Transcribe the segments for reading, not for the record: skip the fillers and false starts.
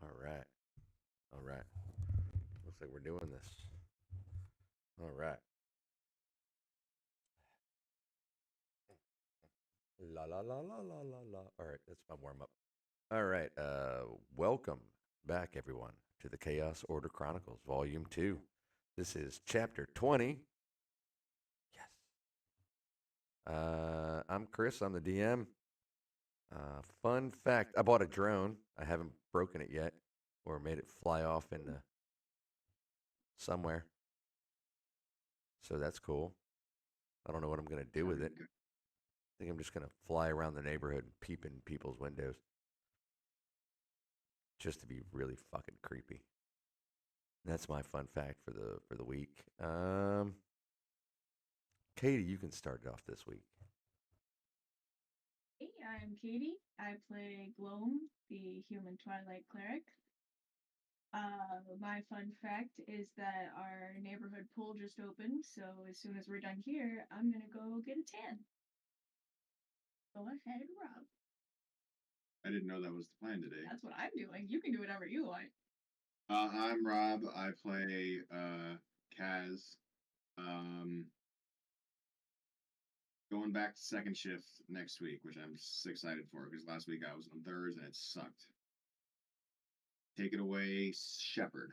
All right. All right. Looks like we're doing this. All right. La la la la la la la. All right, that's my warm up. All right. Welcome back, everyone, to the Chaos Order Chronicles, Volume 2. This is Chapter 20. Yes. I'm Chris. I'm the DM. Fun fact: I bought a drone. I haven't broken it yet, or made it fly off into somewhere. So that's cool. I don't know what I'm gonna do with it. I think I'm just gonna fly around the neighborhood and peep in people's windows, just to be really fucking creepy. That's my fun fact for the week. Katie, you can start it off this week. Hey, I'm Katie. I play Gloam, the human Twilight cleric. My fun fact is that our neighborhood pool just opened, so as soon as we're done here, I'm gonna go get a tan. Go ahead, Rob. I didn't know that was the plan today. That's what I'm doing. You can do whatever you want. I'm Rob. I play Kaz. Going back to second shift next week, which I'm excited for because last week I was on thirds and it sucked. Take it away, Shepard.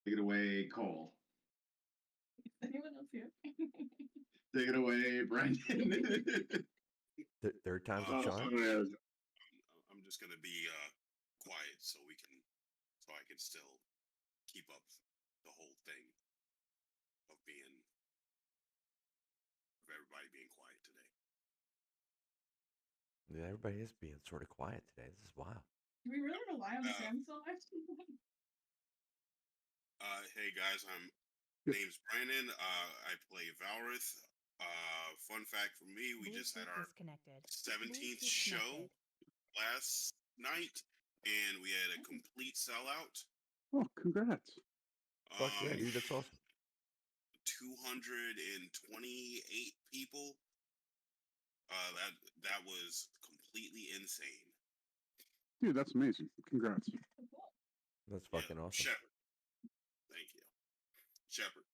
Take it away, Cole. Anyone else here? Take it away, Brendan. Third time's a charm. I'm just gonna be quiet so I can still keep up the whole thing of everybody being quiet today. Yeah, everybody is being sort of quiet today. This is wild. Do we really rely on Sam so much? Hey guys, name's Brandon. I play Valrith. Fun fact for me, we just had our 17th show last night, and we had a complete sellout. Oh, congrats! Fuck yeah, dude, that's awesome. 228 people. That was completely insane. Dude, that's amazing. Congrats. That's fucking awesome. Shepard. Thank you. Shepard.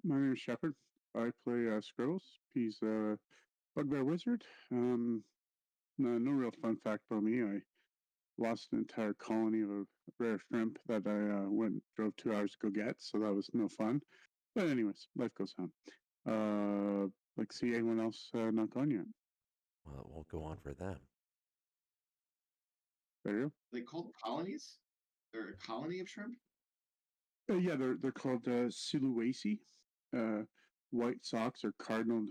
My name is Shepard. I play Scrittles. He's a bugbear wizard. No real fun fact about me. I lost an entire colony of a rare shrimp that I drove 2 hours to go get, so that was no fun. But anyways, life goes on. Like, see anyone else not gone yet? Well, it won't go on for them. There you go. They called colonies? They're a colony of shrimp? Yeah, they're called Sulawesi. White socks are Cardinal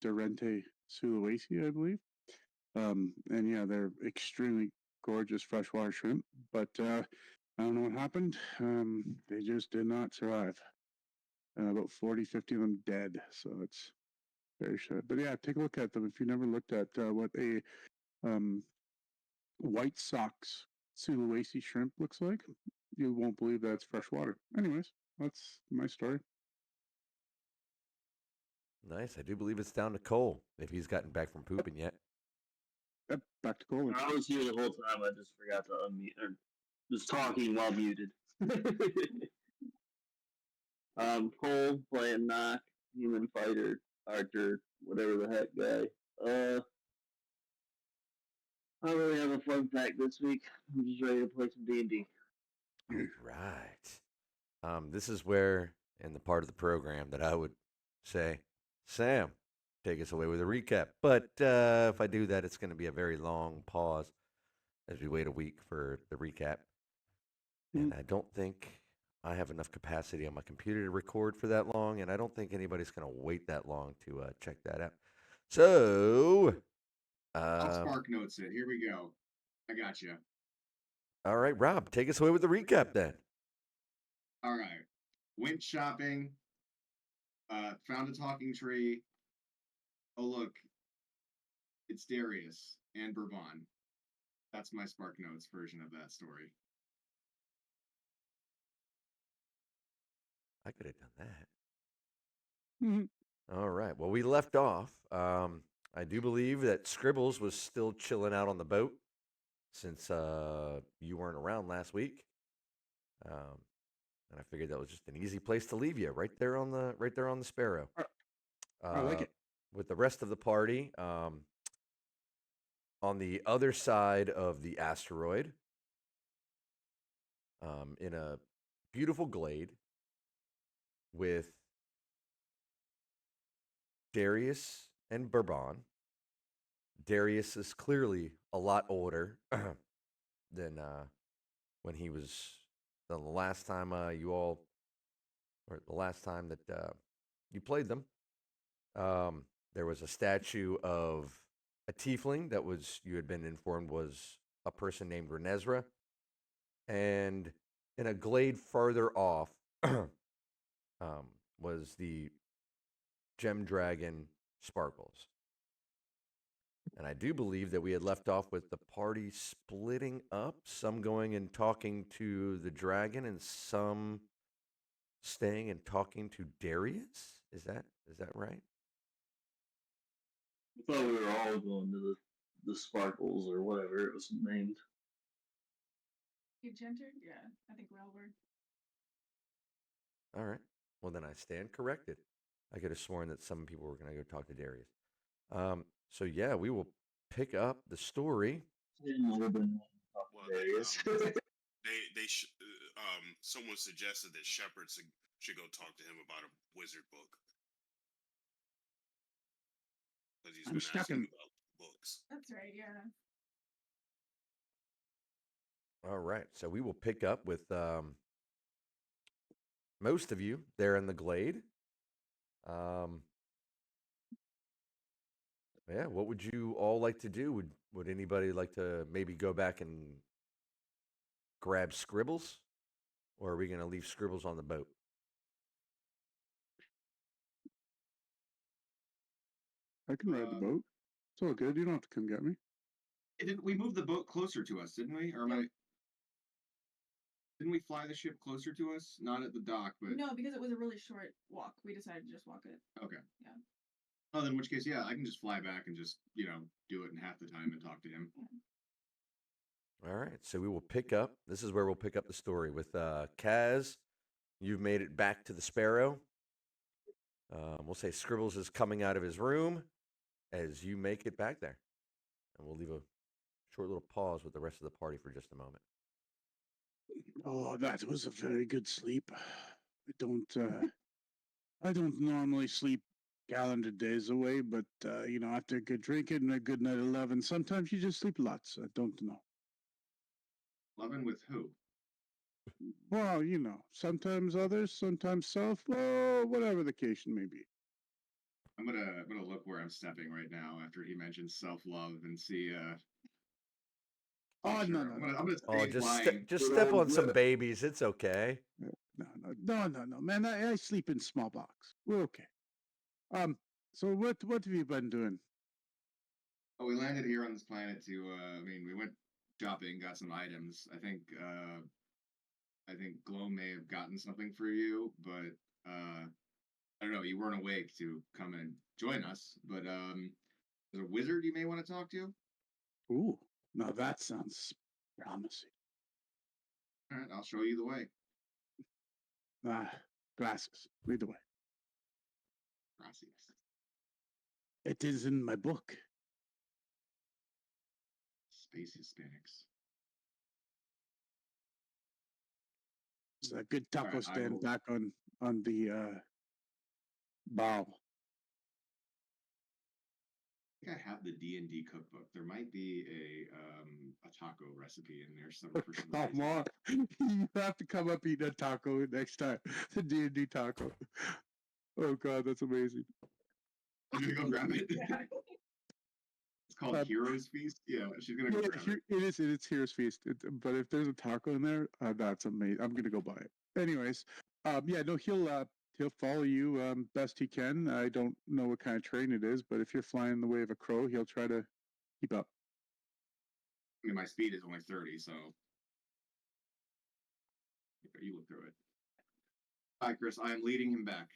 Durante Sulawesi, I believe. And yeah, they're extremely gorgeous freshwater shrimp. But I don't know what happened. They just did not survive. About 40, 50 of them dead. So it's very sad. But yeah, take a look at them. If you never looked at what a white socks Sulawesi shrimp looks like, you won't believe that's freshwater. Anyways, that's my story. Nice. I do believe it's down to Cole if he's gotten back from pooping yet. Yep, back to Cole. I was here the whole time. I just forgot to unmute or was talking while muted. Cole playing Knock, human fighter, Archer, whatever the heck guy. I don't really have a fun fact this week. I'm just ready to play some D&D. Right. This is where, in the part of the program, that I would say, Sam, take us away with a recap. But if I do that, it's going to be a very long pause as we wait a week for the recap. And I don't think I have enough capacity on my computer to record for that long, and I don't think anybody's going to wait that long to check that out. So, I'll Spark Notes it. Here we go. I got you. All right, Rob, take us away with the recap then. All right. Went shopping. Found a talking tree. Oh, look. It's Darius and Bourbon. That's my Spark Notes version of that story. I could have done that. Mm-hmm. All right. Well, we left off. I do believe that Scribbles was still chilling out on the boat since you weren't around last week. Um, and I figured that was just an easy place to leave you, right there on the Sparrow. I like it. With the rest of the party, on the other side of the asteroid, in a beautiful glade with Darius and Bourbon. Darius is clearly a lot older than when he was than the last time the last time that you played them. There was a statue of a tiefling that you had been informed was a person named Renezra, and in a glade farther off was the gem dragon Sparkles. And I do believe that we had left off with the party splitting up, some going and talking to the dragon, and some staying and talking to Darius. Is that right? I thought we were all going to the Sparkles or whatever it was named. You gendered? Yeah, I think we all were. All right. Well, then I stand corrected. I could have sworn that some people were going to go talk to Darius. So yeah, we will pick up the story. Well, someone suggested that Shepard should go talk to him about a wizard book because he's been asking about books. That's right. Yeah. All right. So we will pick up with most of you there in the glade. Yeah, what would you all like to do? Would anybody like to maybe go back and grab Scribbles? Or are we going to leave Scribbles on the boat? I can ride the boat. It's all good. You don't have to come get me. Didn't we move the boat closer to us, didn't we? Or am I... Didn't we fly the ship closer to us? Not at the dock, but... No, because it was a really short walk. We decided to just walk it. Okay. Yeah. Oh, then in which case, yeah, I can just fly back and just, do it in half the time and talk to him. All right, so we will pick up. This is where we'll pick up the story with Kaz. You've made it back to the Sparrow. We'll say Scribbles is coming out of his room as you make it back there. And we'll leave a short little pause with the rest of the party for just a moment. Oh, that was a very good sleep. I don't normally sleep calendar days away, but after a good drinking and a good night of loving, sometimes you just sleep lots. I don't know. Loving with who? Well, sometimes others, sometimes self. Well, whatever the occasion may be. I'm gonna look where I'm stepping right now after he mentions self-love and see. Oh, sure. no. I'm gonna just step on some babies. It's okay. No, man. I sleep in small box. We're okay. So what have you been doing? Oh, we landed here on this planet to. We went shopping, got some items. I think Glow may have gotten something for you, but I don't know. You weren't awake to come and join us, but there's a wizard you may want to talk to. Ooh, now that sounds promising. All right, I'll show you the way. Glasses, lead the way. Gracias. It is in my book. Space Hispanics. There's a good taco Right, stand back on the bow. I think I have the D&D cookbook. There might be a taco recipe in there somewhere. For some Come on, you have to come up eat a taco next time. The D&D taco. Oh God, that's amazing. I'm gonna go grab it. It's called Heroes Feast. Yeah, she's gonna go grab it. It is Heroes Feast. But if there's a taco in there, that's amazing. I'm gonna go buy it. Anyways, he'll follow you best he can. I don't know what kind of train it is, but if you're flying the way of a crow, he'll try to keep up. I mean, my speed is only 30, so you look through it. Hi, Chris. I am leading him back.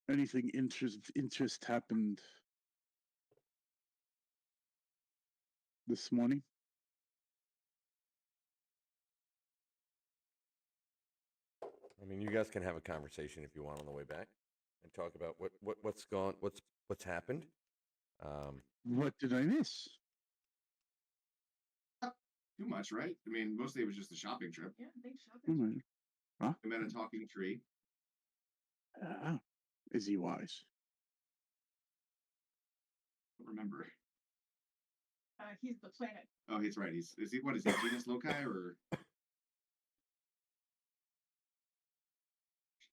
anything interest happened this morning? I mean, you guys can have a conversation if you want on the way back and talk about what's happened. What did I miss? Too much, right? I mean, mostly it was just a shopping trip. Yeah, big shopping. Huh? We met a talking tree. Is he wise? I don't remember. He's the planet. Oh, he's right. Is he what is he? Genus loci or?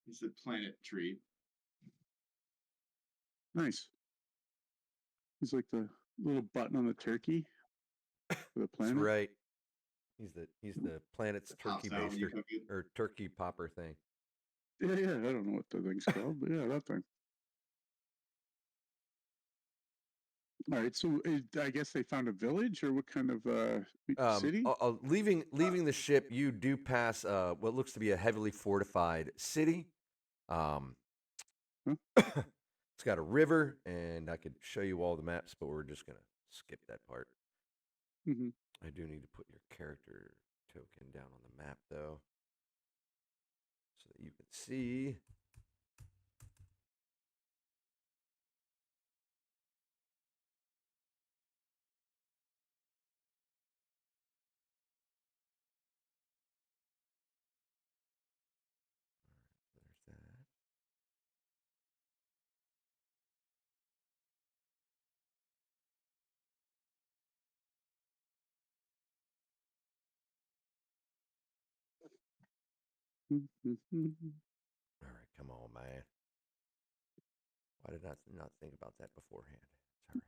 He's a planet tree. Nice. He's like the little button on the turkey for the That's planet. right. He's the planet's It pops turkey out when you baster cook it. or turkey popper thing. Yeah, I don't know what the thing's called, but yeah, that thing. All right, so I guess they found a village, or what kind of city? Leaving the ship, you do pass what looks to be a heavily fortified city. It's got a river, and I could show you all the maps, but we're just gonna skip that part. Mm-hmm. I do need to put your character token down on the map, though, so that you can see. There's that. All right, come on, man. Why did I not think about that beforehand? It's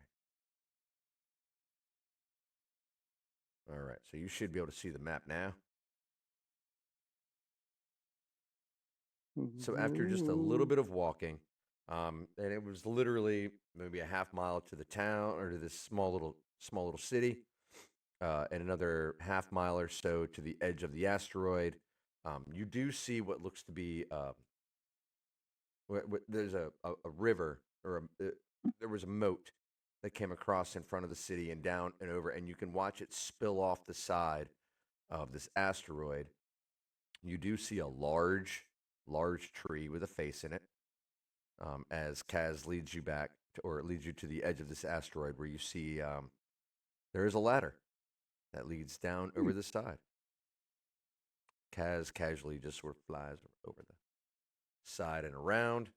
all right. All right, so you should be able to see the map now. So after just a little bit of walking, and it was literally maybe a half mile to the town or to this small little city, and another half mile or so to the edge of the asteroid, you do see what looks to be there's a river or there was a moat that came across in front of the city and down and over, and you can watch it spill off the side of this asteroid. You do see a large tree with a face in it, as Kaz leads you back or leads you to the edge of this asteroid where you see there is a ladder that leads down over the side. Kaz casually just sort of flies over the side and around.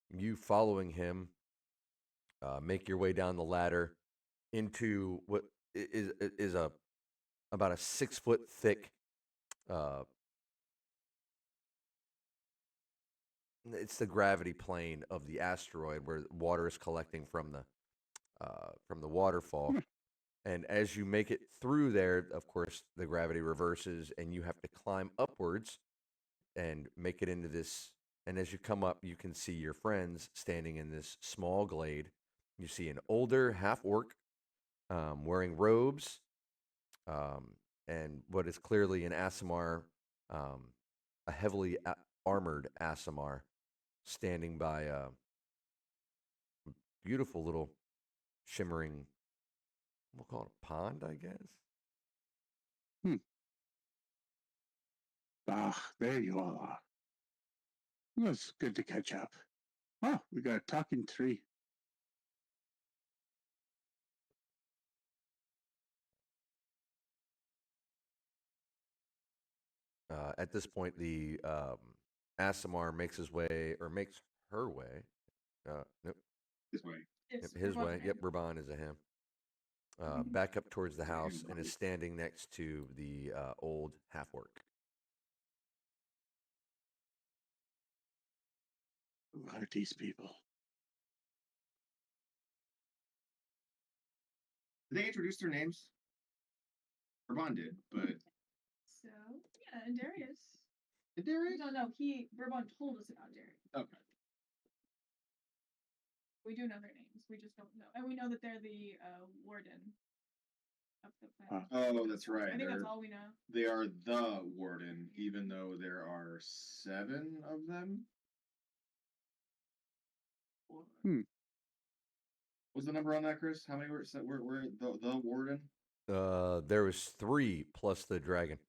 You following him make your way down the ladder into what is about a 6 foot thick. It's the gravity plane of the asteroid where water is collecting from the waterfall. And as you make it through there, of course, the gravity reverses and you have to climb upwards and make it into this. And as you come up, you can see your friends standing in this small glade. You see an older half orc wearing robes and what is clearly an Asimar, a heavily armored Asimar, standing by a beautiful little shimmering, we'll call it a pond, I guess. There you all are. That's good to catch up. Oh, we got a talking tree. At this point, the Asimar makes her way. Nope. This way. His way. Yep, Raban is a him. Back up towards the house and is standing next to the old half orc. Who are these people? Did they introduce their names? Urban did, but So yeah, and Darius. Darius? No, Bourbon told us about Darius. Okay. We do know their names. We just don't know, and we know that they're the warden of the planet. Oh, that's right. I think that's all we know. They are the warden, even though there are 7 of them. What's the number on that, Chris? How many were the warden? There was 3 plus the dragon.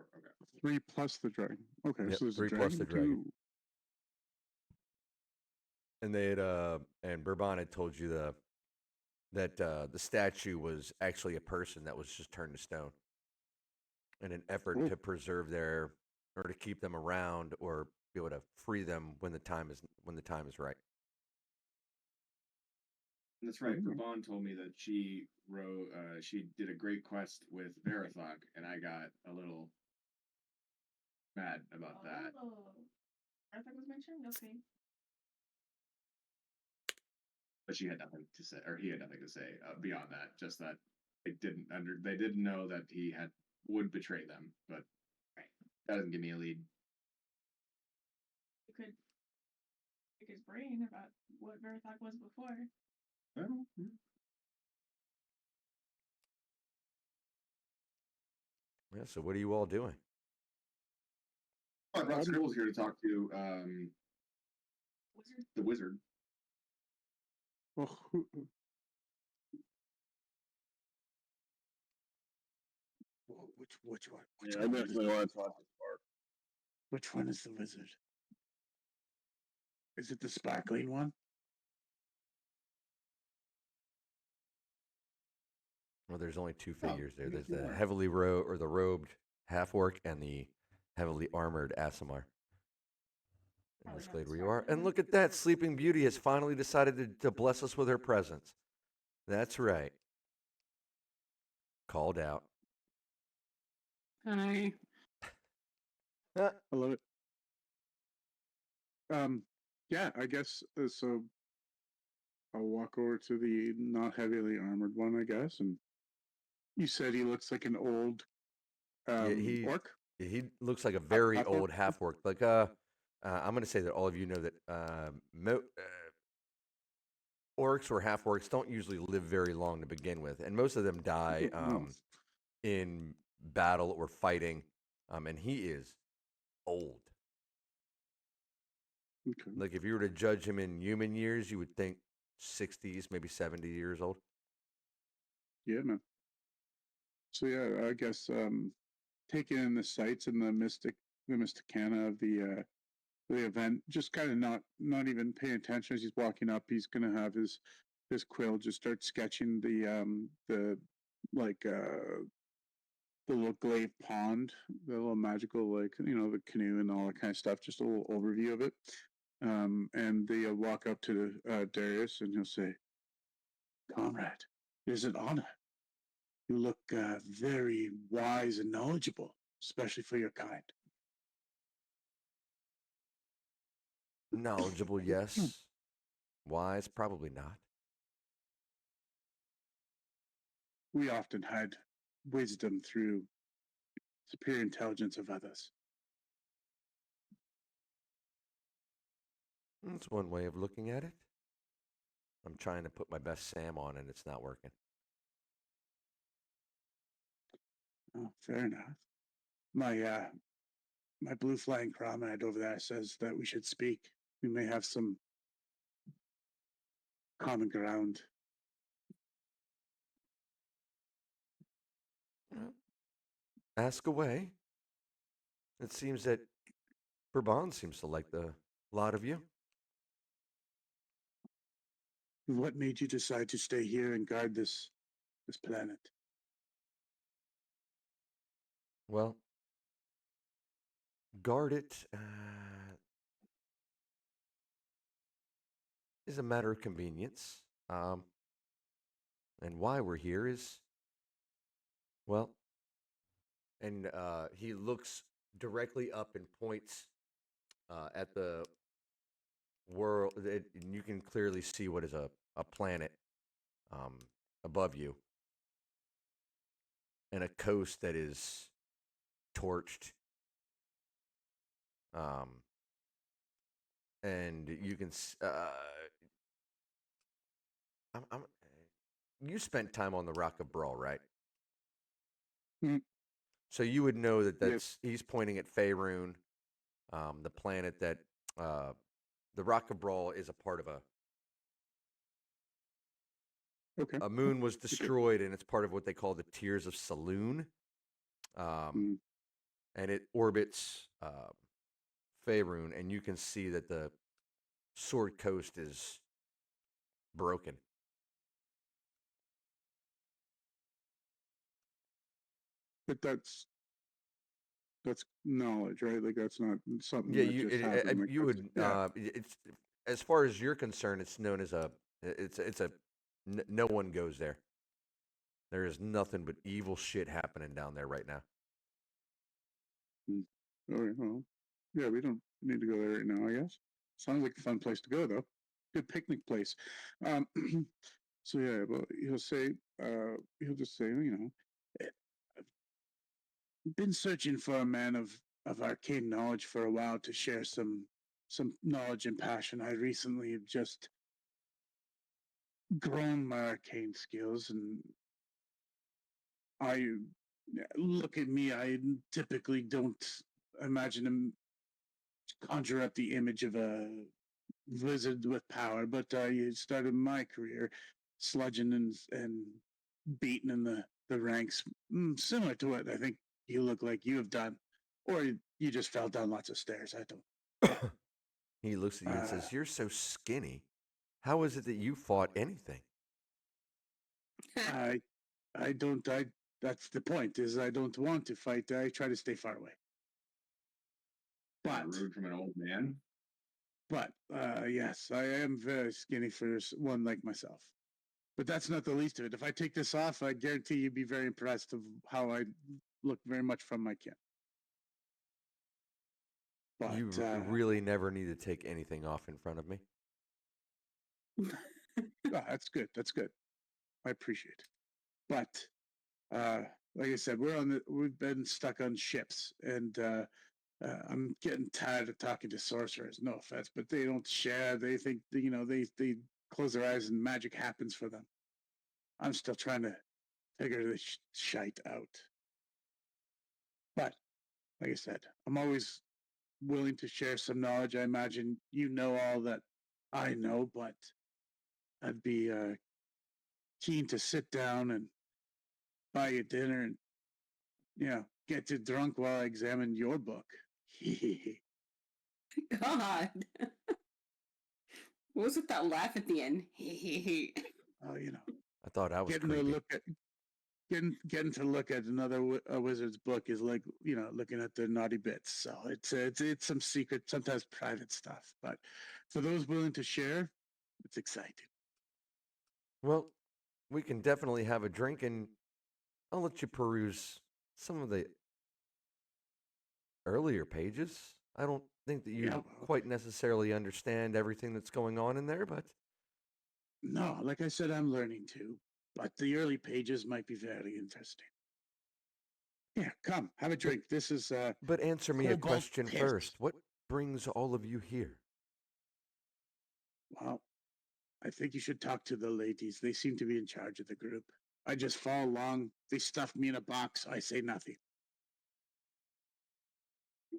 Okay. 3 plus the dragon. Okay, Yep, so there's 3 a plus dragon the dragon. too. And they had and Bourbon had told you that the statue was actually a person that was just turned to stone in an effort Cool. to preserve their or to keep them around or be able to free them when the time is right. That's right. Mhm. Bourbon told me that she wrote. She did a great quest with Verathog, and I got a little mad about that. Oh, Arthur was mentioned. Okay. But she had nothing to say, or he had nothing to say beyond that. Just that they didn't know that he would betray them. But that doesn't give me a lead. You could pick his brain about what Verathog was before. Well, Yeah. So what are you all doing? I brought Scribbles here to talk to Wizard. the wizard. Well, which one? Yeah, I definitely want to talk to Spark. Which one is the wizard? Is it the sparkling one? Well, there's only 2 Oh, figures there. There's you the are. heavily the robed half orc and the heavily armored Asimar. In Probably this not glade the where you are. sparkling And one. look at that. Sleeping Beauty has finally decided to bless us with her presence. That's right. Called out. Hi. I love it. Yeah, I guess so. I'll walk over to the not heavily armored one, I guess. And you said he looks like an old Yeah, orc. he looks like a very half orc? old half orc. Like I'm going to say that all of you know that orcs or half orcs don't usually live very long to begin with, and most of them die No. in battle or fighting. And he is old. Okay. Like if you were to judge him in human years, you would think 60s, maybe 70 years old. Yeah, man. So yeah, I guess taking in the sights and the mysticana of the event, just kind of not even paying attention as he's walking up. He's gonna have his quill just start sketching the like the little glaive pond, the little magical the canoe and all that kind of stuff. Just a little overview of it. And they walk up to Darius and he'll say, "Comrade, it is an honor. You look very wise and knowledgeable, especially for your kind." Knowledgeable, yes. Wise, probably not. We often had wisdom through superior intelligence of others. That's one way of looking at it. I'm trying to put my best Sam on and it's not working. Oh, fair enough. My blue flying comrade over there says that we should speak. We may have some common ground. Ask away. It seems that Bourbon seems to like the lot of you. What made you decide to stay here and guard this planet? Well, guard it is a matter of convenience. And why we're here is, well, and he looks directly up and points at the world. And you can clearly see what is a planet above you and a coast that is torched. And you can you spent time on the Rock of Brawl, right? Mm. So you would know that Yes. he's pointing at Faerun, the planet that the Rock of Brawl is a part of Okay. a moon was destroyed, and it's part of what they call the Tears of Saloon. Mm. And it orbits Faerun, and you can see that the Sword Coast is broken. But that's knowledge, right? Like that's not something Yeah, that just happened. Like you that's, would. yeah. It's as far as you're concerned, it's known as no one goes there. There is nothing but evil shit happening down there right now. All right, well, yeah, we don't need to go there right now, I guess. Sounds like a fun place to go, though. Good picnic place. Um, so yeah, well, he'll just say, I've been searching for a man of arcane knowledge for a while to share some knowledge and passion. I recently have just grown my arcane skills, and I look at me. I typically don't imagine him conjure up the image of a wizard with power, but I started my career sludging and beating in the ranks, similar to what I think you look like you have done, or you just fell down lots of stairs. I don't. He looks at you and says, "You're so skinny. How is it that you fought anything?" I I don't. I That's the point. Is I don't want to fight. I try to stay far away. But Rude from an old man. But yes, I am very skinny for one like myself. But that's not the least of it. If I take this off, I guarantee you'd be very impressed of how I look very much from my kin. But You really never need to take anything off in front of me. that's good. That's good. I appreciate it. But like I said, we've been stuck on ships, and I'm getting tired of talking to sorcerers. No offense, but they don't share. They think they close their eyes and magic happens for them. I'm still trying to figure this shite out. But like I said, I'm always willing to share some knowledge. I imagine you know all that I know, but I'd be keen to sit down and buy you dinner and get you drunk while I examine your book. God. What was with that laugh at the end? Oh, I thought I was getting creepy. to look at getting to look at another wizard's book is like looking at their naughty bits. So it's some secret, sometimes private stuff. But for those willing to share, it's exciting. Well, we can definitely have a drink, and I'll let you peruse some of the earlier pages. I don't think that you quite necessarily understand everything that's going on in there, but no, like I said, I'm learning too. But the early pages might be very interesting. Yeah, come have a drink. This is. But answer me a Cobalt question piss. first. What brings all of you here? Well, I think you should talk to the ladies. They seem to be in charge of the group. I just follow along. They stuff me in a box. I say nothing.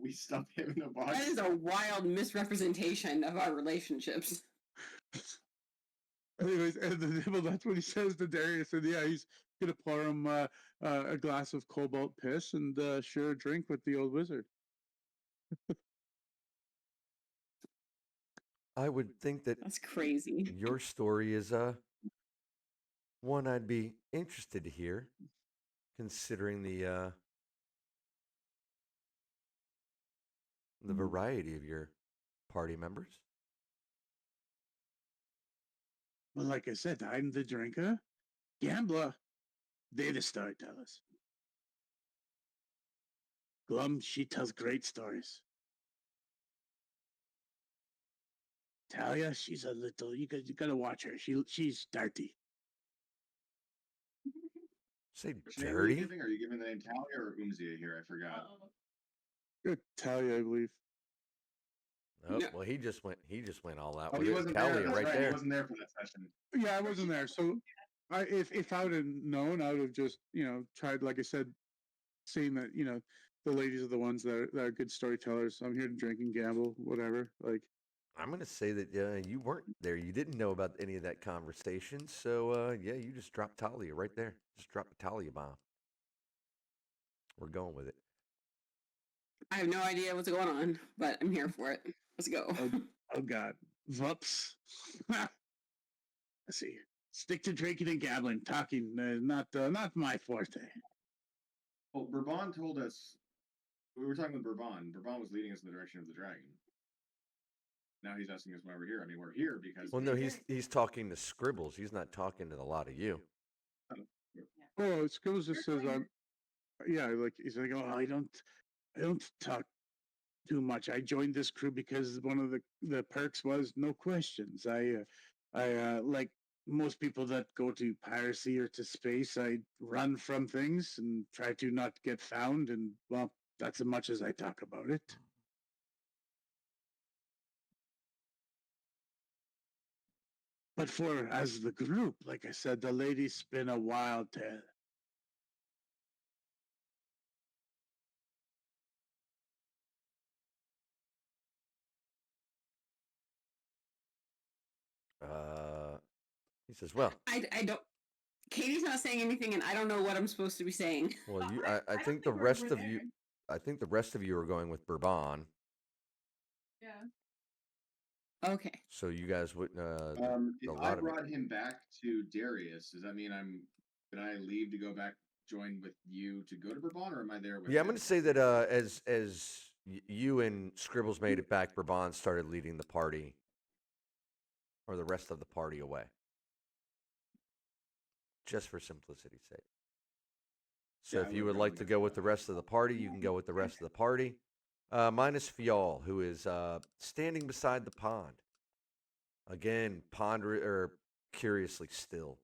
We stuffed him in a box. That is a wild misrepresentation of our relationships. Anyways, well, that's what he says to Darius, and yeah, he's gonna pour him a glass of cobalt piss and share a drink with the old wizard. I would think that That's crazy. your story is one I'd be interested to hear, considering the variety of your party members. Well, like I said, I'm the drinker, gambler. They're the storytellers. Glum, she tells great stories. Talia, she's a little. You gotta watch her. She's dirty. Say Which name are you dirty? giving? Are you giving the name Talia or Umzia here? I forgot. Talia, I believe. Oh, Yeah. well, he just went all out Oh, with he it. wasn't there. Talia That's right right. there. He wasn't there for that session. Yeah, I wasn't there. So If I would have known, I would have just tried, like I said, saying that the ladies are the ones that are good storytellers. I'm here to drink and gamble, whatever. Like, I'm gonna say that you weren't there. You didn't know about any of that conversation. So yeah, you just dropped Talia right there. Just drop a Talia bomb. We're going with it. I have no idea what's going on, but I'm here for it. Let's go. oh God, whoops. Let's see. Stick to drinking and gambling. Talking, not my forte. Well, Bourbon told us we were talking with Bourbon. Bourbon was leading us in the direction of the dragon. Now he's asking us why we're here. I mean, we're here because. Well, no, he's talking to Scribbles. He's not talking to a lot of you. Oh, Scribbles just says, yeah, like he's like, oh, I don't talk too much. I joined this crew because one of the perks was no questions. I like most people that go to piracy or to space, I run from things and try to not get found. And well, that's as much as I talk about it. But for as the group, like I said, the ladies spin a wild tale. He says, well, I don't. Katie's not saying anything, and I don't know what I'm supposed to be saying. well, I think the rest of you, I think the rest of you are going with Bourbon. Yeah. Okay. So you guys would. If I brought him back to Darius, does that mean can I leave to go back join with you to go to Bourbon, or am I there with? Yeah, I'm going to say that as you and Scribbles made it back, Bourbon started leading the party, or the rest of the party away, just for simplicity's sake. So if you would like to go with the rest of the party, you can go with the rest of the party. Minus Fial, who is standing beside the pond. Again, curiously still.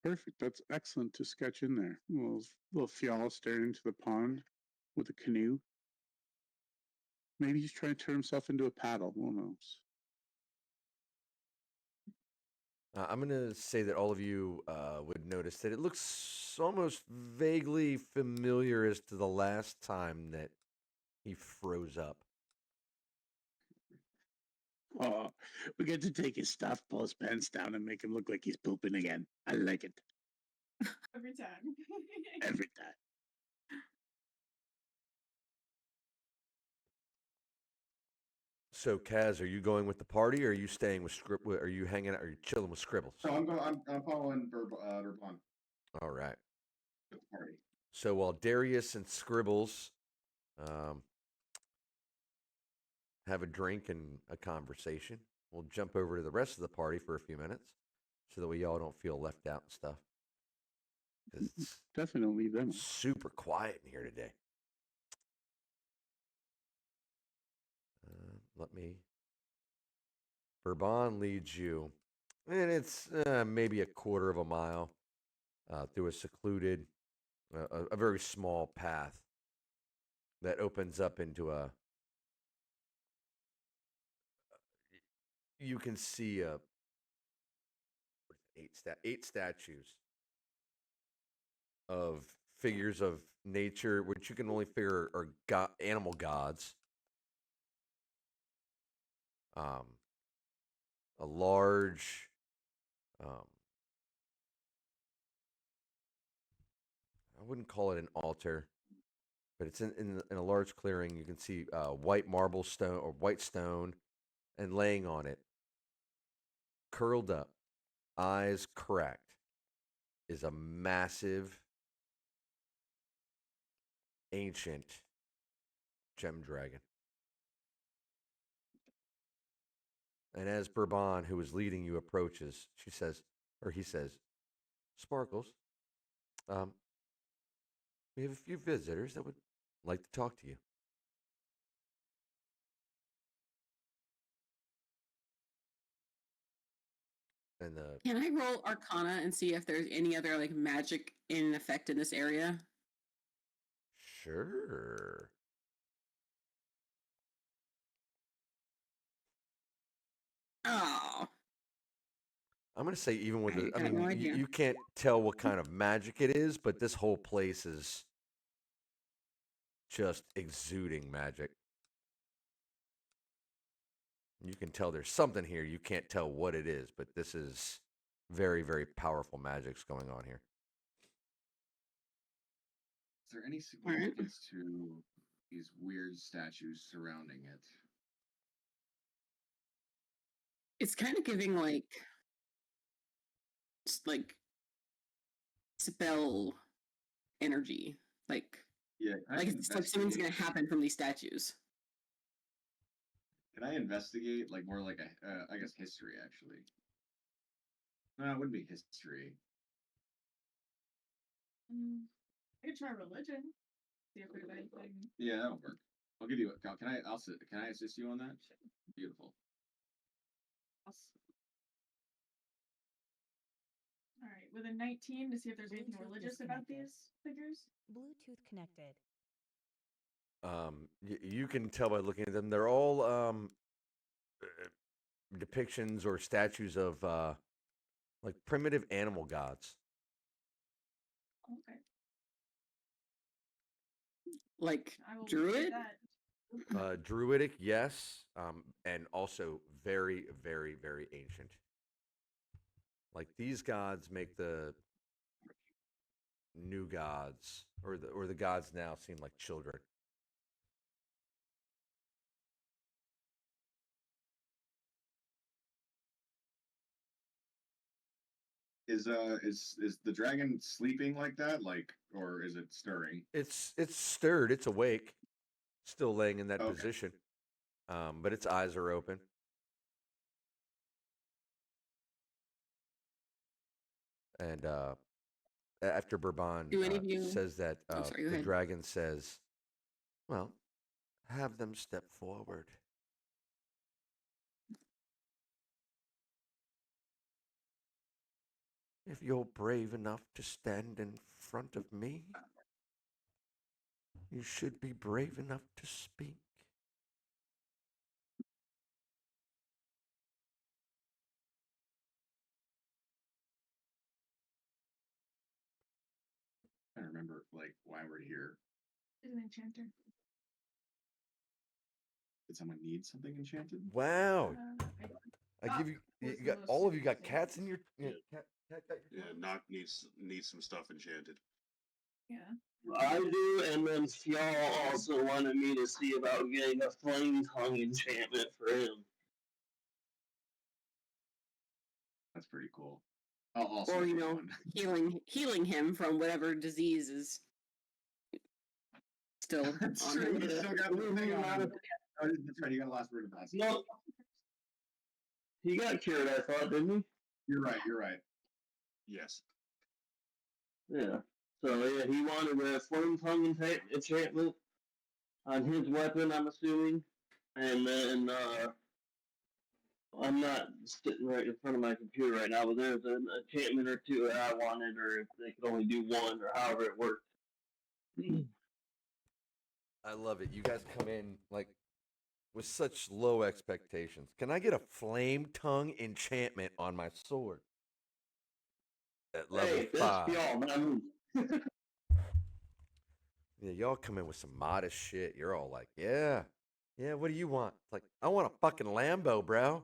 Perfect. That's excellent to sketch in there. Little Fiala staring into the pond with a canoe. Maybe he's trying to turn himself into a paddle. Who knows? I'm going to say that all of you would notice that it looks almost vaguely familiar as to the last time that he froze up. Oh, we get to take his stuff, pull his pants down, and make him look like he's pooping again. I like it. Every time. Every time. So, Kaz, are you going with the party, or are you staying with Are you hanging out? Are you chilling with Scribbles? So I'm following Bourbon. All right. With the party. So while Darius and Scribbles have a drink and a conversation, we'll jump over to the rest of the party for a few minutes, so that we all don't feel left out and stuff. Because it's definitely leave them super quiet in here today. Bourbon leads you, and it's maybe a quarter of a mile through a secluded, a very small path that opens up into you can see eight statues of figures of nature, which you can only figure are animal gods. A large, I wouldn't call it an altar, but it's in a large clearing. You can see white marble stone or white stone, and laying on it, curled up, eyes cracked, is a massive, ancient gem dragon. And as Bourbon, who is leading you, approaches, he says, Sparkles, we have a few visitors that would like to talk to you. And Can I roll Arcana and see if there's any other like magic in effect in this area? Sure. Oh. I'm gonna say even with the, I got mean, no idea. you can't tell what kind of magic it is, but this whole place is just exuding magic. You can tell there's something here. You can't tell what it is, but this is very, very powerful magic's going on here. Is there any significance to these weird statues surrounding it? It's kind of giving like spell energy, like Yeah, it's like something's gonna happen from these statues. Can I investigate, like, more like a, I guess, history, actually? No, it wouldn't be history. I could try religion. See if there's anything. Yeah, that'll work. I'll give you a. Can I assist you on that? Beautiful. All right, with a 19 to see if there's anything religious about these figures. Bluetooth connected. You can tell by looking at them. They're all depictions or statues of like primitive animal gods. Okay. Like I will druid? that. Druidic, yes, and also very, very, very ancient. Like these gods make the new gods or the gods now seem like children. Is the dragon sleeping like that, like, or is it stirring? It's stirred. It's awake, still laying in that Okay. position, but its eyes are open. And after Bourbon Do any of you- says that, Oh, sorry, go the ahead. dragon says, "Well, have them step forward." If you're brave enough to stand in front of me, you should be brave enough to speak. I don't remember, like, why we're here. Is an enchanter. Did someone need something enchanted? Wow! I I give you, you was the got most all of you got serious cats in thing. your Yeah. cat got your Yeah, Knock needs some stuff enchanted. Yeah. I do, and then y'all also wanted me to see about getting a flame tongue enchantment for him. That's pretty cool. I'll also Or get one. healing him from whatever disease is still That's on true. him. You still got the thing on him. Oh, that's right. You got the last word of that. No, he got cured, I thought, didn't he? You're right. You're right. Yes. Yeah. So yeah, he wanted a flame tongue enchantment on his weapon, I'm assuming, and then I'm not sitting right in front of my computer right now, but there's an enchantment or two that I wanted, or if they could only do one, or however it worked. I love it. You guys come in like with such low expectations. Can I get a flame tongue enchantment on my sword? At level Hey, 5. that's y'all, not me. Yeah, y'all come in with some modest shit. You're all like, yeah, what do you want? It's like, I want a fucking Lambo, bro.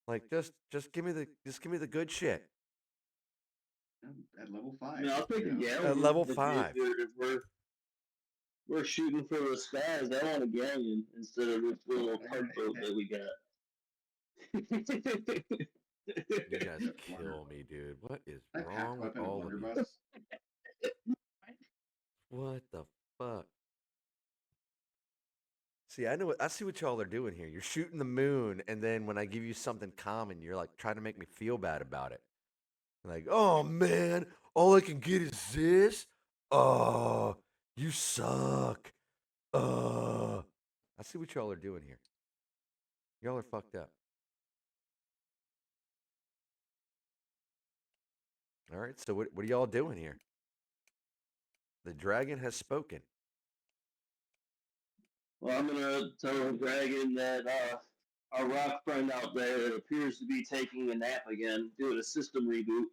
Like, just give me the good shit. At level 5. I mean, I'll take a galleon. At level if 5. We're shooting for the skies. I want a galleon instead of this little tugboat that we got. You guys kill me, dude. What is wrong with all of you? What the fuck? See, I see what y'all are doing here. You're shooting the moon, and then when I give you something common, you're like trying to make me feel bad about it. Like, oh man, all I can get is this? Oh, you suck. I see what y'all are doing here. Y'all are fucked up. All right, so what are y'all doing here? The dragon has spoken. Well, I'm gonna tell the dragon that our rock friend out there appears to be taking a nap again, doing a system reboot.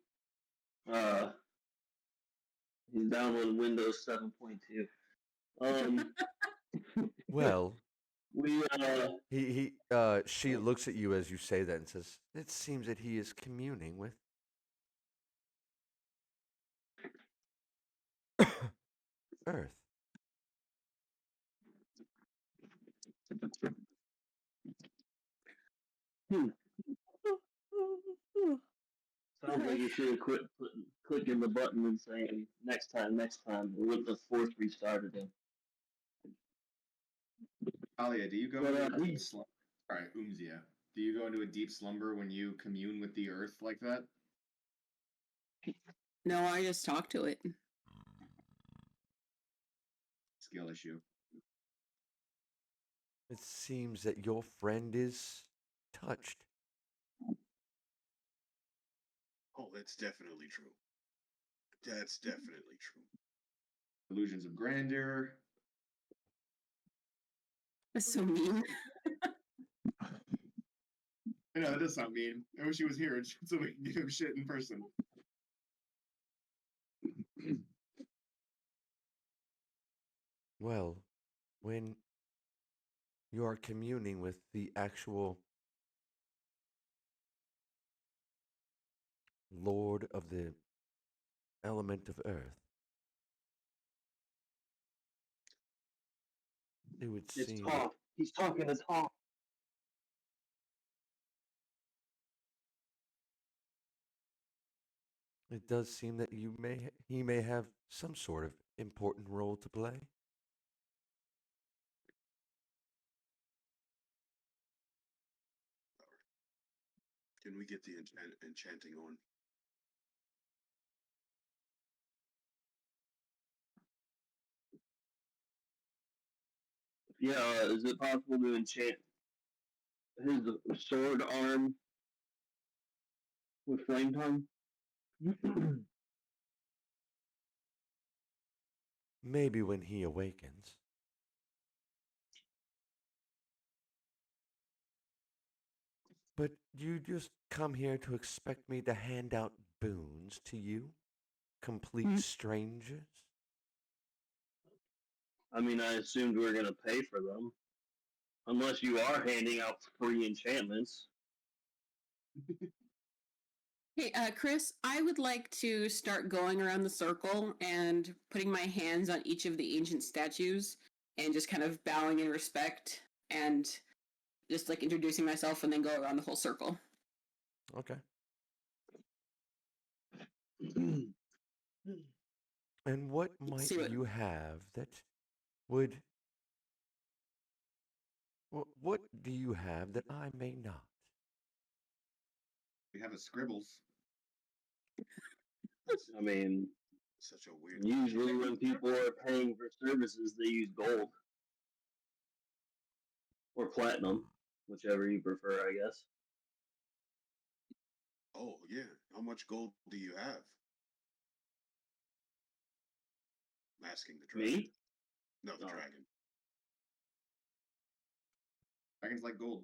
He's downloading Windows 7.2. Well, we she looks at you as you say that and says, "It seems that he is communing with Earth." Sounds like you should have quit clicking the button and saying next time, next time. It wouldn't have forced restarted him. Talia, do you go into a deep slumber? Sorry, Umzia. Do you go into a deep slumber when you commune with the earth like that? No, I just talk to it. Skill issue. It seems that your friend is touched. Oh, that's definitely true. That's definitely true. Illusions of grandeur. That's so mean. I know, that does sound mean. I wish he was here so we can give him shit in person. Well, when you are communing with the actual Lord of the element of Earth, it would It's seem talk. He's talking to talk. it does seem that he may have some sort of important role to play. Can we get the enchanting on? Yeah, is it possible to enchant his sword arm with flame tongue? Maybe when he awakens. But you just come here to expect me to hand out boons to you? Complete strangers? I mean, I assumed we were going to pay for them. Unless you are handing out free enchantments. Hey, Chris, I would like to start going around the circle and putting my hands on each of the ancient statues and just kind of bowing in respect and just like introducing myself and then go around the whole circle. Okay. And what might you have that would... What do you have that I may not? We have a scribbles. I mean, such a weird. Usually, when people are paying for services, they use gold or platinum, whichever you prefer, I guess. Oh yeah, how much gold do you have? I'm asking the dragon. Me? No, the dragon. Dragons like gold.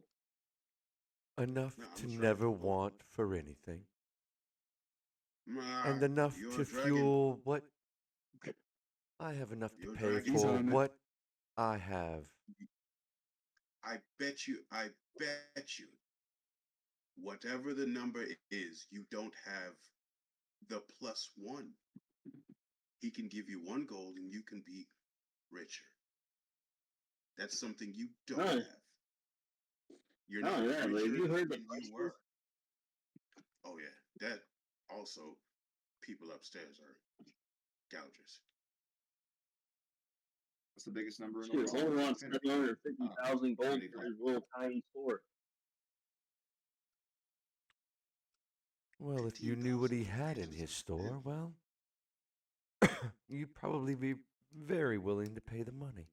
Enough to never want for anything. And enough to fuel what I have enough to pay for what I have. I bet you, whatever the number is, you don't have the +1. He can give you 1 gold and you can be richer. That's something you don't have. You're not richer have you heard the than you were. Oh yeah, that also, people upstairs are gougers. What's the biggest number in the world? He only wants 750,000 gold for his little tiny store. Well, if you knew what he had in his store, well, you'd probably be very willing to pay the money.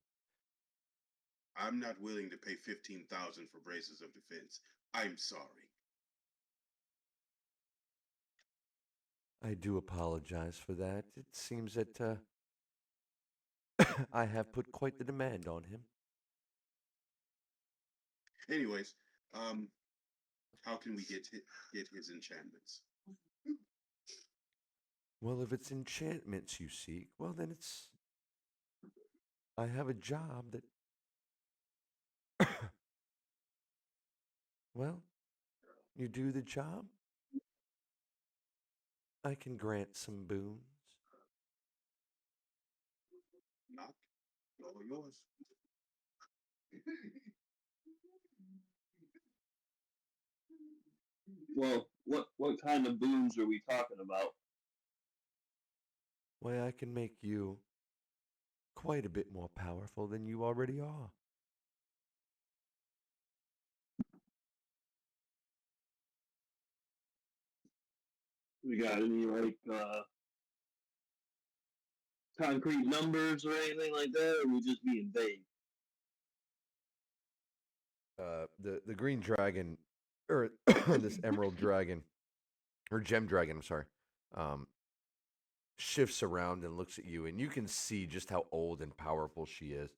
I'm not willing to pay 15,000 for braces of defense. I'm sorry. I do apologize for that. It seems that I have put quite the demand on him. Anyways, How can we get his enchantments? Well, if it's enchantments you seek, well, then it's. I have a job that. Well, you do the job, I can grant some boons. Knock. All yours. Well, what kind of boons are we talking about? Why, I can make you quite a bit more powerful than you already are. We got any like concrete numbers or anything like that, or we just being vague? The green dragon, or this emerald dragon, or gem dragon, I'm sorry, um, shifts around and looks at you, and you can see just how old and powerful she is.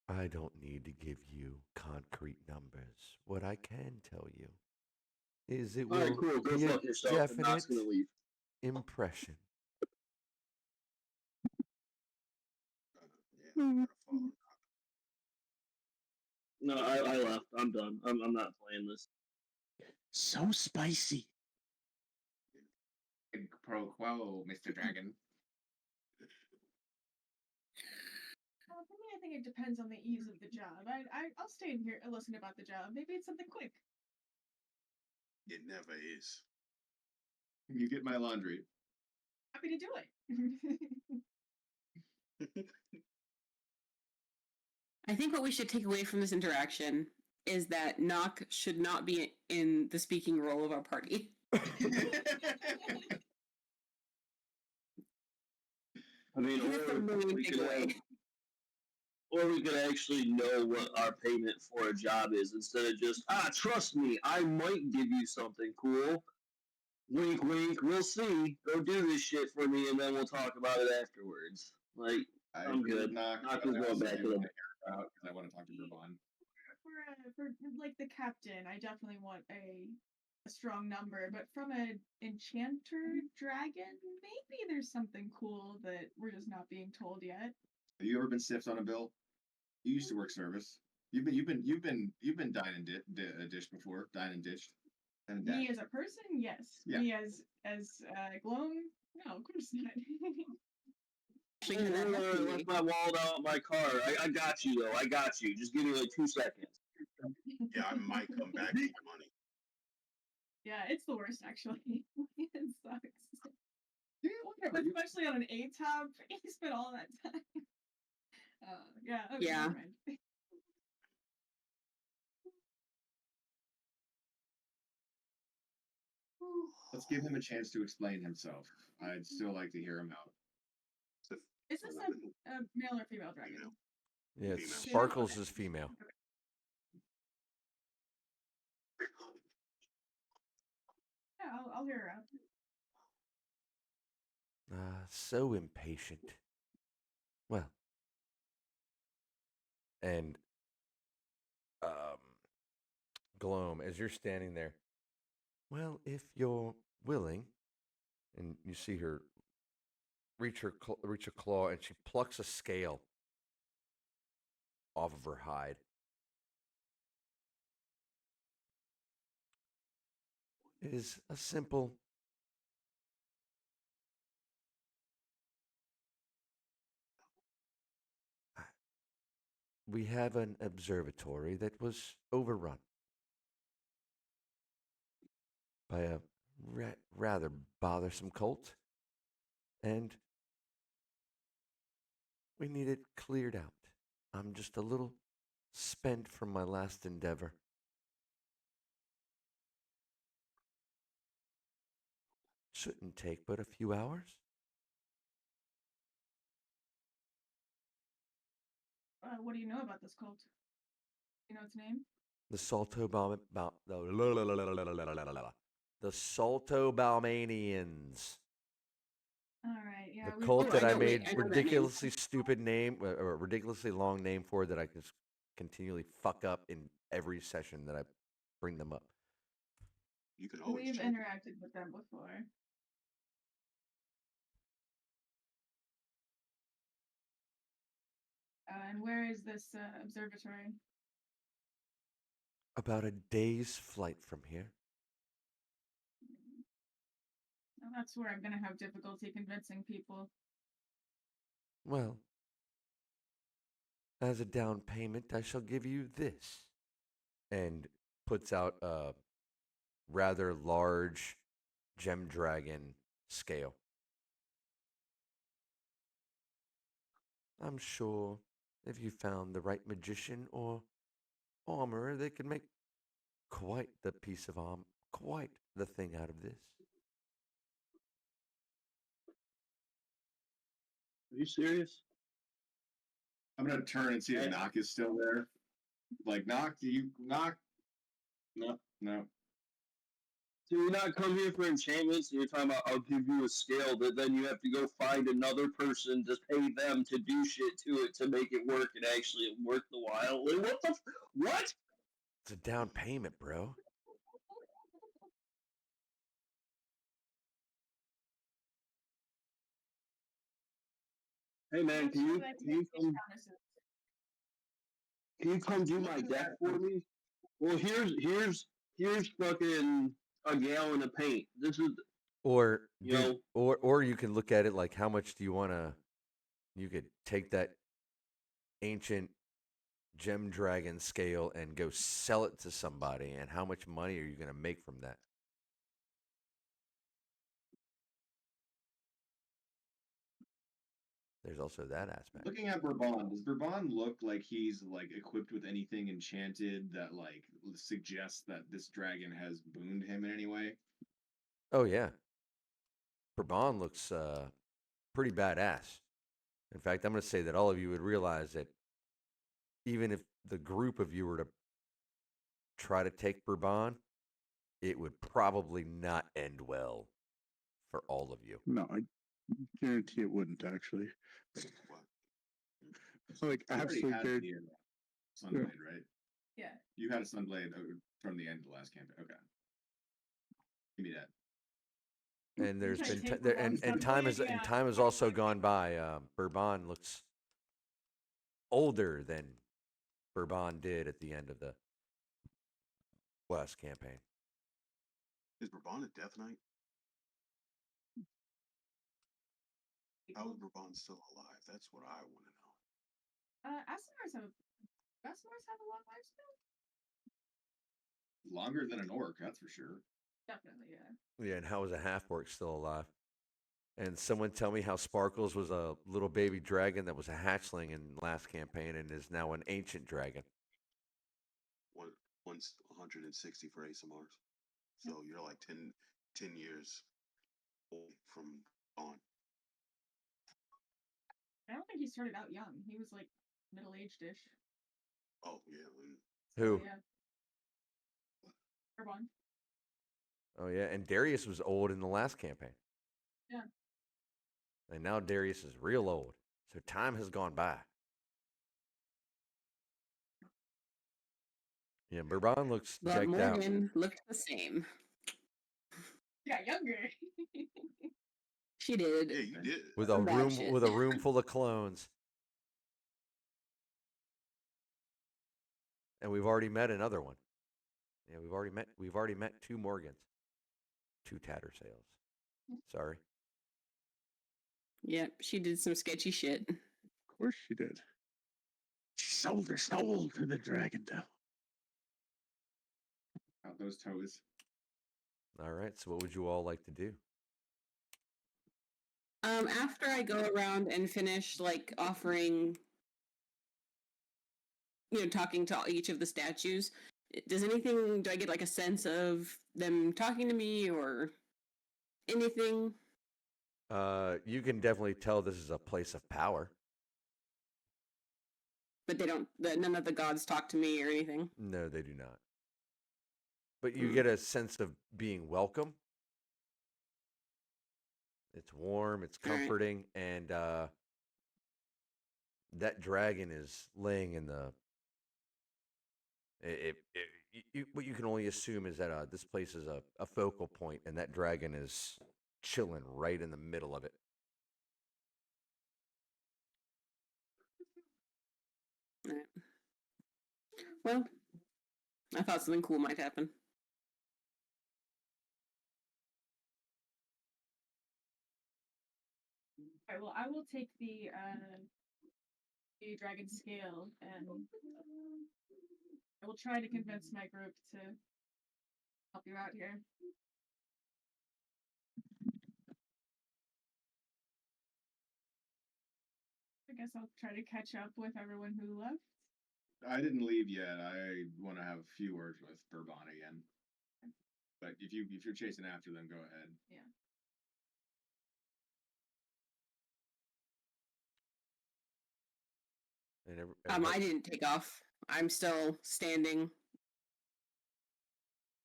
I don't need to give you concrete numbers. What I can tell you is it All right, will cool. Go be a fuck yourself. And Knott's definite gonna leave. impression. Yeah, I'm gonna follow. No, I left. I'm done. I'm not playing this. So spicy. Pro quo, Mr. Dragon. For me, I think it depends on the ease of the job. I'll stay in here and listen about the job. Maybe it's something quick. It never is. You get my laundry. Happy to do it. I think what we should take away from this interaction is that Nock should not be in the speaking role of our party. I mean, That's the main takeaway. Or we could actually know what our payment for a job is instead of just, trust me, I might give you something cool. Wink, wink, we'll see. Go do this shit for me and then we'll talk about it afterwards. Like, I'm good. Knock is going back to the. because I want to talk to Bourbon. For like the captain, I definitely want a strong number, but from an enchanter dragon, maybe there's something cool that we're just not being told yet. Have you ever been stiffed on a bill? You used to work service. You've been dined and dish before. Dined and dished. And Me as a person, yes. Yeah. Me as Gloam, no, of course not. Actually, Hey, that must be left my wallet out in my car. I got you though. I got you. Just give me like 2 seconds. Yeah, I might come back with money. Yeah, it's the worst actually. It sucks. Yeah, whatever. Especially on an A-top, you spent all that time. Yeah. Okay, Yeah. never mind. Let's give him a chance to explain himself. I'd still like to hear him out. Is this a male or female dragon? Female. Yeah, Female. Sparkles is female. Yeah, I'll hear her out. So impatient. Well, and Gloam, as you're standing there, well, if you're willing, and you see her reach her claw, and she plucks a scale off of her hide. It is a simple. We have an observatory that was overrun by a rather bothersome cult, and we need it cleared out. I'm just a little spent from my last endeavor. Shouldn't take but a few hours. What do you know about this cult? You know its name? The Saltobalmainians. All right. Yeah, The we cult Oh, that I I know. made I know that name. ridiculously stupid name or ridiculously long name for that I can continually fuck up in every session that I bring them up. You could always we've change. interacted with them before. And where is this observatory? About a day's flight from here. Well, that's where I'm gonna have difficulty convincing people. Well, as a down payment, I shall give you this. And puts out a rather large gem dragon scale. I'm sure if you found the right magician or armorer, they could make quite the piece of quite the thing out of this. Are you serious? I'm gonna turn and see if Hey. Knock is still there. Like, Knock, do you Knock? No, no. Do you not come here for enchantments? And you're talking about I'll give you a scale, but then you have to go find another person to pay them to do shit to it to make it work and actually worth the while. Like, what the what? It's a down payment, bro. Hey man, Not can sure you that I can you make these come promises. can you come do my deck for me? Well, here's fucking a gallon of paint. This is Or you know or you can look at it like how much do you want to you could take that ancient gem dragon scale and go sell it to somebody, and how much money are you going to make from that? There's also that aspect. Looking at Bourbon, does Bourbon look like he's like equipped with anything enchanted that like suggests that this dragon has booned him in any way? Oh yeah, Bourbon looks pretty badass. In fact, I'm going to say that all of you would realize that even if the group of you were to try to take Bourbon, it would probably not end well for all of you. No, I guarantee it wouldn't actually. Like You already absolutely had guarantee. the Sunblade, right? Yeah. You had a Sunblade from the end of the last campaign. Okay. Give me that. And there's Can I been take there, Bourbon's and time has Sunblade? and Yeah. time has also gone by. Bourbon looks older than Bourbon did at the end of the last campaign. Is Bourbon a Death Knight? How is Bourbon still alive? That's what I want to know. Asimars have a long lifespan? Longer than an orc, that's for sure. Definitely, yeah. Yeah, and how is a half orc still alive? And someone tell me how Sparkles was a little baby dragon that was a hatchling in last campaign and is now an ancient dragon. One's 160 for ASMRs. So you're like 10 years old from on. I don't think he started out young. He was like middle-aged-ish. Oh yeah. Who? Yeah. Bourbon. Oh yeah, and Darius was old in the last campaign. Yeah. And now Darius is real old. So time has gone by. Yeah, Bourbon looks But checked out. Morgan looked the same. Yeah, younger. She did. Yeah, you did. With a Some bad room shit. with a room full of clones. And we've already met another one. Yeah, we've already met two Morgans. Two Tattersales. Sorry. Yep, she did some sketchy shit. Of course she did. She sold her soul to the dragon devil. Out those toes. All right, so what would you all like to do? After I go around and finish like offering, talking to each of the statues, do I get like a sense of them talking to me or anything? You can definitely tell this is a place of power. But none of the gods talk to me or anything. No, they do not. But you get a sense of being welcome. It's warm, it's All right. comforting, and that dragon is laying in the. What you can only assume is that this place is a focal point, and that dragon is chilling right in the middle of it. All right. Well, I thought something cool might happen. All right, well, I will take the dragon scale, and I will try to convince my group to help you out here. I guess I'll try to catch up with everyone who left. I didn't leave yet. I want to have a few words with Bourbon again. But if you're chasing after them, go ahead. Yeah. And I didn't take off. I'm still standing.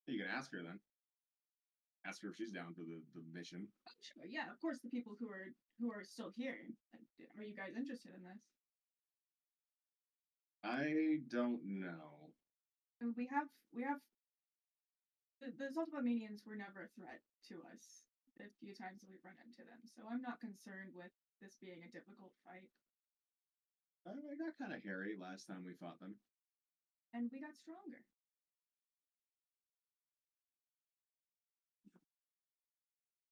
You can ask her then. Ask her if she's down for the mission. Sure, yeah, of course. The people who are still here. Are you guys interested in this? I don't know. We have the Saltobalmainians were never a threat to us the few times that we've run into them, so I'm not concerned with this being a difficult fight. I got kind of hairy last time we fought them. And we got stronger.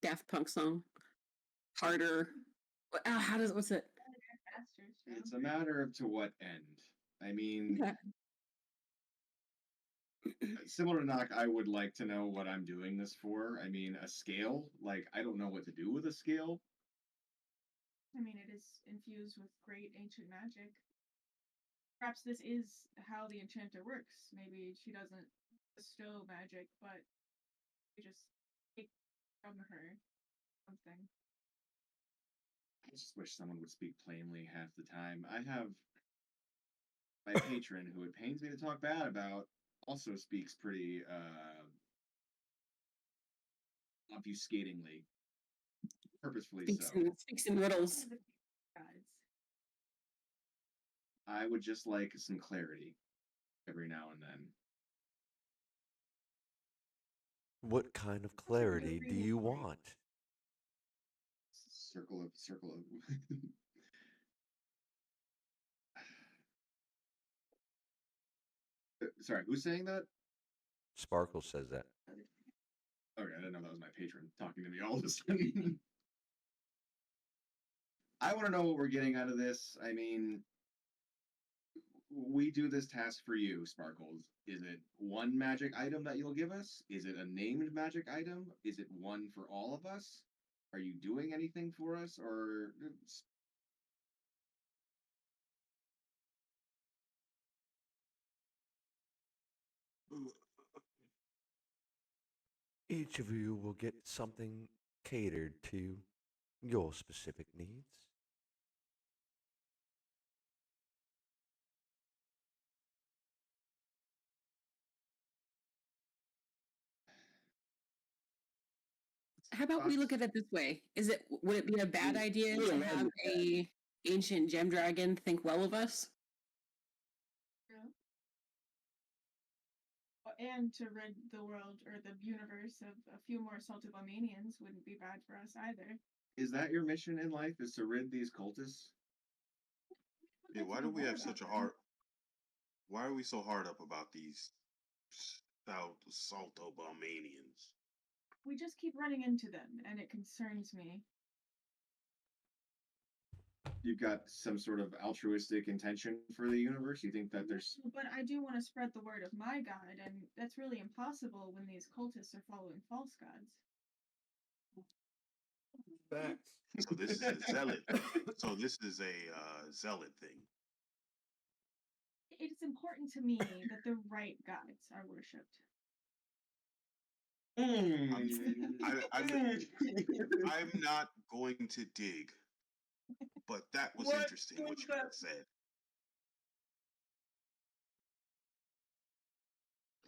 Daft Punk song. Harder. What's it? Faster, It's a stronger. matter of to what end. I mean, Yeah. similar to Knock, I would like to know what I'm doing this for. I mean, a scale? Like, I don't know what to do with a scale. I mean, it is infused with great ancient magic. Perhaps this is how the enchanter works. Maybe she doesn't bestow magic, but you just take from her something. I just wish someone would speak plainly half the time. I have my patron, who it pains me to talk bad about, also speaks pretty obfuscatingly, purposefully so. Speaks in riddles. Guys. I would just like some clarity every now and then. what kind of clarity do you want? Circle of. Sorry, who's saying that? Sparkle says that. Okay, I didn't know that was my patron talking to me all of a sudden. I want to know what we're getting out of this. I mean, we do this task for you, Sparkles. Is it one magic item that you'll give us? Is it a named magic item? Is it one for all of us? Are you doing anything for us, or Each of you will get something catered to your specific needs. How about we look at it this way? Would it be a bad idea to have a ancient gem dragon think well of us? And to rid the world or the universe of a few more Saltobalmainians wouldn't be bad for us either. is that your mission in life? Is to rid these cultists? Hey, why do we have such a hard? Why are we so hard up about these Saltobalmainians? We just keep running into them, and it concerns me. You've got some sort of altruistic intention for the universe? You think that there's... But I do want to spread the word of my god, and that's really impossible when these cultists are following false gods. Facts. So this is a zealot. So this is a zealot thing. It is important to me that the right gods are worshipped. I'm not going to dig, but that was interesting what you said.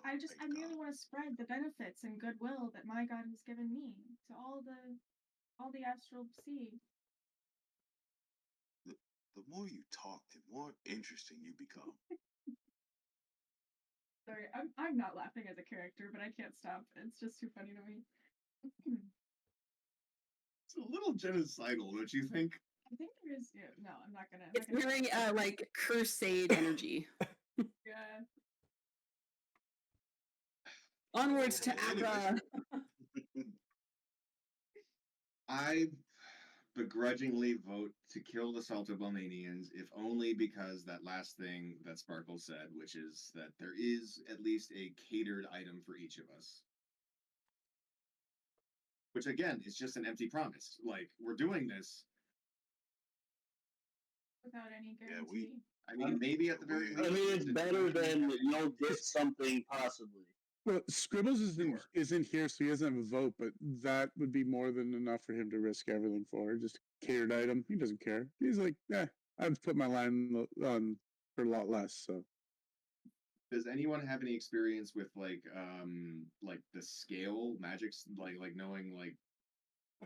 I merely want to spread the benefits and goodwill that my god has given me to all the all the astral sea. The more you talk, the more interesting you become. Sorry, I'm not laughing as a character, but I can't stop. It's just too funny to me. It's a little genocidal, don't you think? I think there is. Yeah, no, I'm not gonna. It's very like crusade energy. Yeah. Onwards to Anyway. Accra. I begrudgingly vote to kill the Saltobalmainians, if only because that last thing that Sparkle said, which is that there is at least a catered item for each of us. Which again is just an empty promise. Like, we're doing this Without any guarantee. I mean, maybe at the very least. I mean, it's better than you'll get something possibly. Well, Scribbles Sure. isn't here, so he doesn't have a vote, but that would be more than enough for him to risk everything for. Just a catered item. He doesn't care. He's like, I'd put my line on for a lot less. So, Does anyone have any experience with like the scale magics, like knowing like,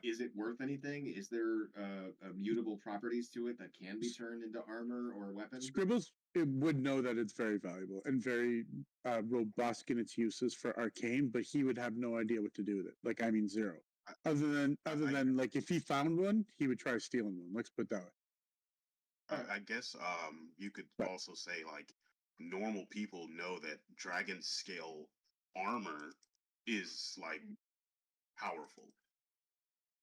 is it worth anything? Is there mutable properties to it that can be turned into armor or weapon? Scribbles it would know that it's very valuable and very robust in its uses for arcane, but he would have no idea what to do with it. Like, I mean, zero. Other than like, if he found one, he would try stealing one. Let's put it that way. I guess you could also say like normal people know that dragon scale armor is like powerful.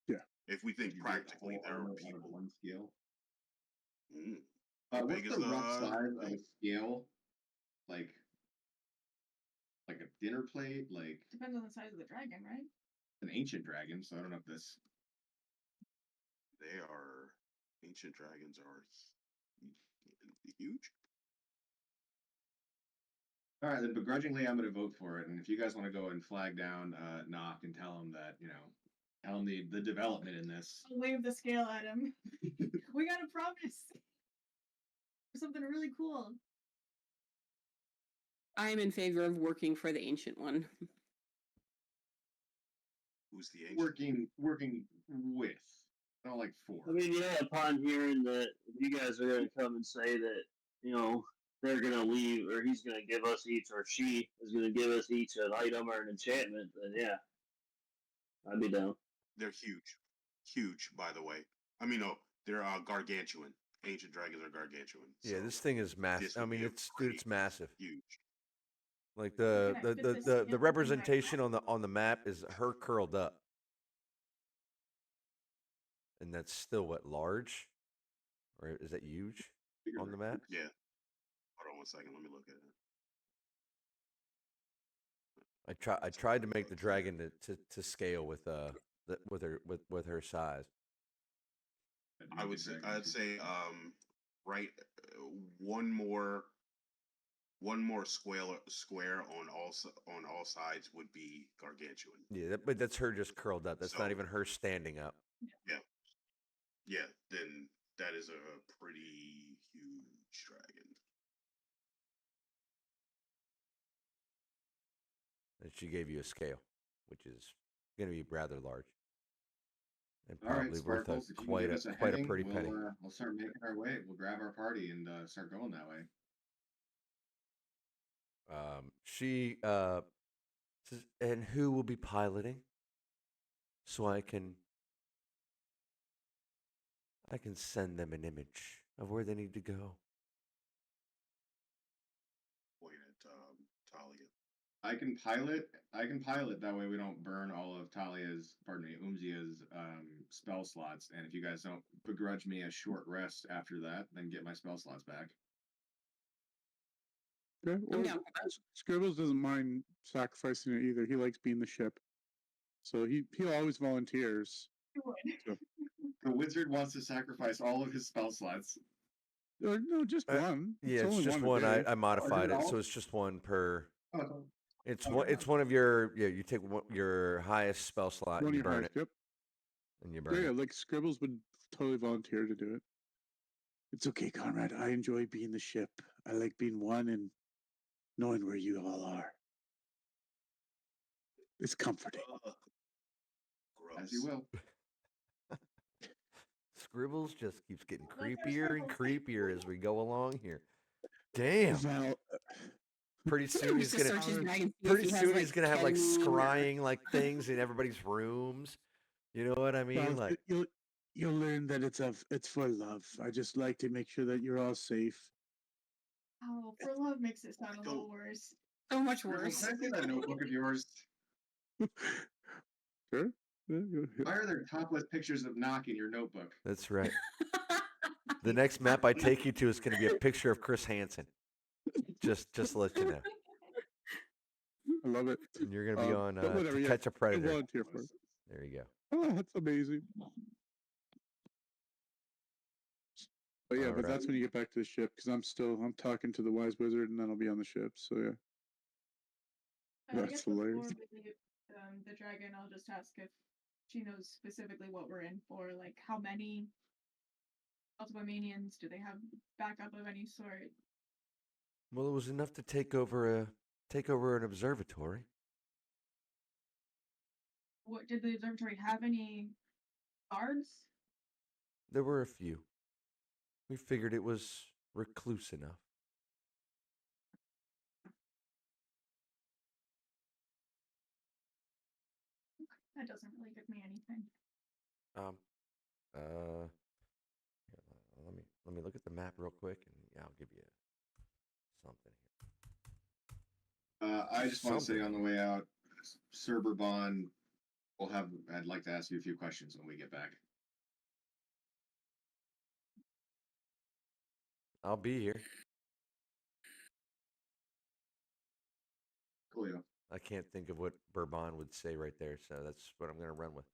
Yeah. If we think practically, there are people. One scale. Mm. What's big the is the rough size of a thing? scale? Like a dinner plate? Like Depends on the size of the dragon, right? an ancient dragon, so I don't know if this. They are ancient dragons are huge. All right, then begrudgingly, I'm going to vote for it. And if you guys want to go and flag down Knock and tell him that, tell him the development in this. I'll wave the scale at him. We got a promise. For something really cool. I am in favor of working for the ancient one. Who's the ancient? Working with. Not like for. I mean, yeah, upon hearing that you guys are going to come and say that, they're going to leave, or he's going to give us each, or she is going to give us each an item or an enchantment, then yeah, I'd be down. They're huge. Huge, by the way. I mean, no, they're gargantuan. Ancient dragons are gargantuan. Yeah, so this thing is massive. this I would mean, be a it's massive. huge. Like Can I fit this the in my representation map? on the map is her curled up, and that's still what, large, or is that huge on the map? Yeah. Hold on one second. Let me look at it. I tried to make the dragon to scale with with her size. I'd say right one more square on all sides would be gargantuan. Yeah, but that's her just curled up. That's So- not even her standing up. Yeah, then that is a pretty huge dragon. And she gave you a scale, which is going to be rather large, and All right, probably worth Sparkles, if you can quite give a us quite a heading, pretty penny. We'll start making our way. We'll grab our party and start going that way. She says, and who will be piloting? So I can send them an image of where they need to go. Point at Talia. I can pilot. That way we don't burn all of Umzia's spell slots. And if you guys don't begrudge me a short rest after that, then get my spell slots back. Okay. I'm Well, down for that. Scribbles doesn't mind sacrificing it either. He likes being the ship, so he'll always volunteers. You would. The wizard wants to sacrifice all of his spell slots. Or no, just one. Yeah, it's only just a one. day. I modified it, all? so it's just one per. Oh, It's Okay, one. It's nice. one of your. Yeah, you take your highest spell slot One and of you your burn highest, it, Yep. and you burn Yeah, it. like Scribbles would totally volunteer to do it. It's okay, Conrad. I enjoy being the ship. I like being one and knowing where you all are. It's comforting. Gross. As you will. scribbles just keeps getting That's our creepier and scribbles. creepier as we go along here. Damn. Val, Pretty soon he's Just gonna. search his bag and see if Pretty he has soon like he's gonna have like ketamine or- scrying like things in everybody's rooms. You know what I mean? Val, Like, you'll learn that it's for love. I just like to make sure that you're all safe. Oh, for love makes it sound a Don't- little worse. So much Scribble, worse. can I see that notebook of yours? Sure. Yeah, go ahead. Why are there topless pictures of Knock in your notebook? that's right. The next map I take you to is going to be a picture of Chris Hansen. Just to let you know. I love it. And you're going to be on but whatever, To yeah, Catch a I Predator. volunteer for it. There you go. Oh, that's amazing. But yeah, All but right. that's when you get back to the ship because I'm talking to the wise wizard and then I'll be on the ship. So yeah. I That's guess before hilarious. we leave the dragon, I'll just ask if she knows specifically what we're in for. Like, how many Saltobalmainians do they have backup of any sort? Well, it was enough to take over an observatory. What did the observatory have any guards? There were a few. We figured it was recluse enough. That doesn't really give me anything. Yeah, let me look at the map real quick, and yeah, I'll give you something here. I just want to say Something. on the way out, Sir Bourbon, I'd like to ask you a few questions when we get back. I'll be here. Coolio. I can't think of what Bourbon would say right there, so that's what I'm going to run with.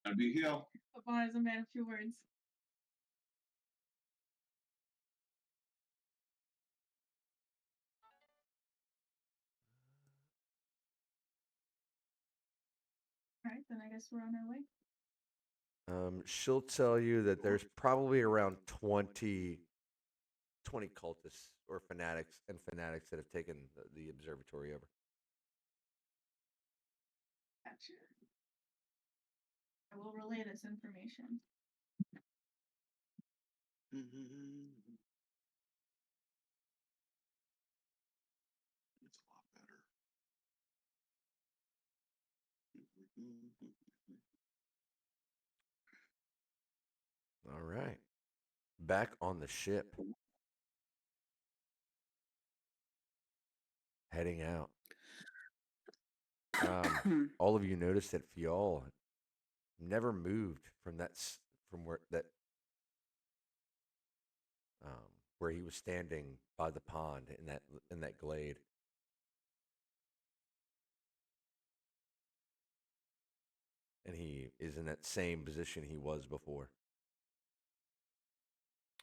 That'd be Hill. Bourbon is a man of few words. Alright, then I guess we're on our way. She'll tell you that there's probably around 20 cultists or fanatics that have taken the observatory over. Gotcha. I will relay this information. It's a lot better. All right. Back on the ship. Heading out. All of you noticed that Fiol never moved from where he was standing by the pond in that glade. And he is in that same position he was before.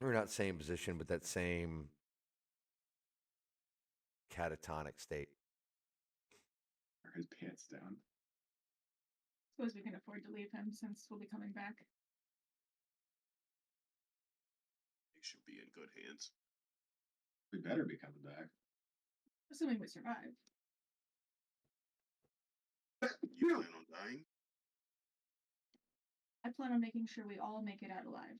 Or not same position, but that same catatonic state. Are his pants down? Suppose we can afford to leave him since we'll be coming back. He should be in good hands. We better be coming back. Assuming we survive. You plan on dying? I plan on making sure we all make it out alive.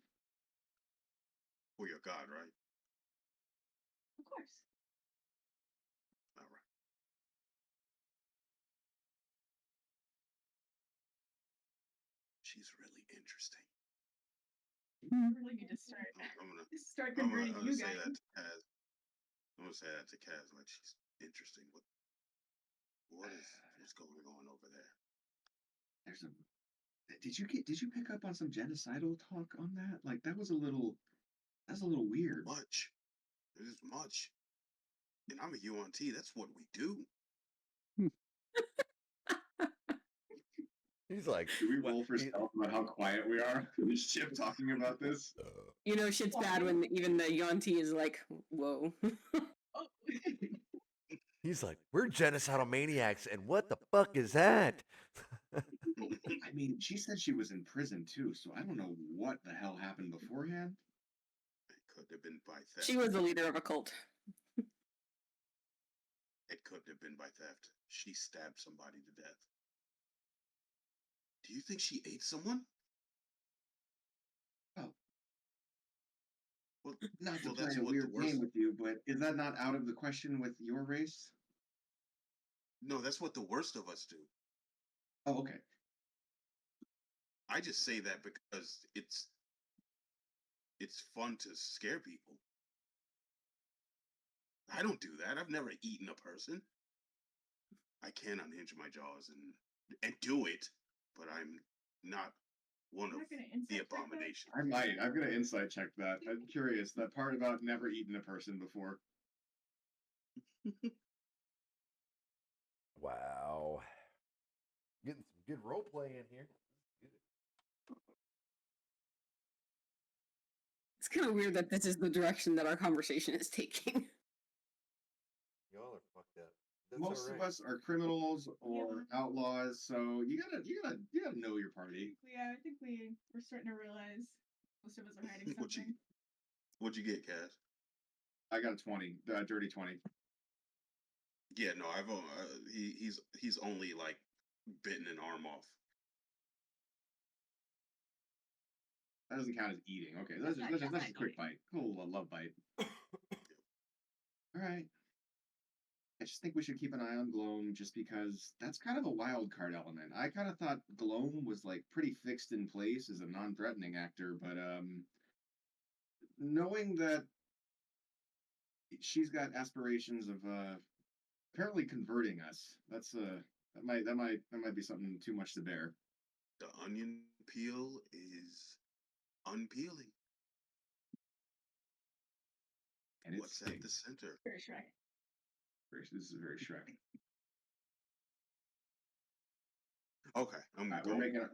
For your god, right? Of course. All right. She's really interesting. I really need to start I'm gonna converting you say guys. that to Kaz. I'm gonna say that to Kaz. Like, she's interesting. What's going on over there? There's a. Did you pick up on some genocidal talk on that? Like that's a little weird. Much. It is much. And I'm a UNT. That's what we do. He's like, Do we roll for stealth about how quiet we are in the ship talking about this? You know, shit's bad when even the Yonti is like, whoa. Oh. he's like, we're genocidal maniacs, and what the fuck is that? I mean, she said she was in prison too, so I don't know what the hell happened beforehand. It could have been by theft. She was the leader of a cult. It could have been by theft. She stabbed somebody to death. Do you think she ate someone? Oh, Well, Not to well, play that's a what the weird worst. game with you, but is that not out of the question with your race? No, that's what the worst of us do. Oh, okay. I just say that because it's fun to scare people. I don't do that. I've never eaten a person. I can unhinge my jaws and do it, but I'm not one I'm of not gonna the insight check that. abominations. I might. I'm gonna insight check that. I'm curious. That part about never eaten a person before. Wow. Getting some good role play in here. It's kind of weird that this is the direction that our conversation is taking. Y'all are fucked up. That's Most all of right. us are criminals or outlaws, so you gotta know your party. Yeah, I think we're starting to realize most of us are hiding What you something. What'd you get, Cass? I got a 20, dirty 20. Yeah, no, he's only like bitten an arm off. That doesn't count as eating. Okay, That's that's not just a quick eating. bite. Cool, a love bite. All right. I just think we should keep an eye on Gloam just because that's kind of a wild card element. I kind of thought Gloam was like pretty fixed in place as a non-threatening actor, but knowing that she's got aspirations of apparently converting us, that might be something too much to bear. The onion peel is unpeeling. And What's it's at the center? Very Shrek. this is very Shrek. Okay, I'm All right, we're going. making a,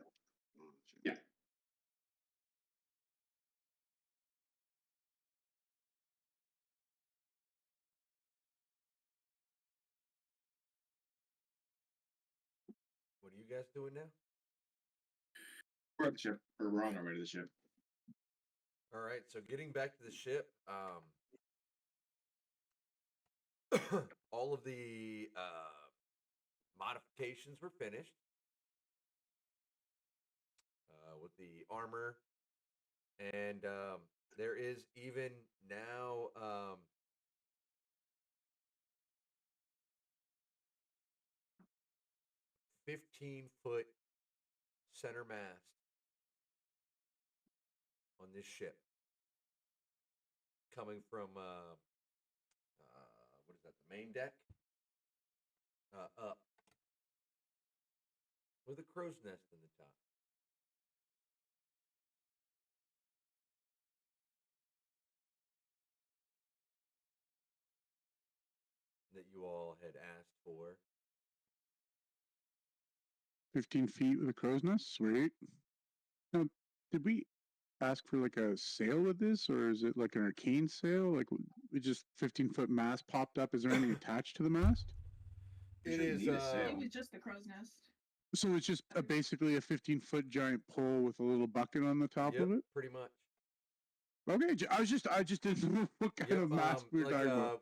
yeah. What are you guys doing now? We're at the ship, or we're on our way to the ship. All right, so getting back to the ship, all of the modifications were finished with the armor, and there is even now 15-foot center mast on this ship coming from what is that, the main deck up with a crow's nest in the top. That you all had asked for. 15 feet with a crow's nest? Sweet. Now, did we ask for like a sale with this, or is it like an arcane sale? Like, we just 15-foot mast popped up. Is there anything attached to the mast? It is. It was just the crow's nest. So it's just basically a 15-foot giant pole with a little bucket on the top Yep, of it? pretty much. Okay, I just didn't know what kind of mast we were like talking about.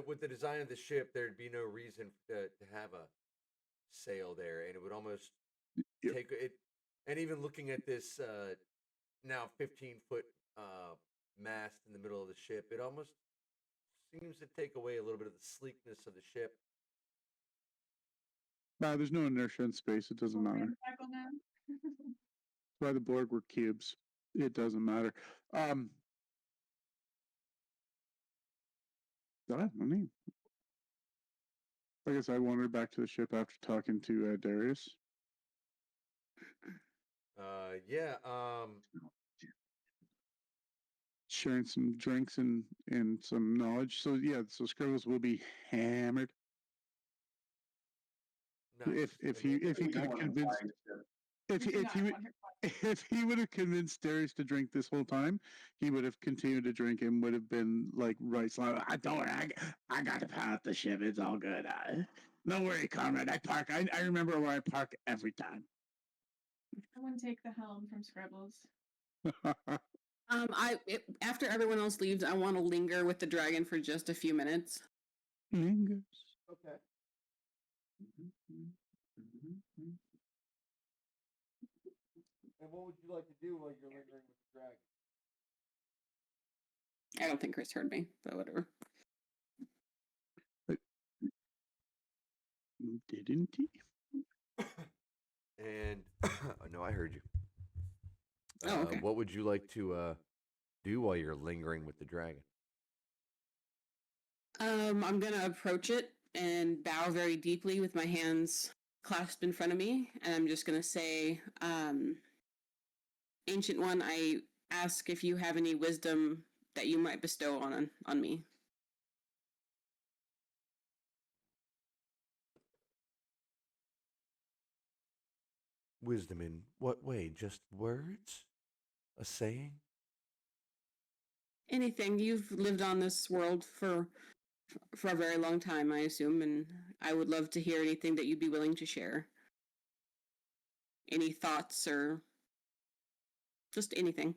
with the design of the ship, there'd be no reason to have a sail there, and it would almost take it. And even looking at this now 15-foot mast in the middle of the ship, it almost seems to take away a little bit of the sleekness of the ship. No, there's no inertia in space. It doesn't matter. Back on that. That's why the Borg were cubes. It doesn't matter. I mean, I guess I wandered back to the ship after talking to Darius. Yeah. Sharing some drinks and some knowledge. So yeah, so Scribbles will be hammered. Nice. If he could have convinced if he would have convinced Darius to drink this whole time, he would have continued to drink and would have been like right. So don't worry, I got to power the ship. It's all good. Don't worry, Conrad. I remember where I park every time. Someone take the helm from Scribbles. After everyone else leaves, I want to linger with the dragon for just a few minutes. Lingers. Okay. And what would you like to do while you're lingering with the dragon? I don't think Chris heard me, but whatever. Didn't he? And no, I heard you. Oh, okay. What would you like to do while you're lingering with the dragon? I'm gonna approach it and bow very deeply with my hands clasped in front of me, and I'm just gonna say, Ancient One, I ask if you have any wisdom that you might bestow on me. Wisdom in what way? Just words? A saying? Anything. You've lived on this world for a very long time, I assume, and I would love to hear anything that you'd be willing to share. Any thoughts or just anything.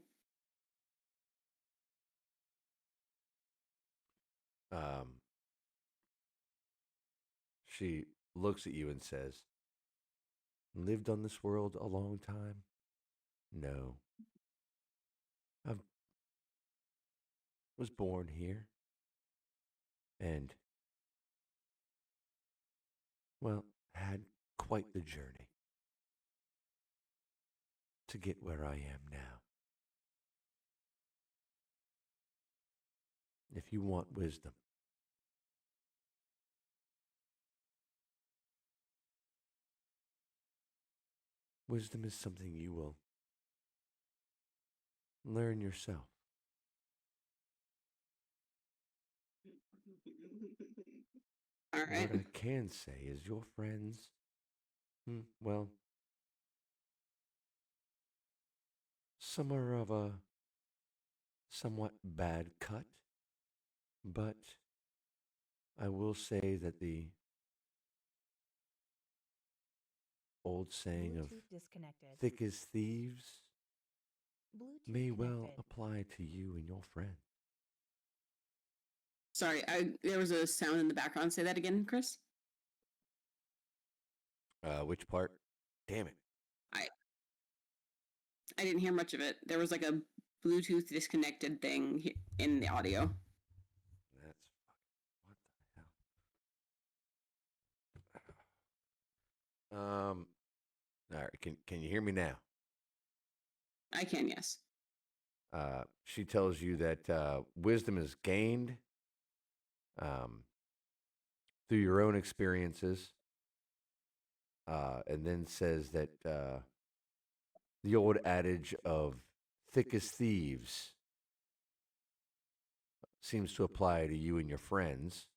She looks at you and says, lived on this world a long time? No. I was born here. And, well, had quite the journey to get where I am now. If you want wisdom, wisdom is something you will learn yourself. All right. What I can say is your friends, well, some are of a somewhat bad cut, but I will say that the old saying of thick as thieves may well apply to you and your friends. Sorry, there was a sound in the background. Say that again, Chris. Which part? Damn it. I didn't hear much of it. There was like a Bluetooth disconnected thing in the audio. That's fucking, what the hell? All right, can you hear me now? I can, yes. She tells you that wisdom is gained through your own experiences, and then says that the old adage of thick as thieves seems to apply to you and your friends.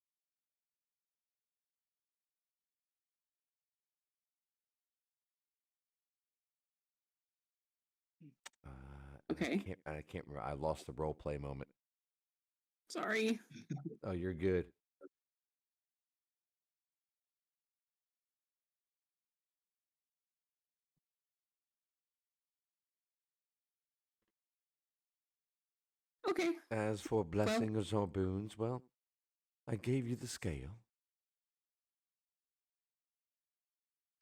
Okay. I can't remember. I lost the role play moment. Sorry. Oh, you're good. Okay. As for blessings or boons, well, I gave you the scale.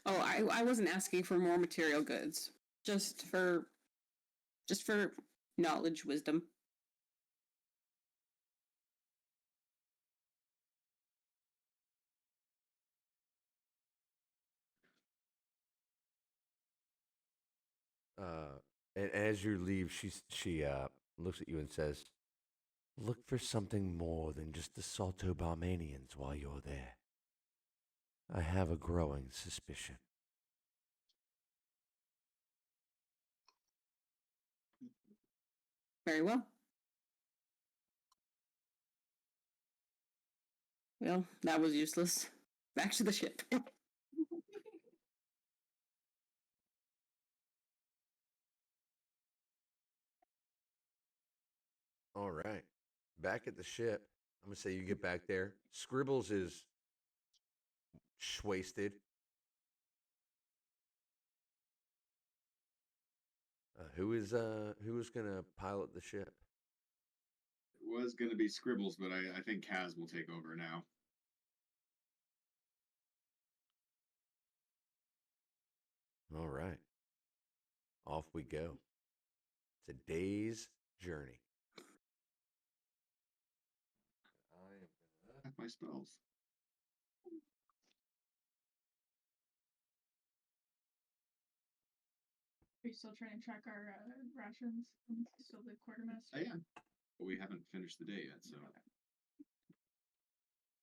Oh, I wasn't asking for more material goods. Just for knowledge, wisdom. And as you leave, she looks at you and says, "Look for something more than just the Saltobalmainians while you're there. I have a growing suspicion." Very well. Well, that was useless. Back to the ship. All right. Back at the ship, I'm going to say you get back there. Scribbles is wasted. Who is going to pilot the ship? It was going to be Scribbles, but I think Kaz will take over now. All right. Off we go. It's a day's journey. my spells. Are you still trying to track our rations? Still the quartermaster? I am. But we haven't finished the day yet, so.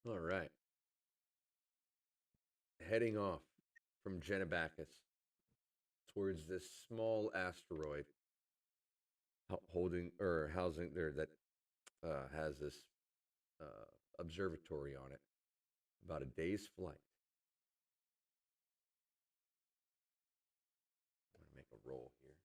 All right. Heading off from Genebacus towards this small asteroid holding or housing there that has this observatory on it. About a day's flight. I'm going to make a roll here.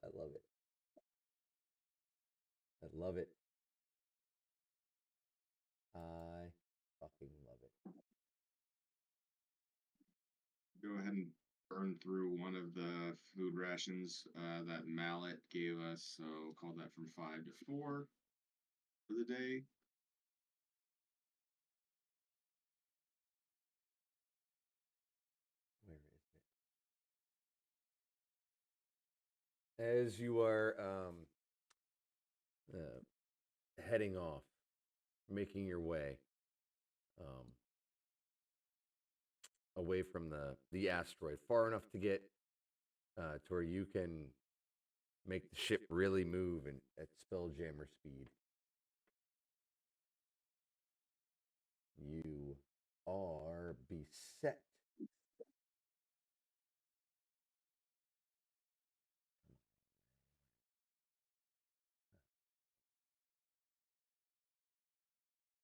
I love it. I love it. I fucking love it. Go ahead and burn through one of the food rations that Mallet gave us. So call that from 5 to 4 for the day. Where is it? As you are heading off, making your way away from the asteroid, far enough to get to where you can make the ship really move at Spelljammer speed. You are beset.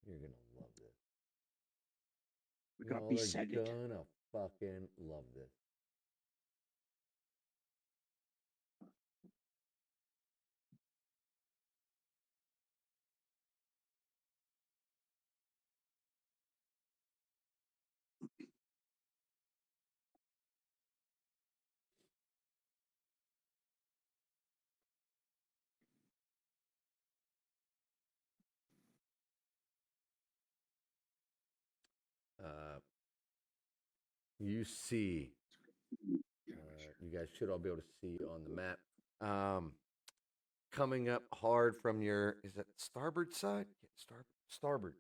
You're gonna love this. We got Y'all beset. are gonna fucking love this. You see, you guys should all be able to see on the map. Coming up hard from your, is that starboard side? Yeah, starboard.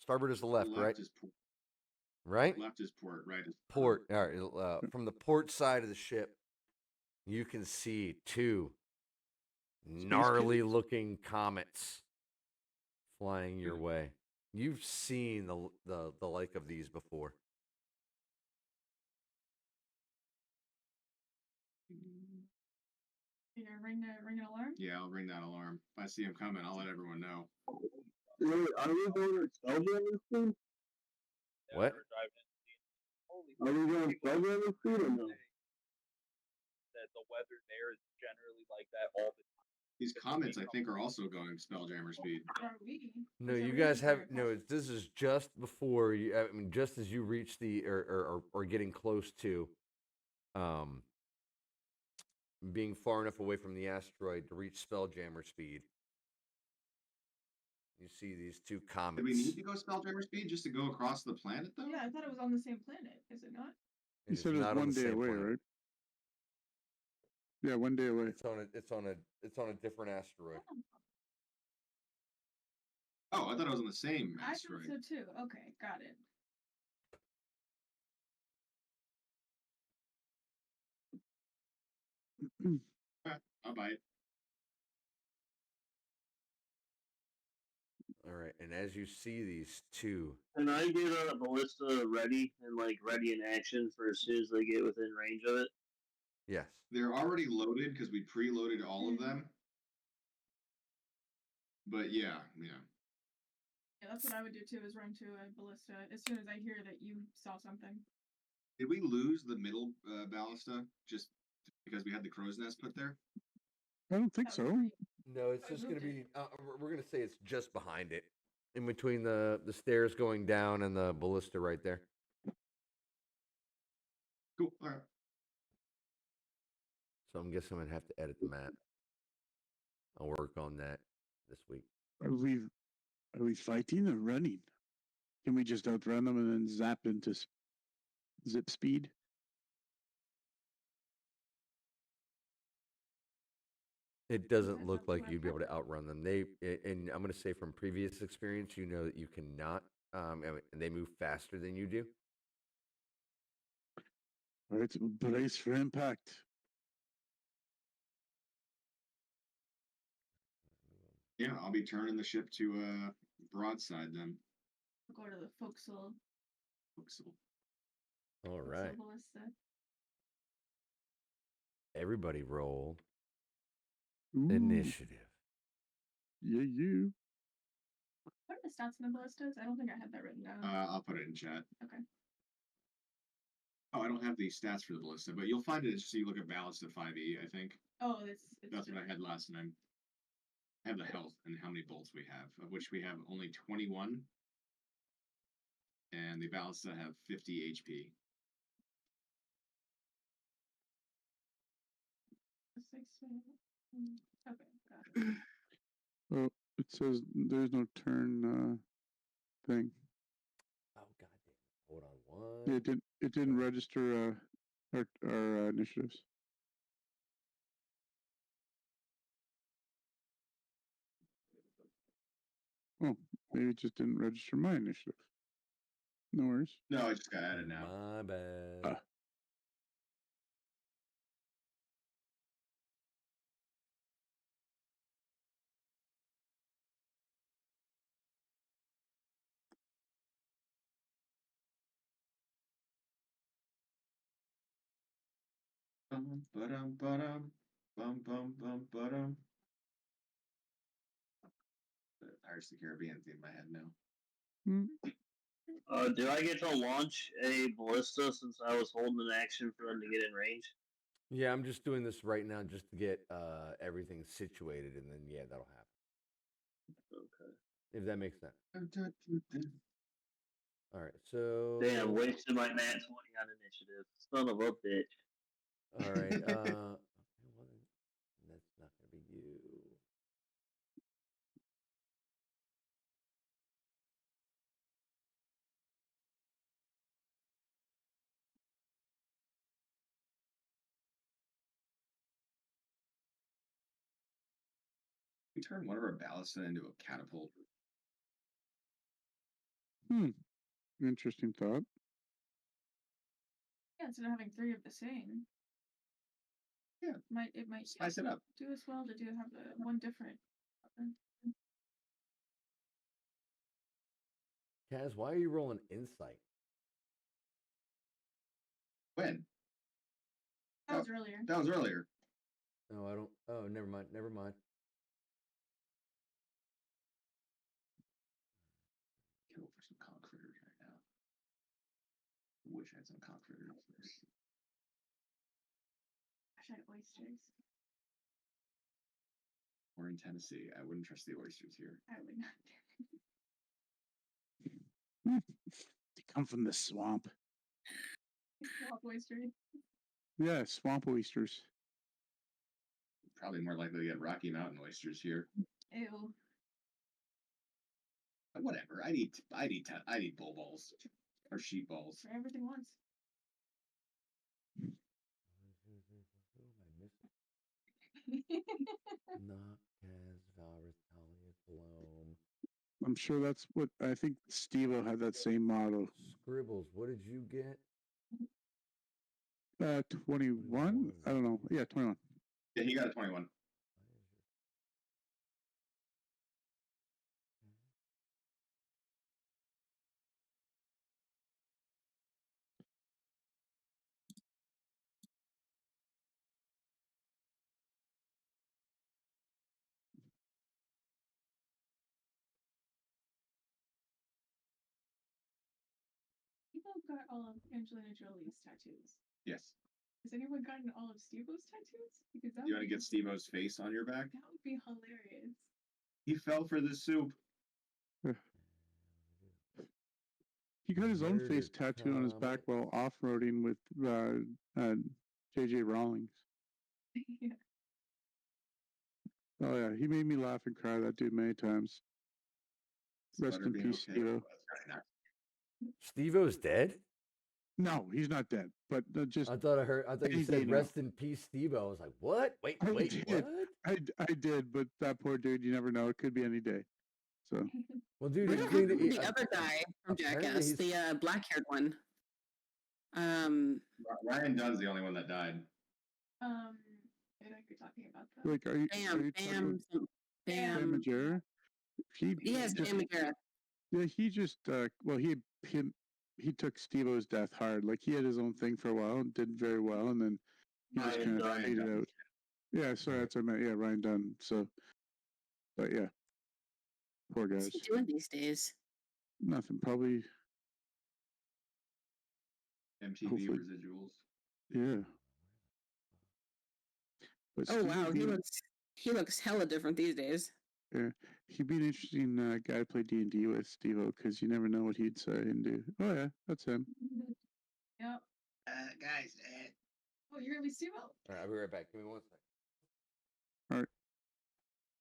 Starboard is the left, right? Is port. Right? Left is port, right is port. All right. From the port side of the ship, you can see two gnarly looking comets flying your way. You've seen the like of these before. You gonna ring an alarm? Yeah, I'll ring that alarm. If I see him coming, I'll let everyone know. Wait, are we going to Spelljammer speed? What? Are we going to Spelljammer speed or no? That the weather there is generally like that all the time. These comets, I think, are also going Spelljammer speed. Are we? No, you guys have no. This is just before you. I mean, just as you reach the or getting close to, being far enough away from the asteroid to reach Spelljammer speed. You see these two comets. Do we need to go Spelljammer speed just to go across the planet, though? Yeah, I thought it was on the same planet. Is it not? You said it's 1 day away, right? Yeah, 1 day away. It's on a different asteroid. Oh, I thought it was on the same I asteroid. thought so too. Okay, got it. I'll buy it. All right, and as you see these two, Can I get a ballista ready and ready in action for as soon as they get within range of it? yes, They're already loaded because we preloaded all of them. But yeah. Yeah, that's what I would do too. Is run to a ballista as soon as I hear that you saw something. Did we lose the middle ballista just because we had the crow's nest put there? I don't think so. no, it's just going to be. We're going to say it's just behind it, in between the stairs going down and the ballista right there. Cool. All right. So I'm guessing I'm going to have to edit the map. I'll work on that this week. Are we fighting or running? Can we just outrun them and then zap into zip speed? It doesn't That's look up to like my you'd be able to preference. outrun them. And I'm going to say from previous experience, you know that you cannot. And they move faster than you do. All right, brace for impact. Yeah, I'll be turning the ship to broadside then. I'll go to the forecastle. All right. Ballista. Everybody roll Ooh, initiative. yeah, you. What are the stats in the ballistas? I don't think I had that written down. I'll put it in chat. Okay. Oh, I don't have the stats for the ballista, but you'll find it so you look at balance to 5e, I think. Oh, That's what I had last time. I have the health and how many bolts we have, of which we have only 21. And the ballista have 50 HP. 6. Okay, got it. Oh, it says there's no turn thing. Oh god damn. Hold on one. It didn't register our initiatives. Oh, maybe it just didn't register my initiative. No worries. No, I just got added now. My bad. Ba-dum. Pirates of the Caribbean theme in my head now. Do I get to launch a ballista since I was holding an action for them to get in range? Yeah, I'm just doing this right now just to get everything situated, and then yeah, that'll happen. Okay. If that makes sense. All right, so Damn, wasted my nat 20 on initiative. Son of a bitch. all right, okay, well, that's not gonna be you. We turn one of our ballista into a catapult. Interesting thought. Yeah, instead of having 3 of the same. Yeah. It might Spice it up. do as well to have one different. Kaz, why are you rolling insight? When? That was earlier. That was earlier. No, I don't. Oh, never mind. Never mind. Kill for some conch fritters right now. Wish I had some conch fritters. Gosh, I had oysters. We're in Tennessee. I wouldn't trust the oysters here. I would not. They come from the swamp. Swamp oysters. Yeah, swamp oysters. Probably more likely to get Rocky Mountain oysters here. Ew. But whatever. I need bull balls or sheep balls. For everything once. Not Kaz, Valrus, Talia, Bloom. I'm sure that's what I think. Steve-O had that same model. Scribbles, what did you get? 21. I don't know. Yeah, 21. Yeah, he got a 21. People got all of Angelina Jolie's tattoos. Yes. Has anyone gotten all of Steve-O's tattoos? Because that You want to get Steve-O's face on your back? That would be hilarious. He fell for the soup. He got his own face tattooed on his back while off-roading with J.J. Rawlings. Yeah. Oh yeah, he made me laugh and cry. That dude many times. Rest in peace, Steve-O. Steve-O's dead? No, he's not dead. But just I thought you any day said now. rest in peace, Steve. I was like, what? Wait, I what? did. I did, but that poor dude, you never know. It could be any day. So. Well, dude, What he's happened going to to the other guy from apparently Jackass, the black-haired one? Ryan Dunn's the only one that died. I know you're talking about that. Like, are you talking about Bam Majera? Yes, Bam Majera. Yeah, he just well, he took Steve-O's death hard. Like, he had his own thing for a while and did very well, and then he just kind of faded out. Yeah, sorry, that's what I meant. Yeah, Ryan Dunn. So, but yeah, poor guys. What's he doing these days? Nothing. Probably MTV hopefully. residuals. Yeah. But oh wow, he looks hella different these days. Yeah, he'd be an interesting guy to play D&D with, Steve-O, because you never know what he'd say and do. Oh yeah, that's him. Yep. Guys. Oh, you're gonna be Steve-O? All right, I'll be right back. Give me 1 second. All right.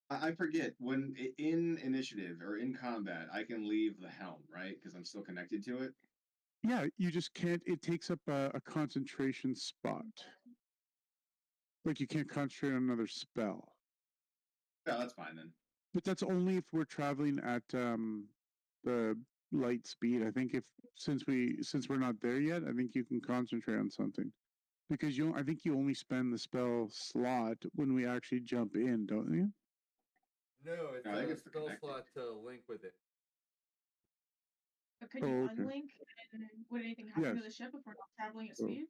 I forget when in initiative or in combat, I can leave the helm, right? Because I'm still connected to it. Yeah, you just can't. It takes up a concentration spot. Like, you can't concentrate on another spell. Yeah, that's fine then. But that's only if we're traveling at the light speed. I think since we're not there yet, I think you can concentrate on something. Because I think you only spend the spell slot when we actually jump in, don't you? No, it's I think a it's the spell connected. slot to link with it. But could you unlink and would anything happen to the ship if we're not traveling at speed?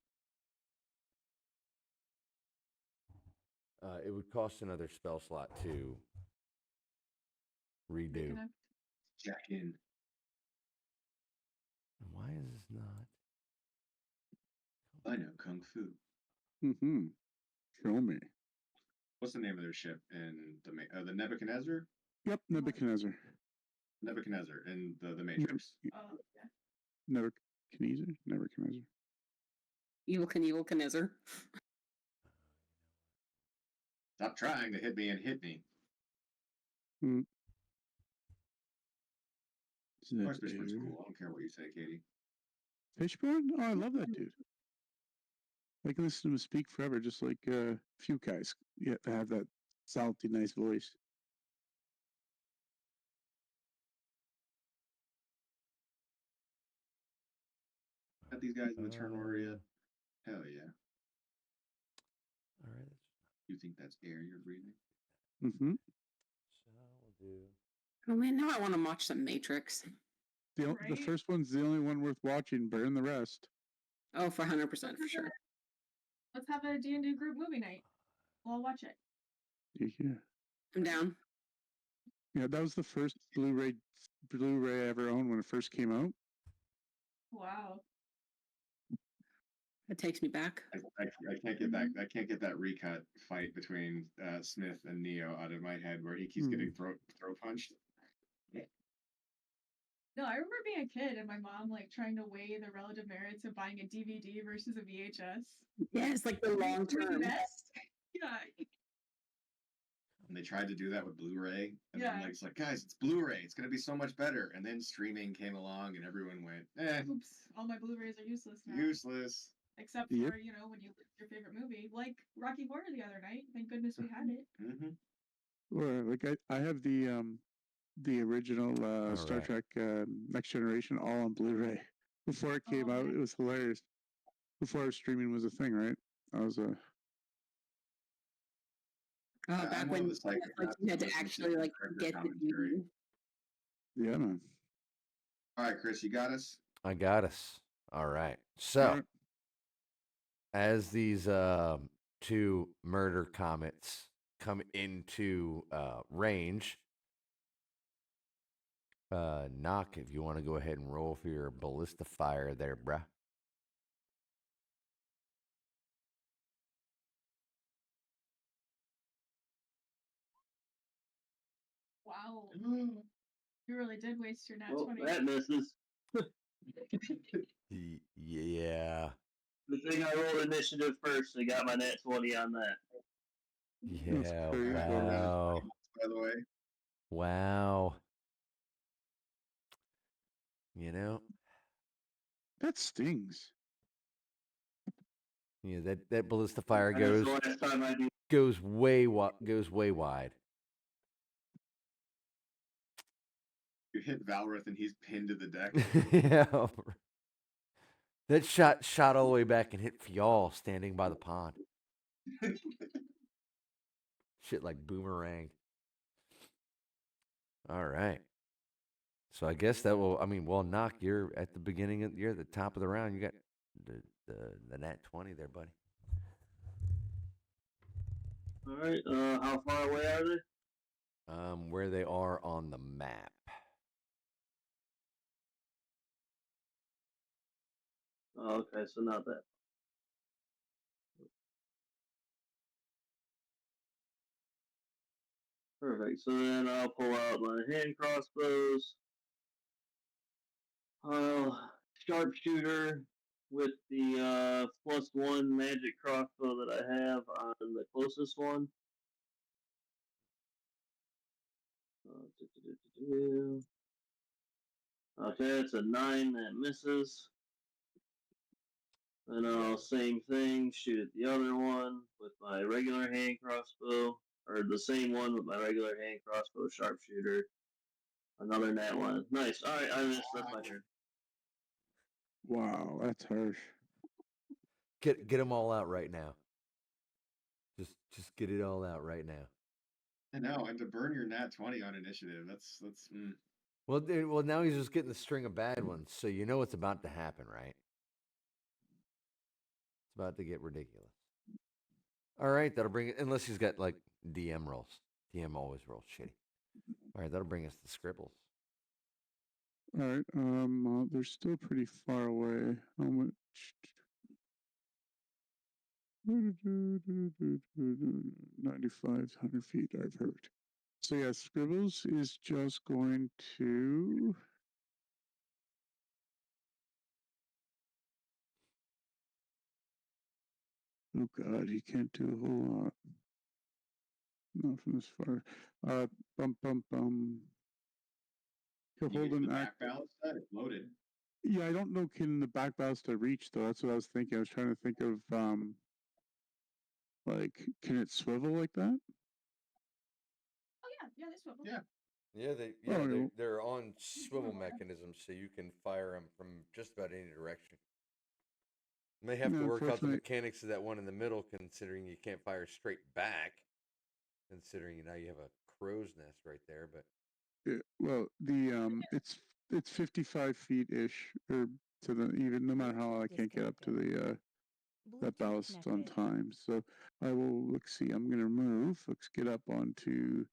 It would cost another spell slot to redo. Jack in. Why is this not? I know Kung Fu. Mm-hmm. Show me. What's the name of their ship in the Nebuchadnezzar? Yep, Nebuchadnezzar. Nebuchadnezzar in the Matrix. Nebuchadnezzar. Evil Knievel. Stop trying to hit me and hit me. Of course, Fishburne's cool. I don't care what you say, Katie. Fishburne? Oh, I love that dude. I can listen to him speak forever, just like a few guys have that salty, nice voice. Got these guys in the turn order yet? Hell yeah. All right. You think that's air you're breathing? Mm-hmm. So we'll do. Oh man, now I want to watch some Matrix. The first one's the only one worth watching. Burn the rest. Oh, for 100% for sure. Let's have a D&D group movie night. We'll all watch it. Yeah. I'm down. Yeah, that was the first Blu-ray I ever owned when it first came out. Wow. It takes me back. I can't get that. I can't get that recut fight between Smith and Neo out of my head where he keeps getting throat punched. No, I remember being a kid and my mom like trying to weigh the relative merits of buying a DVD versus a VHS. Yeah, it's like the long term. Yeah. And they tried to do that with Blu-ray, and then it's like, guys, it's Blu-ray. It's gonna be so much better. And then streaming came along, and everyone went, Oops! All my Blu-rays are useless now. Useless. Except for when you lose your favorite movie, like Rocky Horror the other night. Thank goodness we had it. Mm-hmm. Or like I have the original Star Trek Next Generation all on Blu-ray. Before it came out, it was hilarious. Before streaming was a thing, right? I was back when you had to actually like get the DVD. Yeah, man. All right, Chris, you got us? I got us. All right. So, as these two murder comets come into range, Knock, if you want to go ahead and roll for your ballista fire there, bruh. Wow. You really did waste your nat 20. That misses. Yeah. The thing I rolled initiative first, I got my nat 20 on that. Yeah, wow. By the way. Wow. You know? That stings. Yeah, that ballista fire And that's the last time I do. goes way wide. You hit Valrith and he's pinned to the deck. Yeah. That shot all the way back and hit Fjall standing by the pond. Shit like boomerang. All right. So I guess that will. I mean, well, Knock, you're at the beginning you're at the top of the round. You got the nat 20 there, buddy. All right. How far away are they? Where they are on the map. Oh, okay, so not that. Perfect. So then I'll pull out my hand crossbows. Sharpshooter with the +1 magic crossbow that I have on the closest one. Okay, it's a 9 that misses. And I'll same thing, shoot at the other one with my regular hand crossbow, or the same one with my regular hand crossbow sharpshooter. Another nat 1. Nice. All right, I missed. That's my turn. Wow, that's harsh. Get them all out right now. Just get it all out right now. I know, and to burn your nat 20 on initiative, that's. Well, now he's just getting the string of bad ones, so you know what's about to happen, right? It's about to get ridiculous. All right, that'll bring it. Unless he's got like DM rolls. DM always rolls shitty. All right, that'll bring us to Scribbles. All right. They're still pretty far away. How much? 9,500 feet, I've heard. So yeah, Scribbles is just going to. Oh God, he can't do a whole lot. Not from this far. Bum. He'll hold an back ballast that it's loaded. Yeah, I don't know can the back ballast to reach though. That's what I was thinking. I was trying to think of like can it swivel like that? Oh yeah, they swivel. Yeah. They're on swivel mechanisms, so you can fire them from just about any direction. You may have to work out the mechanics of that one in the middle, considering you can't fire straight back. Considering now you have a crow's nest right there, but yeah, well, it's 55 feet ish, or to the even. No matter how I can't get up to the that ballast on time. So I will see. I'm gonna move. Let's get up onto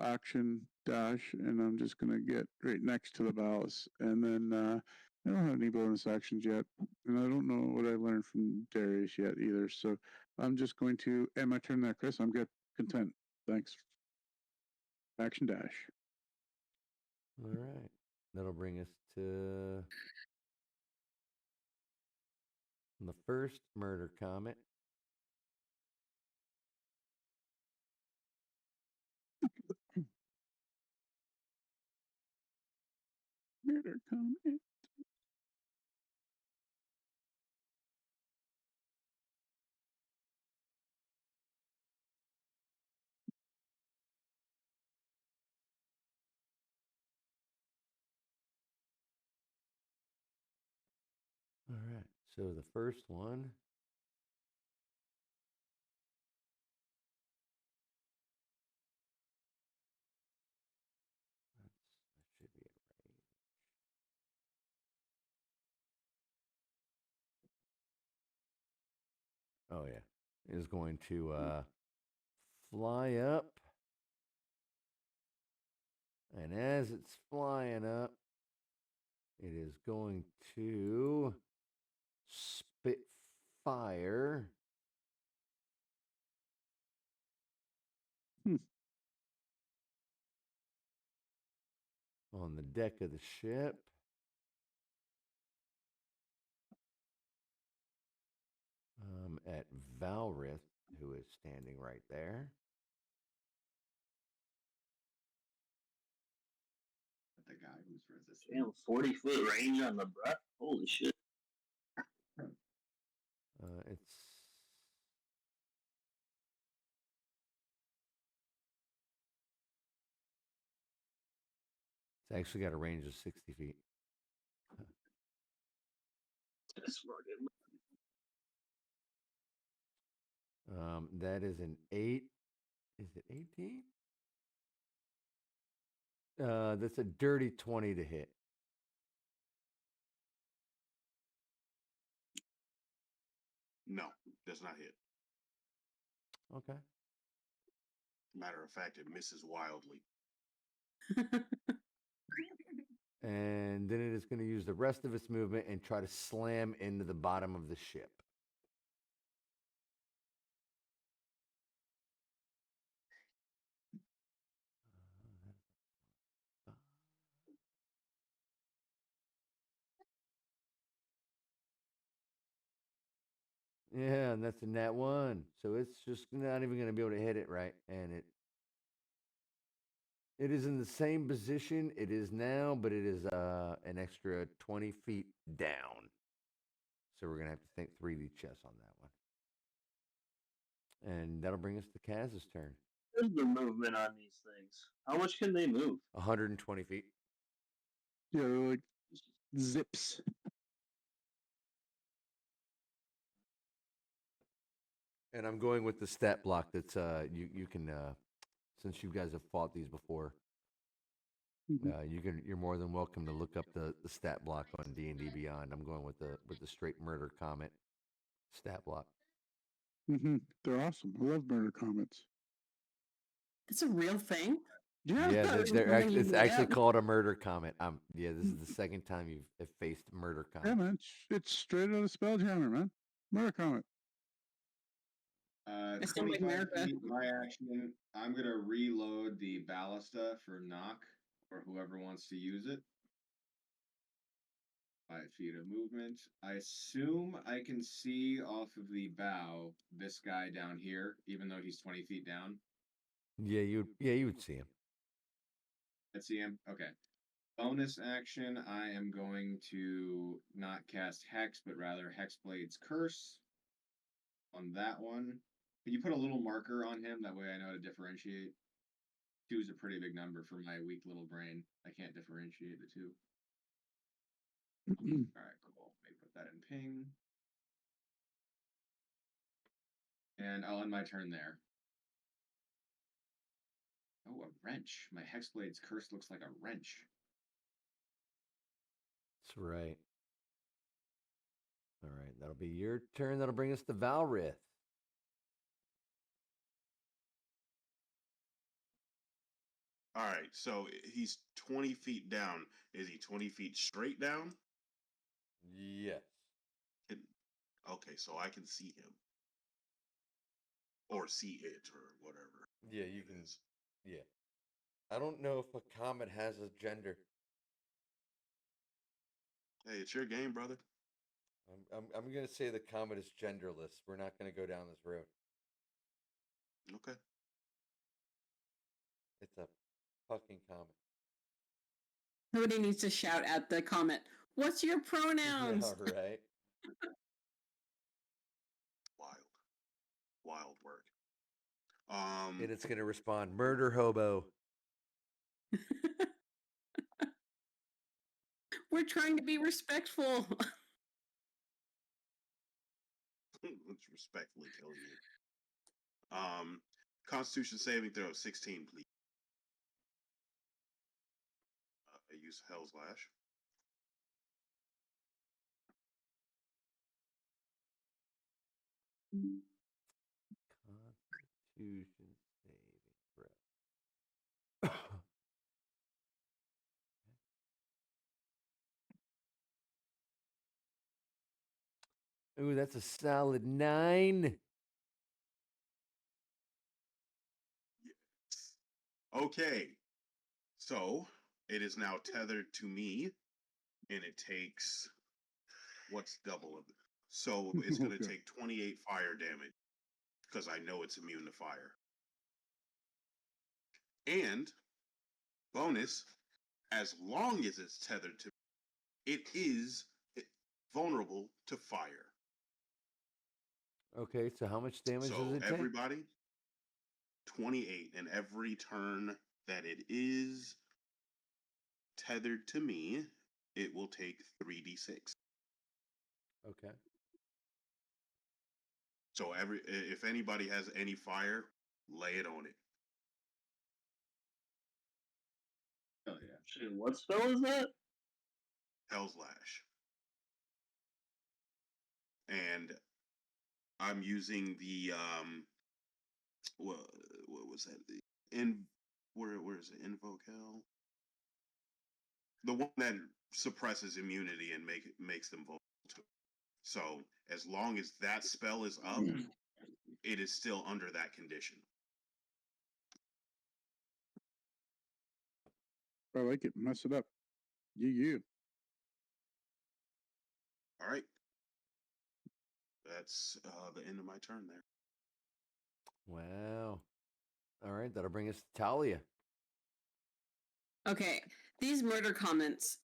action dash, and I'm just gonna get right next to the ballast, and then I don't have any bonus actions yet, and I don't know what I learned from Darius yet either. So I'm just going to end my turn there, Chris. I'm good, content. Thanks. Action dash. all right, that'll bring us to the first murder comet. Murder comet. All right, so the first one. That should be it, right? Oh yeah, is going to fly up, and as it's flying up, it is going to spit fire. On the deck of the ship. At Valrith, who is standing right there. The guy who's resisting. Damn, 40-foot range on the breath. Holy shit. It's It's actually got a range of 60 feet. That's rugged. That is an 8. Is it 18? That's a dirty 20 to hit. No, does not hit. Okay. Matter of fact, it misses wildly. And then it is going to use the rest of its movement and try to slam into the bottom of the ship. Yeah, and that's a nat 1. So it's just not even going to be able to hit it right. And it is in the same position it is now, but it is an extra 20 feet down. So we're going to have to think 3D chess on that one. And that'll bring us to Kaz's turn. What's the movement on these things? How much can they move? 120 feet. Yeah, they're like zips. And I'm going with the stat block that's you can since you guys have fought these before, you're more than welcome to look up the stat block on D&D Beyond. I'm going with the straight murder comment stat block. They're awesome. I love murder comments. It's a real thing. Yeah, it's actually called a murder comment. This is the second time you've faced murder comment. Yeah, man, it's straight out of Spelljammer, man. Murder comment. 25 feet, my action. I'm gonna reload the ballista for knock or whoever wants to use it. 5 feet of movement. I assume I can see off of the bow this guy down here, even though he's 20 feet down. Yeah, you would see him. Let's see him. Okay. Bonus action. I am going to not cast Hex, but rather Hexblade's Curse on that one. Can you put a little marker on him? That way I know how to differentiate. 2 is a pretty big number for my weak little brain. I can't differentiate the 2. All right, cool. Let me put that in ping. And I'll end my turn there. Oh, a wrench. My Hexblade's Curse looks like a wrench. That's right. All right, that'll be your turn. That'll bring us to Valrith. All right, so he's 20 feet down. Is he 20 feet straight down? Yes. Okay, so I can see him. Or see it, or whatever. Yeah, you can. Yeah. I don't know if a comet has a gender. Hey, it's your game, brother. I'm gonna say the comet is genderless. We're not gonna go down this road. Okay. It's a fucking comet. Nobody needs to shout at the comet. What's your pronouns? Yeah, right. Wild work. And it's gonna respond, murder hobo. We're trying to be respectful. Let's respectfully kill you. Constitution saving throw 16, please. I use Hell's Lash. Constitution saving throw. Ooh, that's a solid 9. Yes. Okay. So it is now tethered to me, and it takes what's double of it. So it's going to take 28 fire damage because I know it's immune to fire. And bonus, as long as it's tethered to me, it is vulnerable to fire. Okay, so how much damage does it take? Everybody, 28, and every turn that it is tethered to me, it will take 3d6. Okay. So if anybody has any fire, lay it on it. Oh yeah. Shit, what spell is that? Hell's Lash. And I'm using the what was that? Where is it? Invoke Hell. The one that suppresses immunity and makes them vulnerable to. So as long as that spell is up, it is still under that condition. I like it. Mess it up. You. All right. That's the end of my turn there. Wow. All right, that'll bring us to Talia. Okay, these murder comments,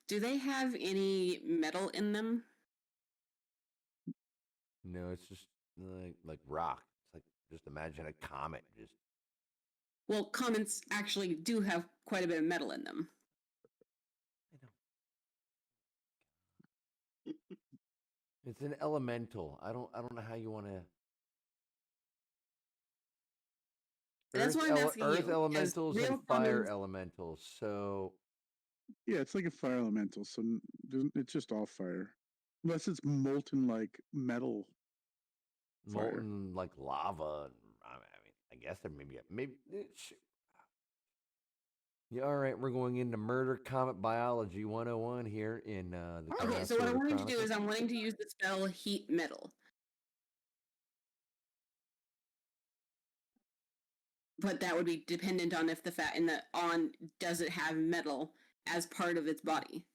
do they have any metal in them? No, it's just like rock. It's like just imagine a comet. Just Well, comments actually do have quite a bit of metal in them. it's an elemental. I don't know how you want to. That's why I'm asking Earth you, elementals real and fire comments- elementals. So Yeah, it's like a fire elemental, so it's just all fire, unless it's molten like metal. Fire. molten like lava. I mean, I guess there maybe. Yeah, all right, we're going into Murder Comet Biology 101 here in the. Okay, so what I'm Grasshopper wanting to do Chronicles. is I'm wanting to use the spell Heat Metal. But that would be dependent on if the fat in the does it have metal as part of its body.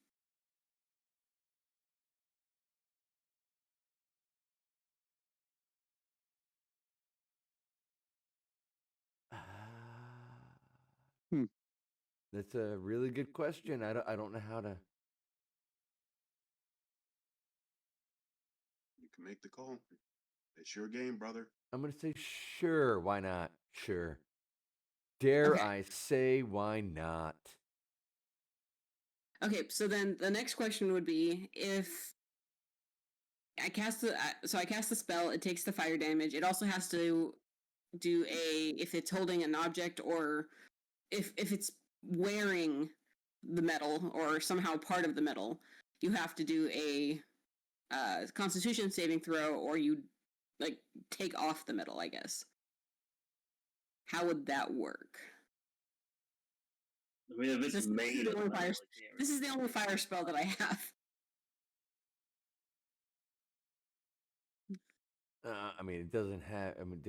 That's a really good question. I don't know how to. You can make the call. It's your game, brother. I'm gonna say sure. Why not? Sure. Dare Okay. I say why not? Okay, so then the next question would be if I cast I cast the spell, it takes the fire damage. It also has to do if it's holding an object or if it's wearing the metal or somehow part of the metal, you have to do a Constitution saving throw, or you like take off the metal, I guess. How would that work? I mean, if it's made of metal, this is the only fire spell that I have. I mean, it doesn't have. I mean,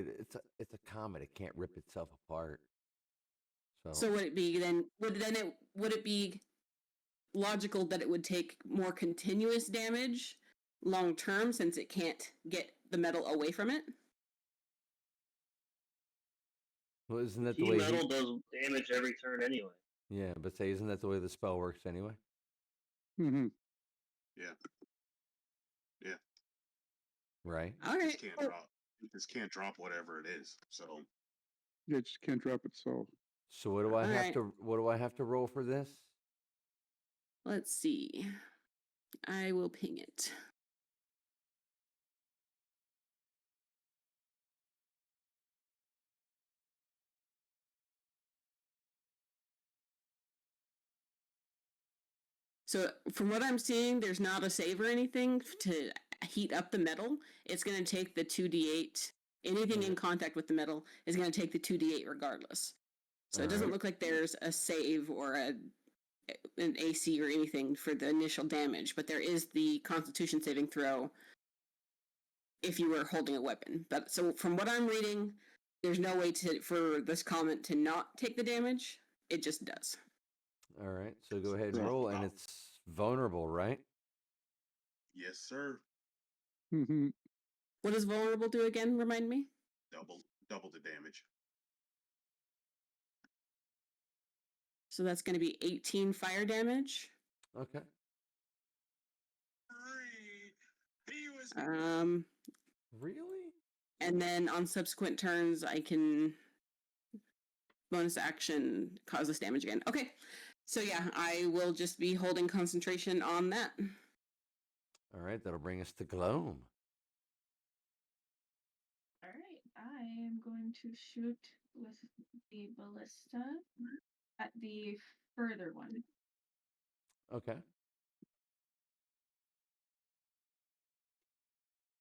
it's a comet. It can't rip itself apart. So would it be then? Would it be logical that it would take more continuous damage long term since it can't get the metal away from it? Well, isn't that Heat the way metal does damage every turn anyway. Yeah, but say, isn't that the way the spell works anyway? Mm-hmm. Yeah. Yeah. Right. All right. It just can't drop whatever it is. So Yeah, it just can't drop itself. So what do I have to roll for this? Let's see. I will ping it. So from what I'm seeing, there's not a save or anything to heat up the metal. It's going to take the 2d8. Anything in contact with the metal is going to take the 2d8 regardless. So it doesn't look like there's a save or an AC or anything for the initial damage, but there is the Constitution saving throw if you were holding a weapon. But so from what I'm reading, there's no way for this comment to not take the damage. It just does. All right, so go ahead and roll, and it's vulnerable, right? yes, sir. Mm-hmm. What does vulnerable do again? Remind me. Double the damage. So that's going to be 18 fire damage. Okay. Really? And then on subsequent turns, I can bonus action cause this damage again. Okay, So yeah, I will just be holding concentration on that. All right, that'll bring us to Gloam. All right, I am going to shoot with the ballista at the further one. Okay.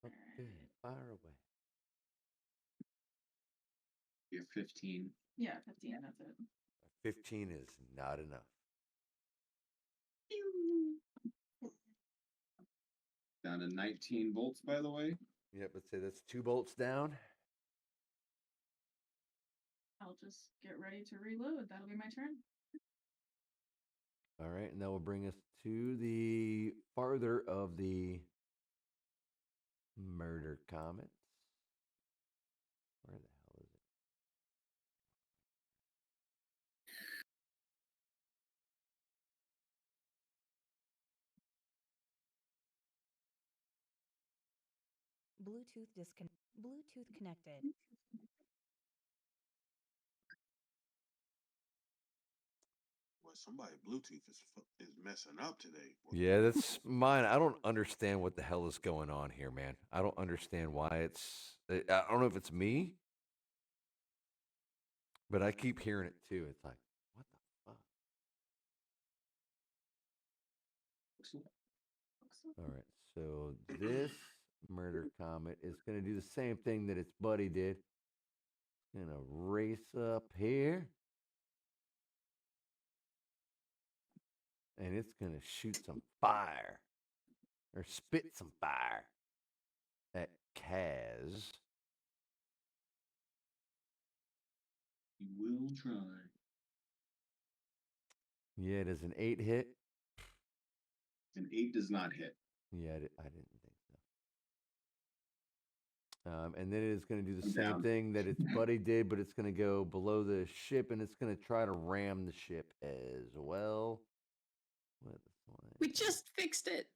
Okay, fire away. You have 15. Yeah, 15. That's it. 15 is not enough. Down to 19 bolts, by the way. Yep, let's say that's 2 bolts down. I'll just get ready to reload. That'll be my turn. All right, and that will bring us to the farther of the murder comets. Where the hell is it? Bluetooth connected. Well, somebody Bluetooth is messing up today. Yeah, that's mine. I don't understand what the hell is going on here, man. I don't understand why it's. I don't know if it's me, but I keep hearing it too. It's like, what the fuck? All right, so this murder comet is going to do the same thing that its buddy did. It's going to race up here. And it's going to shoot some fire. Or spit some fire at Kaz. You will try. Yeah, it is an 8 hit. An 8 does not hit. Yeah, I didn't think so. And then it is going to do the I'm same down. thing that its buddy did, but it's going to go below the ship, and it's going to try to ram the ship as well. We just fixed it.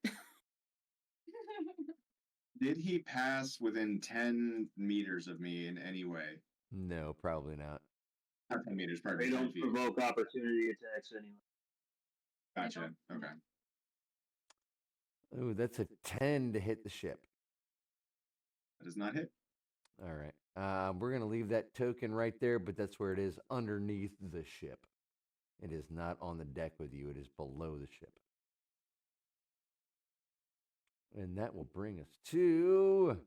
Did he pass within 10 meters of me in any way? No, probably not. Not 10 meters, They probably 10 don't feet. provoke opportunity attacks anyway. Gotcha. Okay. Oh, that's a 10 to hit the ship. That does not hit. All right. We're going to leave that token right there, but that's where it is, underneath the ship. It is not on the deck with you. It is below the ship. And that will bring us to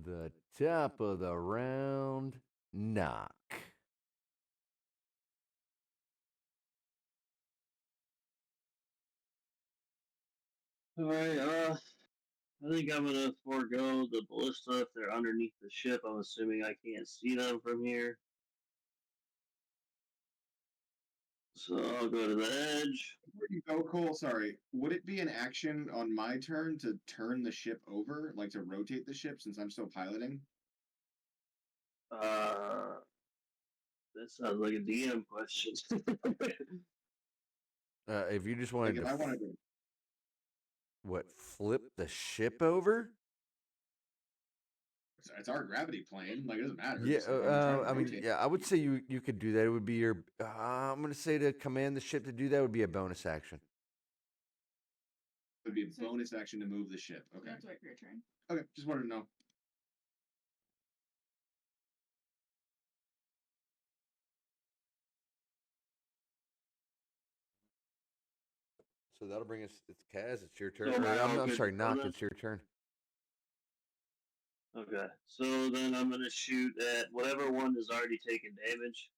the top of the round, knock. All right, I think I'm gonna forego the ballista if they're underneath the ship. I'm assuming I can't see them from here. So I'll go to the edge. Before you go, Cole, sorry. Would it be an action on my turn to turn the ship over, like to rotate the ship since I'm still piloting? That sounds like a DM question. If you just wanted Like if to, I wanted to, what, flip the ship over? it's our gravity plane. Like it doesn't matter. Yeah, Just, like, I'm trying to I mean, rotate yeah, I would say you could do that. It would be your. I'm going to say to command the ship to do that would be a bonus action. It would be a bonus action to move the ship. You Okay. have to wait for your turn. Okay. Just wanted to know. So that'll bring us. It's Kaz. It's your turn. So am I all I'm good sorry, to Knock. go then? It's your turn. Okay, so then I'm gonna shoot at whatever one has already taken damage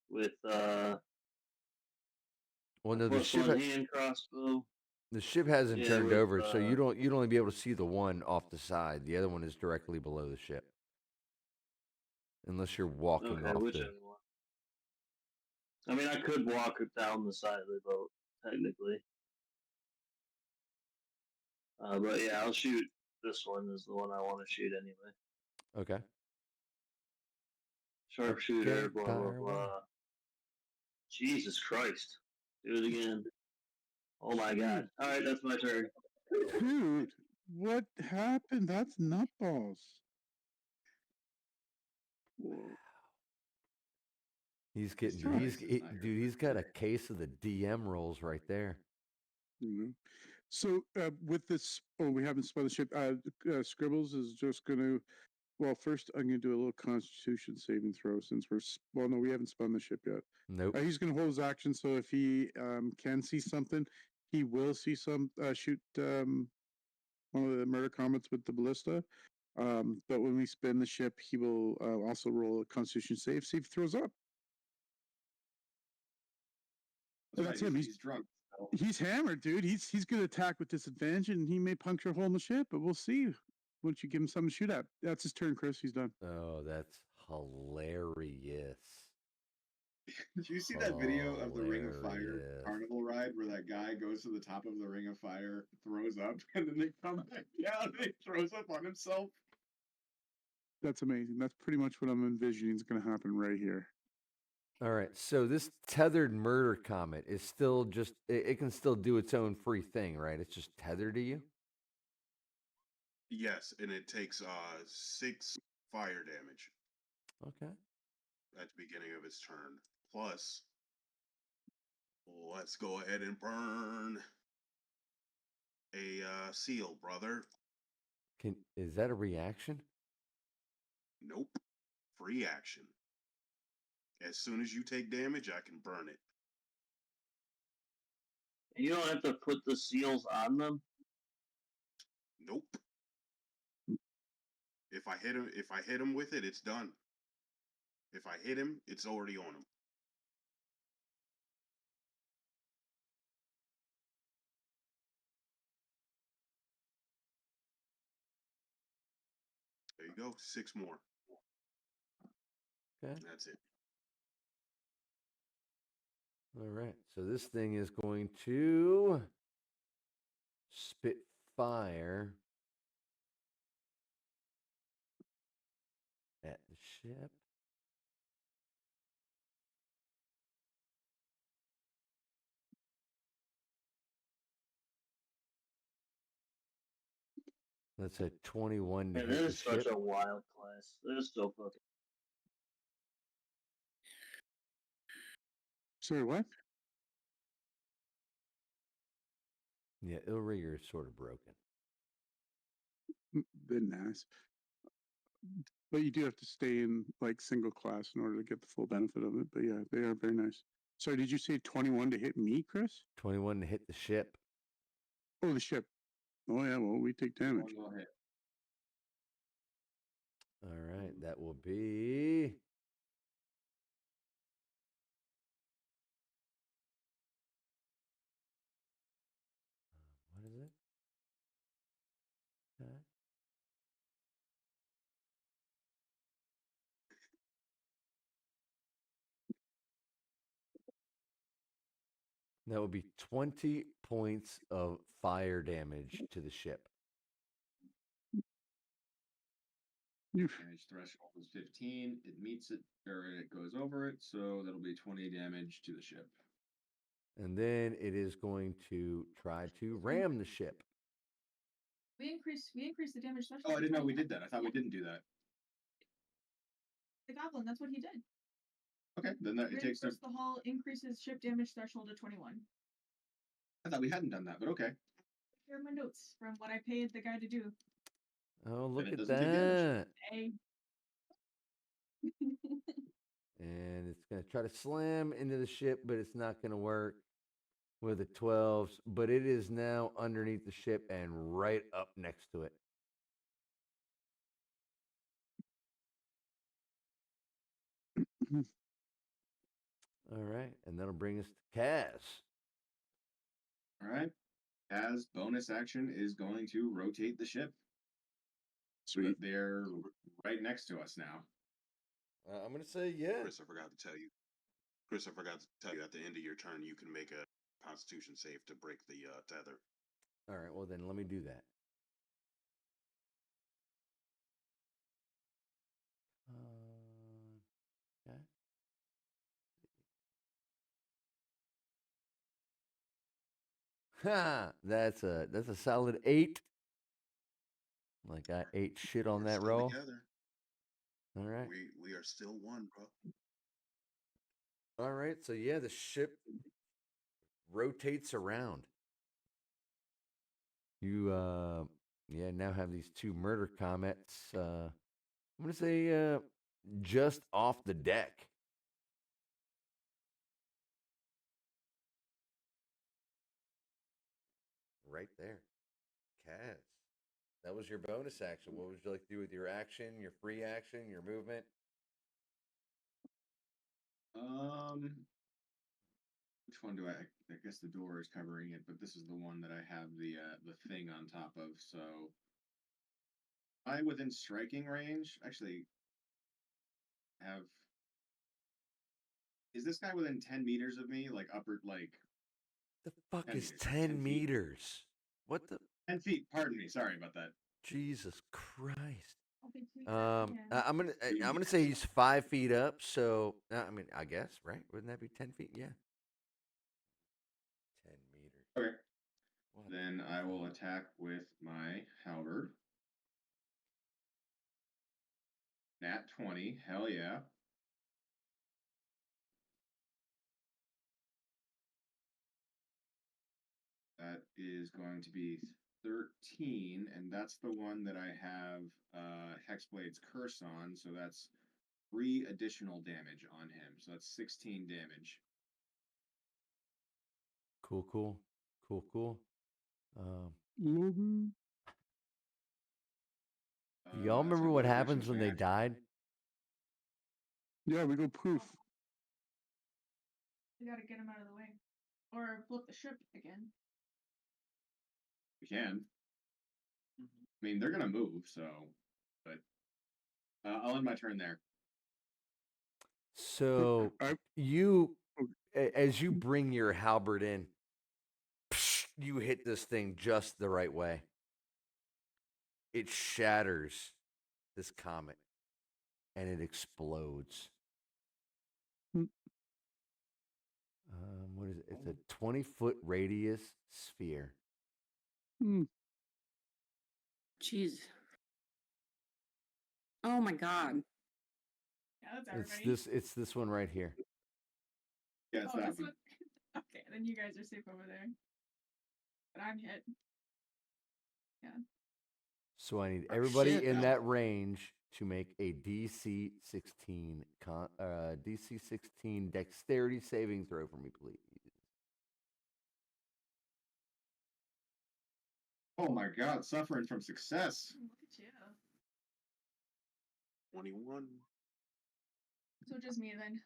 with Well, no, the plus ship. one hand crossbow. The ship hasn't Yeah, turned with, over, so you'd only be able to see the one off the side. The other one is directly below the ship, unless you're walking Okay, off whichever one. I mean, I could walk down the side of the boat technically, but yeah, I'll shoot. This one is the one I want to shoot anyway. Okay. Sharpshooter, Okay, blah blah fire away. blah. Jesus Christ! Do it again. Oh my God! All right, that's my turn. Dude, what happened? That's nutballs. Whoa. He's getting Mr. he's Ice is he, not here dude. for He's got a today. case of the DM rolls right there. So with this, we haven't spun the ship. Scribbles is just going to. Well, first I'm going to do a little Constitution saving throw since well, no, we haven't spun the ship yet. Nope. He's going to hold his action, so if he can see something, he will see some shoot one of the murder comets with the ballista. But when we spin the ship, he will also roll a Constitution save, see if he throws up. That's him. He's drunk. So. He's hammered, dude. He's going to attack with disadvantage, and he may puncture a hole in the ship. But we'll see. Once you give him something to shoot at, that's his turn, Chris. He's done. Oh, that's hilarious. Did you see that video of the Ring of Fire carnival ride where that guy goes to the top of the Ring of Fire, throws up, and then they come back down and he throws up on himself? That's amazing. That's pretty much what I'm envisioning is going to happen right here. All right. So this tethered murder comet is still just, it can still do its own free thing, right? It's just tethered to you? Yes, and it takes 6 fire damage. Okay. At the beginning of its turn. Plus, let's go ahead and burn a seal, brother. Is that a reaction? Nope. Free action. As soon as you take damage, I can burn it. You don't have to put the seals on them? Nope. If I hit him with it, it's done. If I hit him, it's already on him. There you go. 6 more. Okay. That's it. All right. So this thing is going to spit fire at the ship. That's a 21 to hit that the is such ship. a wild class. That is so fucking. Sorry, what? Yeah, Illrigger is sort of broken. Been nice. But you do have to stay in like single class in order to get the full benefit of it. But yeah, they are very nice. Sorry, did you say 21 to hit me, Chris? 21 to hit the ship. Oh, the ship. Oh yeah, well we take damage. All right, that will be what is it? Okay. That would be 20 points of fire damage to the ship. Damage threshold is 15. It meets it, or it goes over it, so that'll be 20 damage to the ship. And then it is going to try to ram the ship. We increased the damage threshold. Oh, I didn't know we did that. I thought we didn't do that. The goblin, that's what he did. Okay, then that it takes the hull increases ship damage threshold to 21. I thought we hadn't done that, but okay. Here are my notes from what I paid the guy to do. Oh, look at take that. Hey. And it's going to try to slam into the ship, but it's not going to work with the 12s. But it is now underneath the ship and right up next to it. All right. And that'll bring us to Kaz. All right. As bonus action is going to rotate the ship. Sweet. They're right next to us now. I'm going to say yeah. Chris, I forgot to tell you. At the end of your turn, you can make a Constitution save to break the tether. All right. Well, then let me do that. Okay. Ha! That's a solid 8. Like I ate shit on that roll. Together. All right. We are still one, bro. All right, so yeah, the ship rotates around. You now have these two murder comets. I'm gonna say just off the deck. Right there. Kaz. That was your bonus action. What would you like to do with your action, your free action, your movement? Which one do I? I guess the door is covering it, but this is the one that I have the thing on top of. So, I within striking range. Actually, have. Is this guy within 10 meters of me? Like upper, like The fuck 10 is meters, 10 10 feet. meters? What the? 10 feet. Pardon me. Sorry about that. Jesus Christ. Yeah. I'm gonna say he's 5 feet up. So I mean, I guess right? Wouldn't that be 10 feet? Yeah. 10 meters. Okay. What Then the I will fuck? attack with my halberd. Nat 20. Hell yeah. That is going to be 13, and that's the one that I have Hexblade's Curse on, so that's 3 additional damage on him. So that's 16 damage. Cool. Logan? Do y'all remember what happens when they died? Yeah, we go poof. We gotta get him out of the way. Or flip the ship again. We can. I mean, they're going to move, so. But I'll end my turn there. So you, as you bring your halberd in, you hit this thing just the right way. It shatters this comet, and it explodes. What is it? It's a 20-foot radius sphere. Jeez. Oh my god. Yeah, that's everybody. It's this one right here. Yeah, it's that one. Okay, then you guys are safe over there. But I'm hit. Yeah. So I need everybody in that range to make a DC 16 dexterity saving throw for me, please. Oh my god, suffering from success. Look at you. 21. So just me then.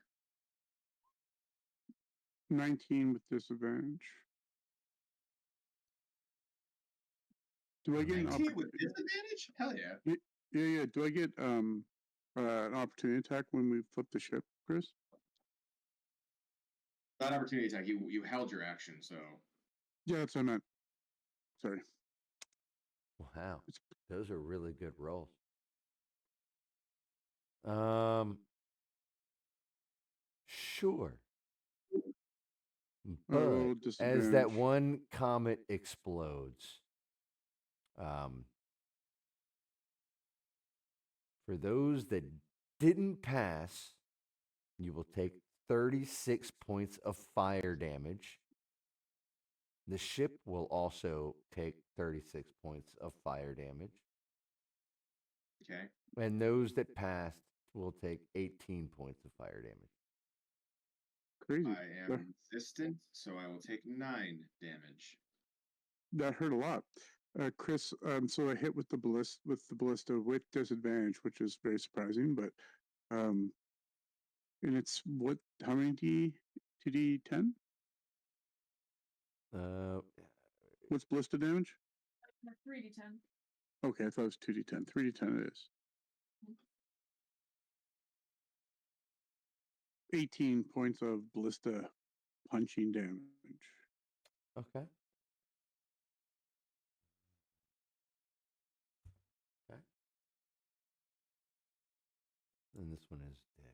19 with disadvantage. Do I get an 19 with disadvantage? Hell yeah. Yeah. Do I get an opportunity attack when we flip the ship, Chris? Not opportunity attack. You held your action, so. Yeah, that's what I meant. Sorry. Wow, those are really good rolls. Sure. But as that one comet explodes, for those that didn't pass, you will take 36 points of fire damage. The ship will also take 36 points of fire damage. Okay. And those that passed will take 18 points of fire damage. Crazy. I am resistant, so I will take 9 damage. That hurt a lot. Chris, so I hit with the ballista with disadvantage, which is very surprising, but and it's what, how many 2d10? What's ballista damage? 3d10. Okay, I thought it was 2d10. 3d10 it is. 18 points of ballista punching damage. Okay. And this one is dead.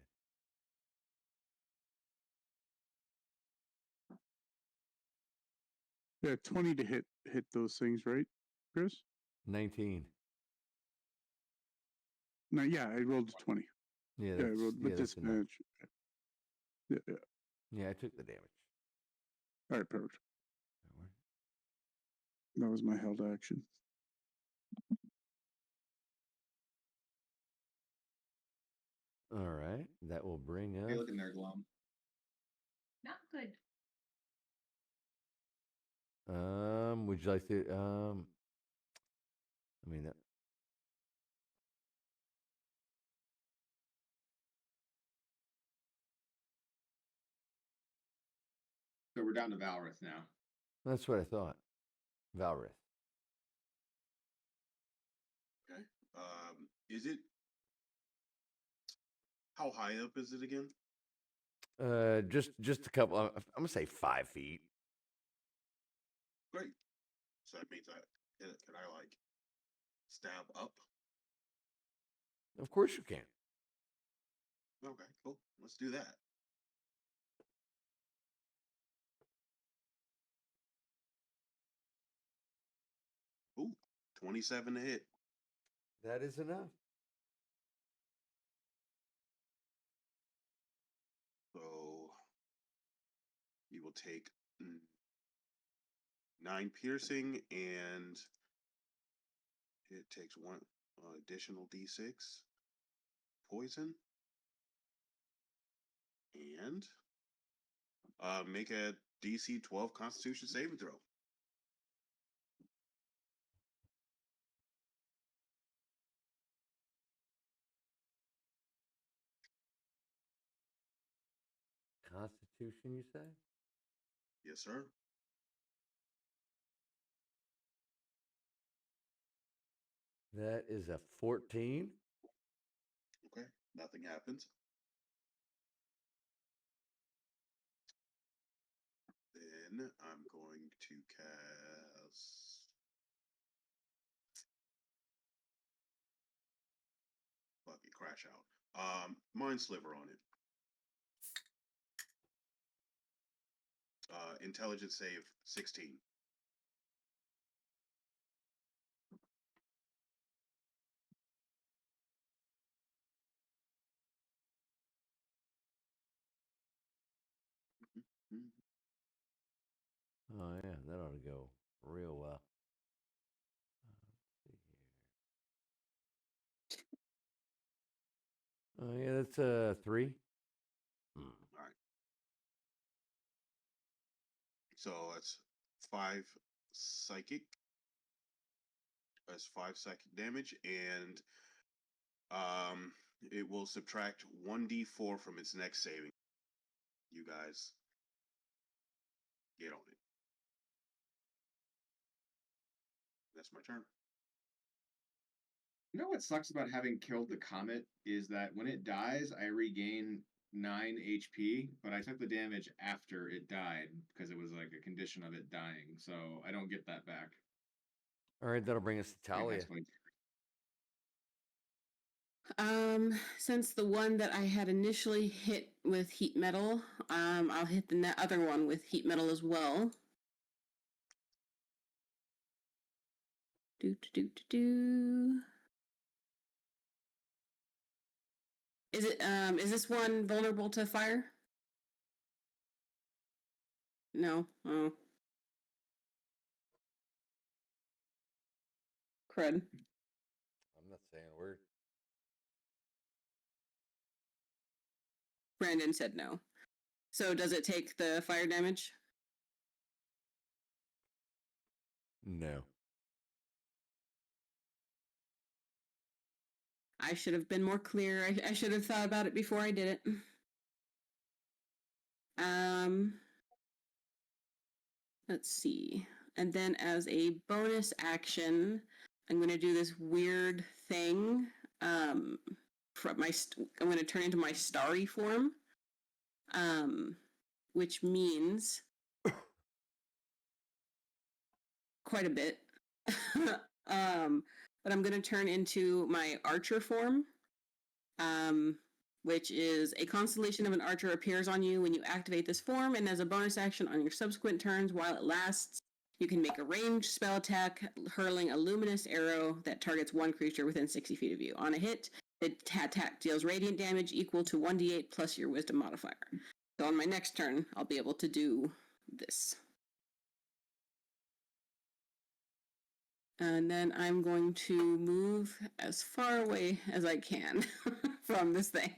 Yeah, 20 to hit those things, right, Chris? 19. No, yeah, I rolled a 20. Yeah, I rolled with disadvantage. Yeah. Yeah, I took the damage. All right, perfect. That was my held action. All right, that will bring How us. you looking there, Glum? Not good. Would you like to? I mean that. So we're down to Valrith now. That's what I thought. Valrith. Okay. Is it? How high up is it again? Just a couple. I'm gonna say 5 feet. Great. So that means can I like stab up? Of course you can. Okay, cool. Let's do that. Ooh, 27 to hit. That is enough. So you will take 9 piercing, and it takes one additional d6 poison, and make a DC 12 Constitution saving throw. Constitution, you say? Yes, sir. That is a 14. Okay, nothing happens. Then I'm going to cast fuck it, crash out. Mind sliver on it. Intelligence save 16. Oh yeah, that ought to go real well. Oh yeah, that's a 3. All right. So that's 5 psychic. That's 5 psychic damage, and it will subtract 1d4 from its next saving. You guys get on it. That's my turn. You know what sucks about having killed the comet is that when it dies, I regain 9 HP, but I took the damage after it died because it was like a condition of it dying, so I don't get that back. All right, that'll bring us to Talia. Since the one that I had initially hit with heat metal, I'll hit the other one with heat metal as well. Is this one vulnerable to fire? No. Oh. Crud. I'm not saying a word. Brandon said no. So does it take the fire damage? No. I should have been more clear. I should have thought about it before I did it. Let's see. And then as a bonus action, I'm going to do this weird thing. I'm going to turn into my starry form, which means quite a bit. But I'm going to turn into my archer form, which is a constellation of an archer appears on you when you activate this form, and as a bonus action on your subsequent turns while it lasts, you can make a ranged spell attack hurling a luminous arrow that targets one creature within 60 feet of you. On a hit, the attack deals radiant damage equal to 1d8 plus your wisdom modifier. So on my next turn, I'll be able to do this. And then I'm going to move as far away as I can from this thing.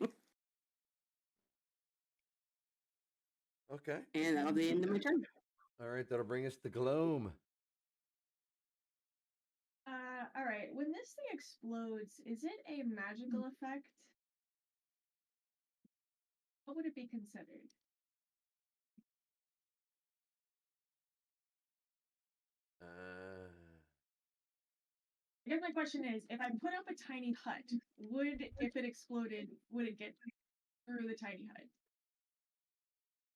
Okay. And that'll be the end of my turn. All right, that'll bring us to Gloam. All right. When this thing explodes, is it a magical effect? What would it be considered? I guess my question is, if I put up a tiny hut, if it exploded, would it get through the tiny hut?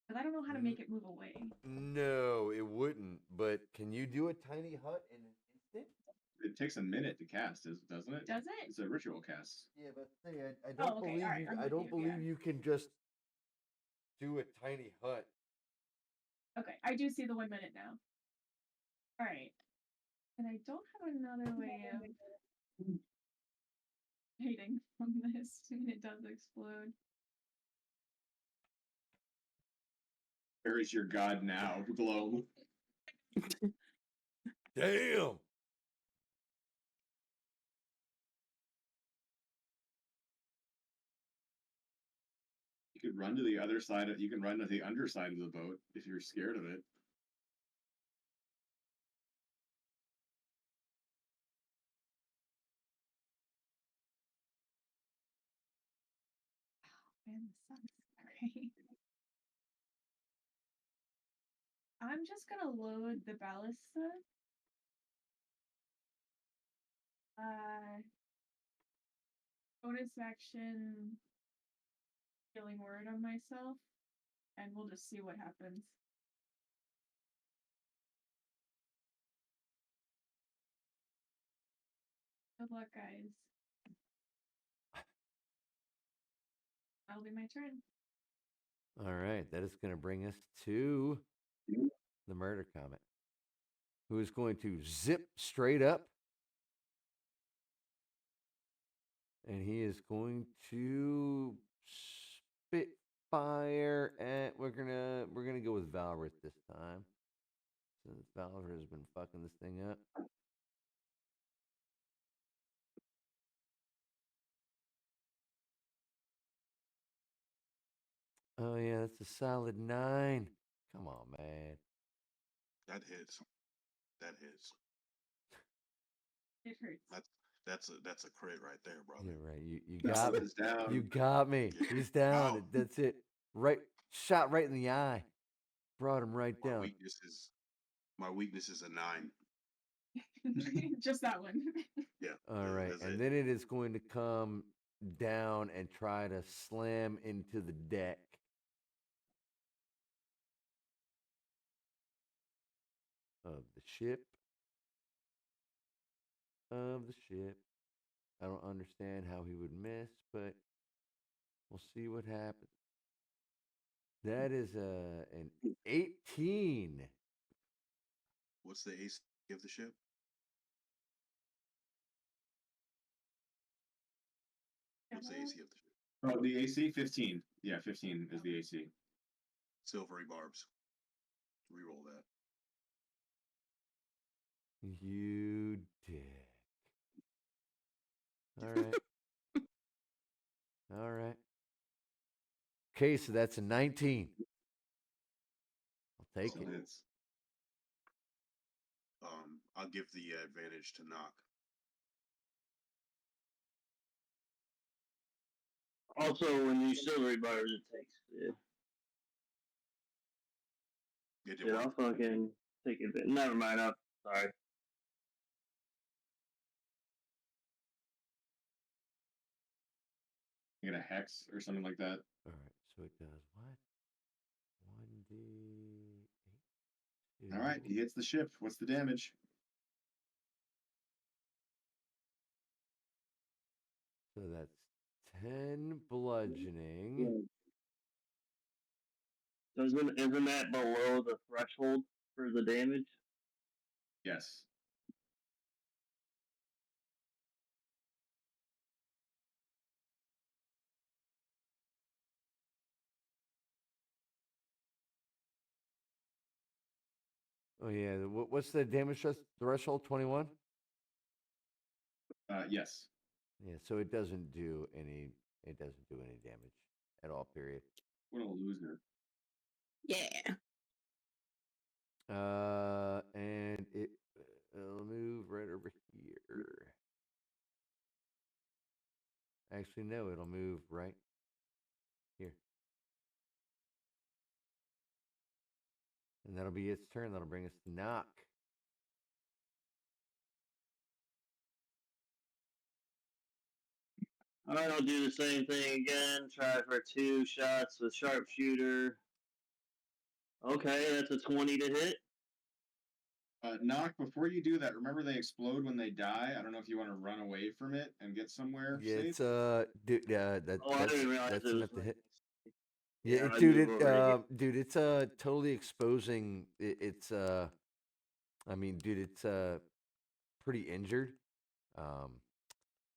Because I don't know how to make it move away. No, it wouldn't. But can you do a tiny hut in an instant? It takes a minute to cast, doesn't it? Does it? It's a ritual cast. Yeah, but say I don't Oh, okay, believe alright, you. I'm I with don't you, believe yeah. you can just do a tiny hut. Okay, I do see the 1 minute now. All right, and I don't have another way of hiding from this when it does explode. Where is your god now, Globe? Damn. You could run to the other side. You can run to the underside of the boat if you're scared of it. Man, this sucks. Alright. I'm just gonna load the ballista. Bonus action, healing word on myself, and we'll just see what happens. Good luck, guys. That'll be my turn. All right, that is going to bring us to the murder comet, who is going to zip straight up, and he is going to spit fire at. We're gonna go with Valrith this time, since Valrith has been fucking this thing up. Oh yeah, that's a solid 9. Come on, man. That hits. That hits. It hurts. That's a crit right there, brother. You're right. You got me. Is down. You got me. He's down. Ow. That's it. Right, shot right in the eye. Brought him right My down. weakness is a 9. Just that one. Yeah. All right, that's and it. then it is going to come down and try to slam into the deck. Of the ship. I don't understand how he would miss, but we'll see what happens. That is an 18. What's the AC of the ship? What's the AC of the ship? Oh, the AC 15. Yeah, 15 is the AC. Silvery barbs. Reroll that. You dick. All right. All right. Okay, so that's a 19. I'll take So it. it's I'll give the advantage to knock. Also, when you silvery bars, it takes. It did Yeah, what? I'll fucking take it. Never mind. Sorry. you get a hex or something like that. All right, so it does what? 1d8. All right, he hits the ship. What's the damage? So that's 10 bludgeoning. So isn't that below the threshold for the damage? Yes. Oh yeah. What's the damage threshold? 21. Yes. Yeah. So it doesn't do any. It doesn't do any damage at all. Period. What a loser. Yeah. And it'll move right over here. Actually, no, it'll move right here. And that'll be its turn. That'll bring us to knock. All right, I'll do the same thing again. Try for 2 shots with sharpshooter. Okay, that's a 20 to hit. Knock, before you do that, remember they explode when they die. I don't know if you want to run away from it and get somewhere Yeah, safe. it's dude, I didn't realize that's it was enough to hit. Yeah, Yeah, I'd dude, move over here. dude, it's totally exposing. It's I mean, dude, it's pretty injured. Um,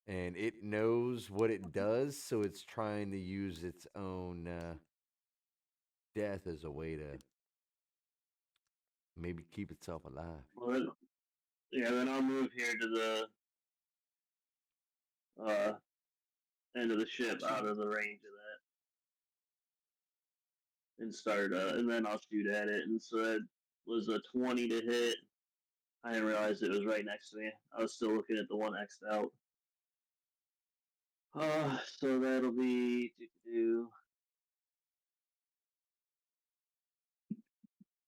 and it knows what it does, so it's trying to use its own death as a way to maybe keep itself alive. Well, then I'll move here to the end of the ship, out of the range of that, and start. And then I'll shoot at it. And so that was a 20 to hit. I didn't realize it was right next to me. I was still looking at the one X'd out. So that'll be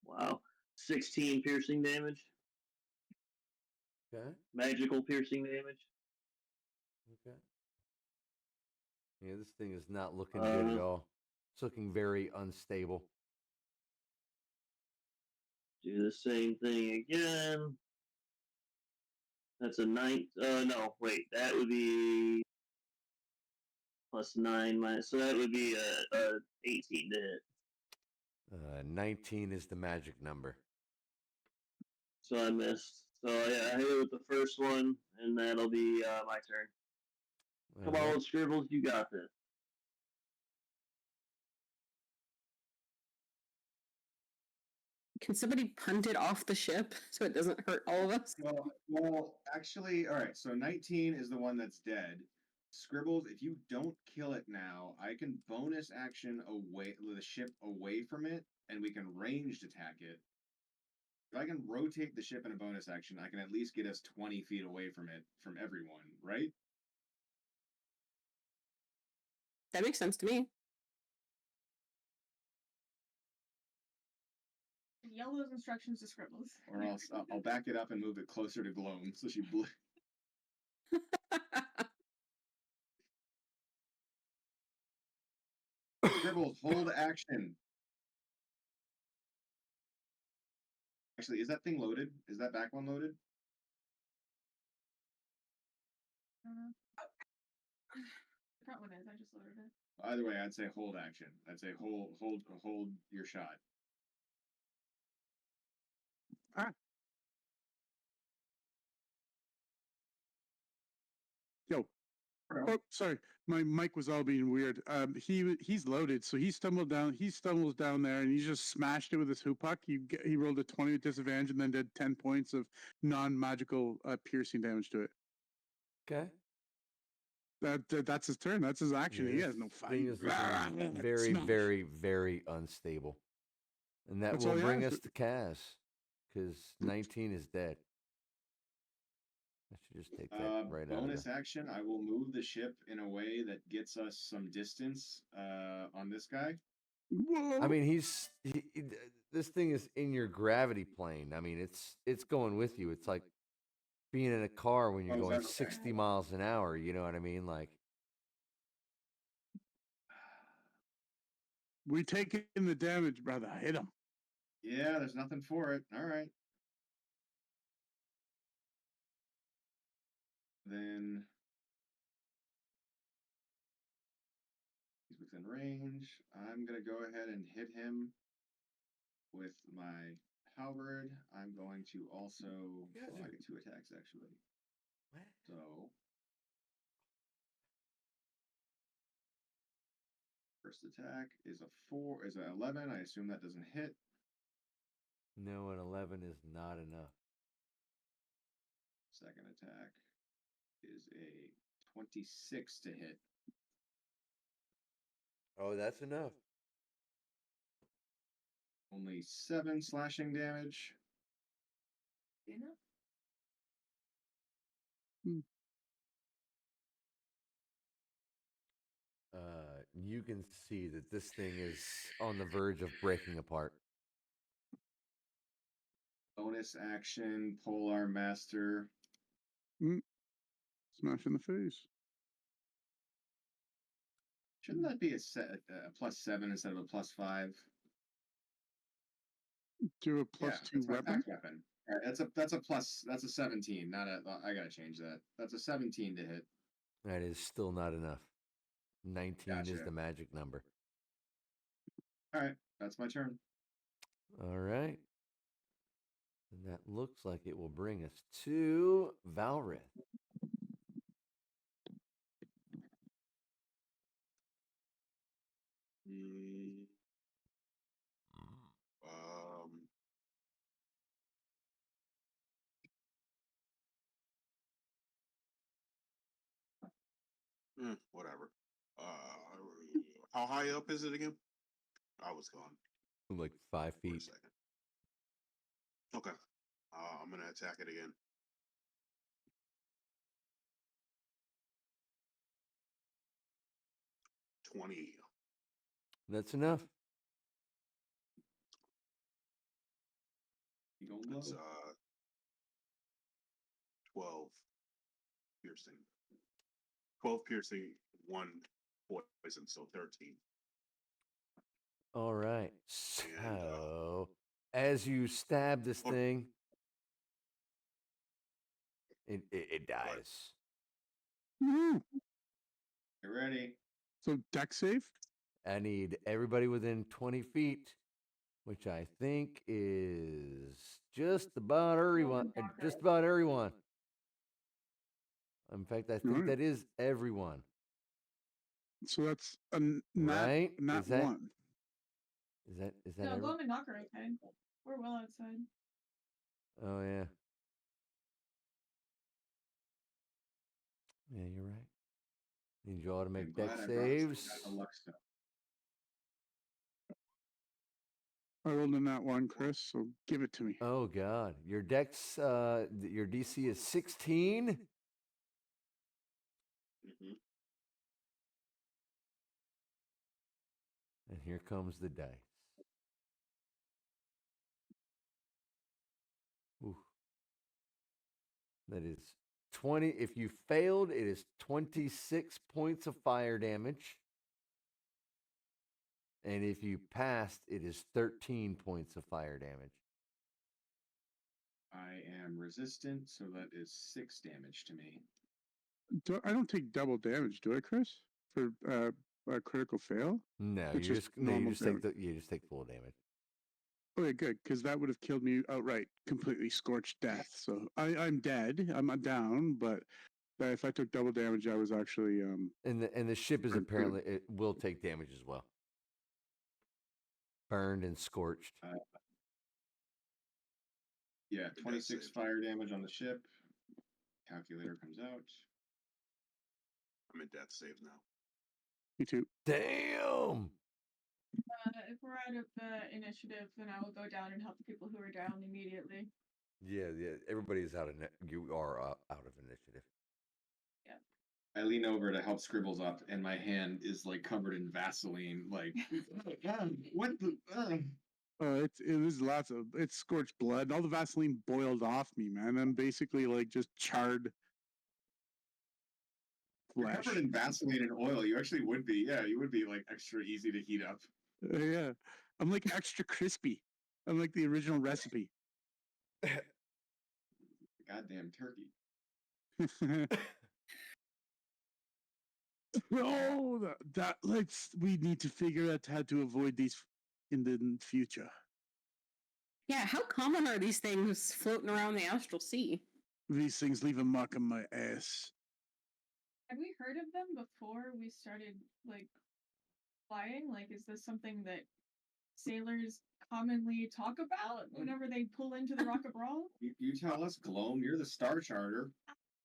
wow, 16 piercing damage. Okay. Magical piercing damage. Okay. Yeah, this thing is not looking good at all. It's looking very unstable. Do the same thing again. That's a 9. No, wait. That would be plus 9 minus. So that would be a 18 to hit. 19 is the magic number. So I missed. So yeah, I hit it with the first one, and that'll be my turn. Come on, Scribbles, you got this. Can somebody punt it off the ship so it doesn't hurt all of us? Well, actually, all right. So 19 is the one that's dead. Scribbles, if you don't kill it now, I can bonus action away the ship away from it, and we can ranged attack it. If I can rotate the ship in a bonus action, I can at least get us 20 feet away from it, from everyone, right? That makes sense to me. Yell those instructions to Scribbles. Or else I'll back it up and move it closer to Gloam so she Scribbles, hold action. Actually, is that thing loaded? Is that back one loaded? The front one is. I just loaded it. Either way, I'd say hold action. I'd say hold your shot. Yo. Oh, sorry. My mic was all being weird. He's loaded, so he stumbles down there, and he just smashed it with his hoop puck. He rolled a 20 with disadvantage, and then did 10 points of non-magical piercing damage to it. Okay. That's his turn. That's his action. He has no fight. Thing is looking very, very, very unstable, and that will bring us to Kaz, because 19 is dead. I should just take that right out. Bonus action, I will move the ship in a way that gets us some distance on this guy. Whoa. I mean, this thing is in your gravity plane. I mean, it's going with you. It's like being in a car when you're going 60 miles an hour. You know what I mean? Like, we take in the damage, brother. Hit him. Yeah, there's nothing for it. All right. Then he's within range. I'm going to go ahead and hit him with my halberd. I'm going to also... I get 2 attacks, actually. What? So... First attack is an 11. I assume that doesn't hit. No, an 11 is not enough. Second attack is a 26 to hit. Oh, that's enough. Only 7 slashing damage. Enough? You can see that this thing is on the verge of breaking apart. Bonus action, Polar Master. Smash in the face. Shouldn't that be a +7 instead of a +5? Do a +2 my weapon? pack weapon. All right, that's a plus. That's a 17. Not a. I gotta change that. That's a 17 to hit. That is still not enough. 19 is Gotcha. the magic number. All right, that's my turn. All right. And that looks like it will bring us to Valrith. Whatever. How high up is it again? I was gone. Like 5 feet. For a second. Okay. I'm gonna attack it again. $20. That's enough. That's 12 piercing. 12 piercing, 1 poison, so 13. All right. So, as you stab this thing, it dies. Woo! You ready? So deck save? I need everybody within 20 feet, which I think is just about everyone. Just about everyone. In fact, I think that is everyone. So that's a right? not Is that, one. Is that No, everyone? Gloam and Knock are outside. We're well outside. Oh yeah. Yeah, you're right. Need you all to make deck saves. I rolled in that one, Chris, so give it to me. Oh God, your dex, your DC is 16. Mm-hmm. And here comes the dice. Ooh. That is 20. If you failed, it is 26 points of fire damage. And if you passed, it is 13 points of fire damage. I am resistant, so that is 6 damage to me. I don't take double damage, do I, Chris? For a critical fail? No, It's you just damage. you just take full damage. Okay, good, because that would have killed me outright, completely scorched death. So I'm dead. I'm down, but if I took double damage, I was actually And the ship is apparently it will take damage as well. Burned and scorched. Yeah, 26 fire damage on the ship. Calculator comes out. I'm in death save now. Me too. Damn. If we're out of the initiative, then I will go down and help the people who are down immediately. Yeah. Everybody's out of you are out of initiative. Yeah. I lean over to help Scribbles up, and my hand is like covered in Vaseline. Like, what the? It was it's scorched blood. All the Vaseline boiled off me, man. I'm basically like just charred You're flesh. covered in Vaseline and oil. You actually would be. Yeah, you would be like extra easy to heat up. Yeah, I'm like extra crispy. I'm like the original recipe. Goddamn turkey. Oh, we need to figure out how to avoid these in the future. Yeah, how common are these things floating around the astral sea? These things leave a mark on my ass. Had we heard of them before we started like flying? Like, is this something that sailors commonly talk about whenever they pull into the Rock of Brawl? You tell us, Gloam. You're the Star Charter.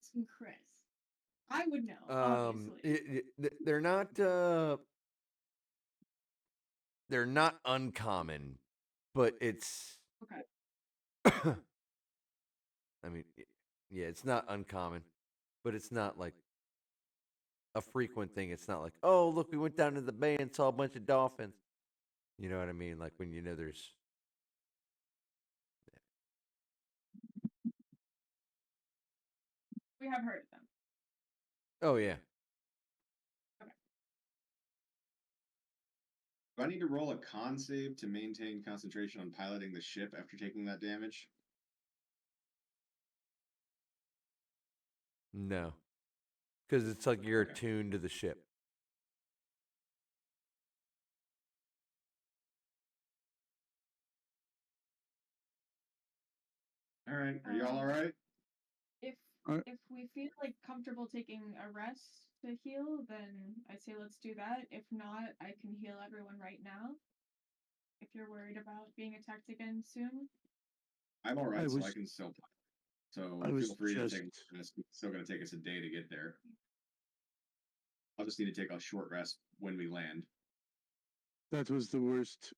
Asking Chris. I would know, obviously. They're not uncommon, but it's Okay. I mean, yeah, it's not uncommon, but it's not like a frequent thing. It's not like, oh, look, we went down to the bay and saw a bunch of dolphins. You know what I mean? Like when there's. We have heard of them. Oh yeah. Okay. Do I need to roll a con save to maintain concentration on piloting the ship after taking that damage? No, because it's like you're Okay. attuned to the ship. All right. Are y'all all right? If we feel like comfortable taking a rest to heal, then I'd say let's do that. If not, I can heal everyone right now. If you're worried about being attacked again soon. I'm all right, so I can still pilot. So feel free to take a rest. It's still going to take us a day to get there. I'll just need to take a short rest when we land. That was the worst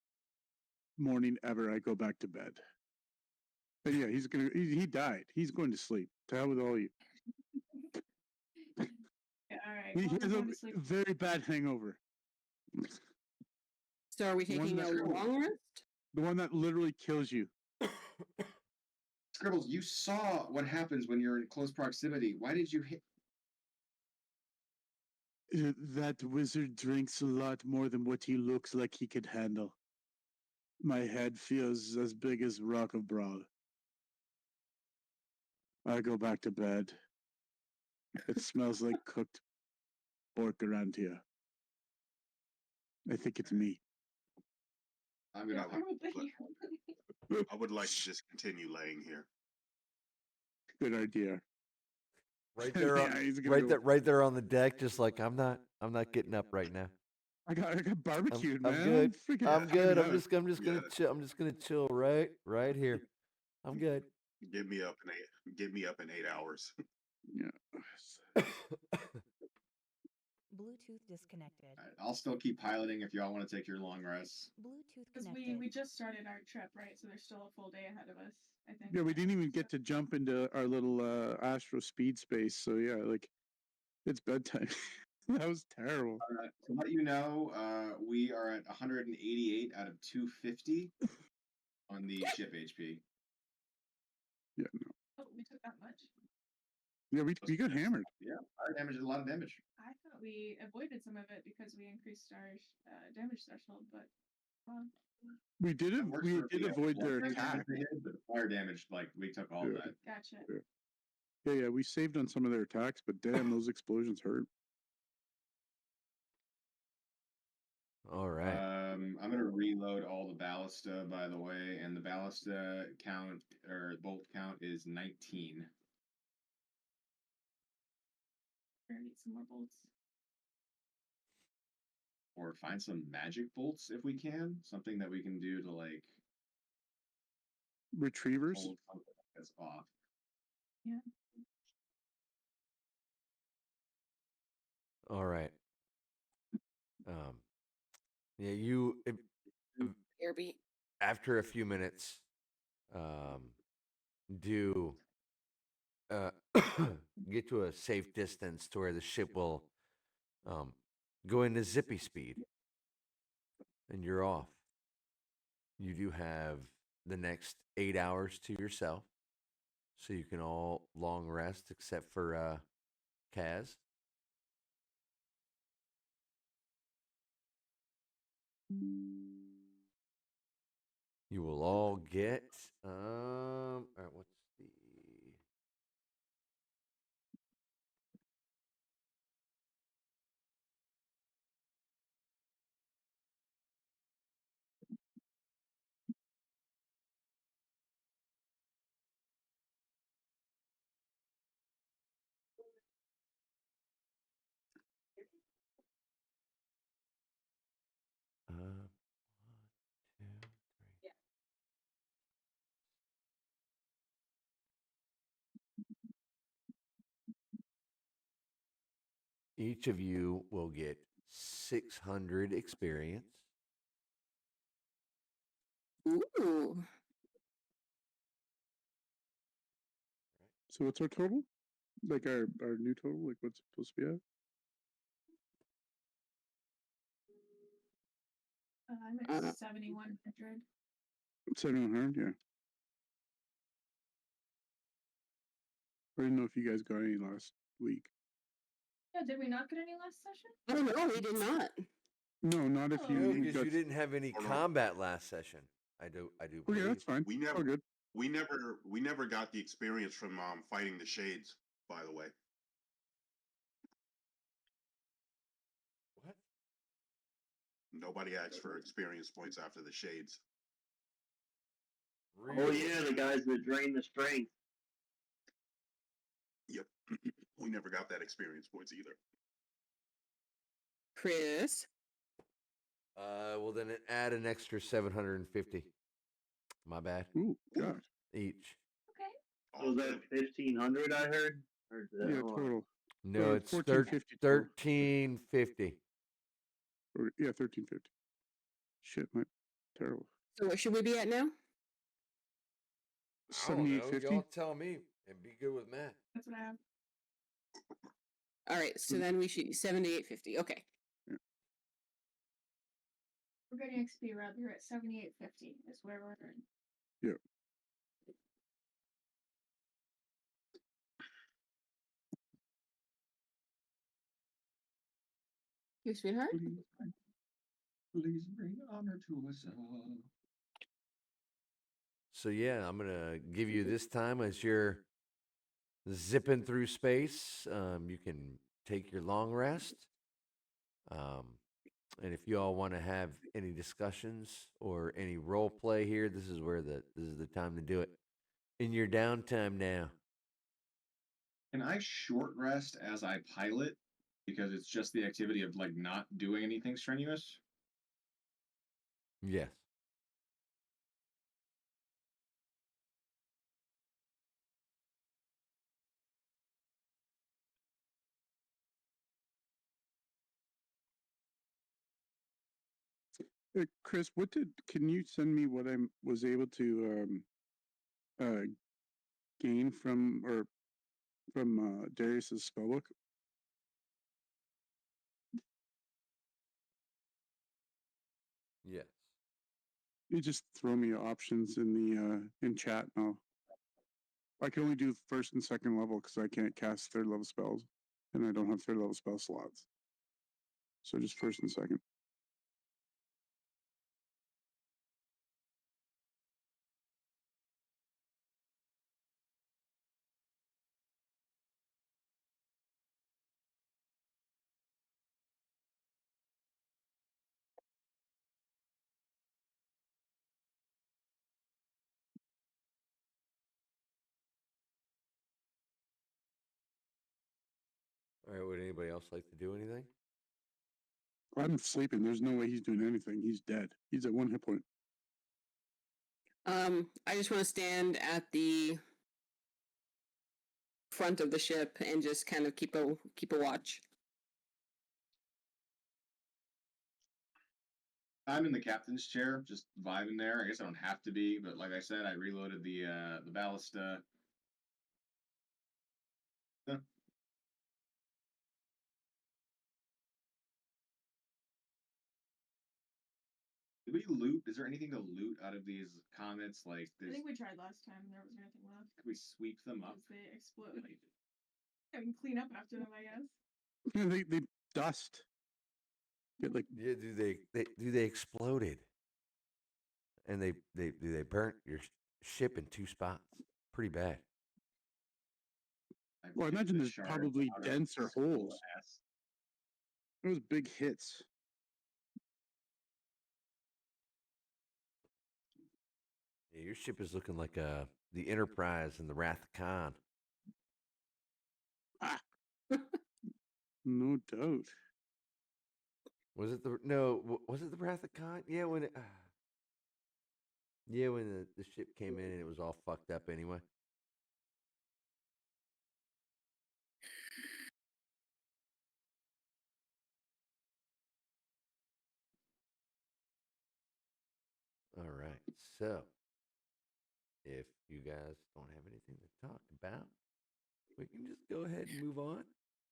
morning ever. I go back to bed. But yeah, he died. He's going to sleep. To hell with all you. Yeah, all right. He Well, has go a to sleep. very bad hangover. So are we taking a long rest? The one that literally kills you. Scribbles, you saw what happens when you're in close proximity. Why did you hit? That wizard drinks a lot more than what he looks like he could handle. My head feels as big as Rock of Brawl. I go back to bed. It smells like cooked pork around here. I think it's me. I'm gonna. I would like to just continue laying here. Good idea. Right there, Yeah, right there on the deck, just like I'm not getting up right now. I got barbecued, I'm man. good. I'm good. freaking I'm just gonna chill. I'm just gonna chill right here. I'm good. Get me up in 8 hours. Yeah. Bluetooth disconnected. Right, I'll still keep piloting if y'all want to take your long rests. Bluetooth Because connected. we just started our trip, right? So there's still a full day ahead of us, I think. Yeah, we didn't even get to jump into our little Astro speed space. So yeah, like it's bedtime. That was terrible. To let you know, we are at 188 out of 250 on the ship HP. Yeah, no. Oh, we took that much. Yeah, we got hammered. Yeah, fire damage is a lot of damage. I thought we avoided some of it because we increased our damage threshold, but We did it. We did avoid their attack. But fire damage, like we took all that. Gotcha. Yeah, we saved on some of their attacks, but damn, those explosions hurt. All right. I'm gonna reload all the ballista, by the way, and the ballista count or bolt count is 19. We're gonna need some more bolts. Or find some magic bolts if we can. Something that we can do to like Retrievers. hold something that's off. Yeah. All right. Yeah, you Airbeat. after a few minutes, do get to a safe distance to where the ship will go into zippy speed, and you're off. You do have the next 8 hours to yourself, so you can all long rest except for Kaz. You will all get all right, what's the Each of you will get 600 experience. Ooh. So what's our total? Like our new total? Like what's it supposed to be at? I'm at 7,100. 700, yeah. I didn't know if you guys got any last week. Yeah, did we not get any last session? Oh no, we did not. No, not if Oh. you. No, you because got... you didn't have any Or no. combat last session. I do Oh believe. yeah, that's fine. We All never, good. we never got the experience from fighting the shades. By the way, What? nobody asked for experience points after the shades. Oh yeah, the guys that drain the strength. Yep, we never got that experience points either. Chris. Well then add an extra 750. My bad. Ooh, God. Each. Okay. So was that 1,500 I heard? Or is that, Yeah, hold on. total. No, it's 1450. 1350. Yeah, 1350. Shit, my terrible. So what should we be at now? I don't know. 7850. Y'all tell me and be good with math. That's what I have. All right, so then we should 7850. Okay. We're getting XP rather at 7,850 is where we're in. Yeah. Hey, sweetheart. Please bring honor to us all. So yeah, I'm gonna give you this time as you're zipping through space. You can take your long rest. And if you all want to have any discussions or any role play here, this is the time to do it. In your downtime now. Can I short rest as I pilot? Because it's just the activity of like not doing anything strenuous. Yes. Chris, can you send me what I was able to gain from Darius's spellbook? Yes. You just throw me options in the in chat now. I can only do first and second level because I can't cast third level spells, and I don't have third level spell slots. So just first and second. All right. Would anybody else like to do anything? I'm sleeping. There's no way he's doing anything. He's dead. He's at 1 hit point. I just want to stand at the front of the ship and just kind of keep a watch. I'm in the captain's chair, just vibing there. I guess I don't have to be, but like I said, I reloaded the ballista. Huh. Did we loot? Is there anything to loot out of these comets? Like, I think we tried last time and there wasn't anything left. Could we sweep them up? Because they explode. I can clean up after them, I guess. Yeah, they dust. Get like Yeah. They exploded, and they burnt your ship in 2 spots. Pretty bad. Well, I imagine there's probably denser holes. Those big hits. Yeah, your ship is looking like the Enterprise and the Wrath of Khan. No doubt. Was it the Wrath of Khan? Yeah, when the ship came in and it was all fucked up anyway. So, if you guys don't have anything to talk about, we can just go ahead and move on.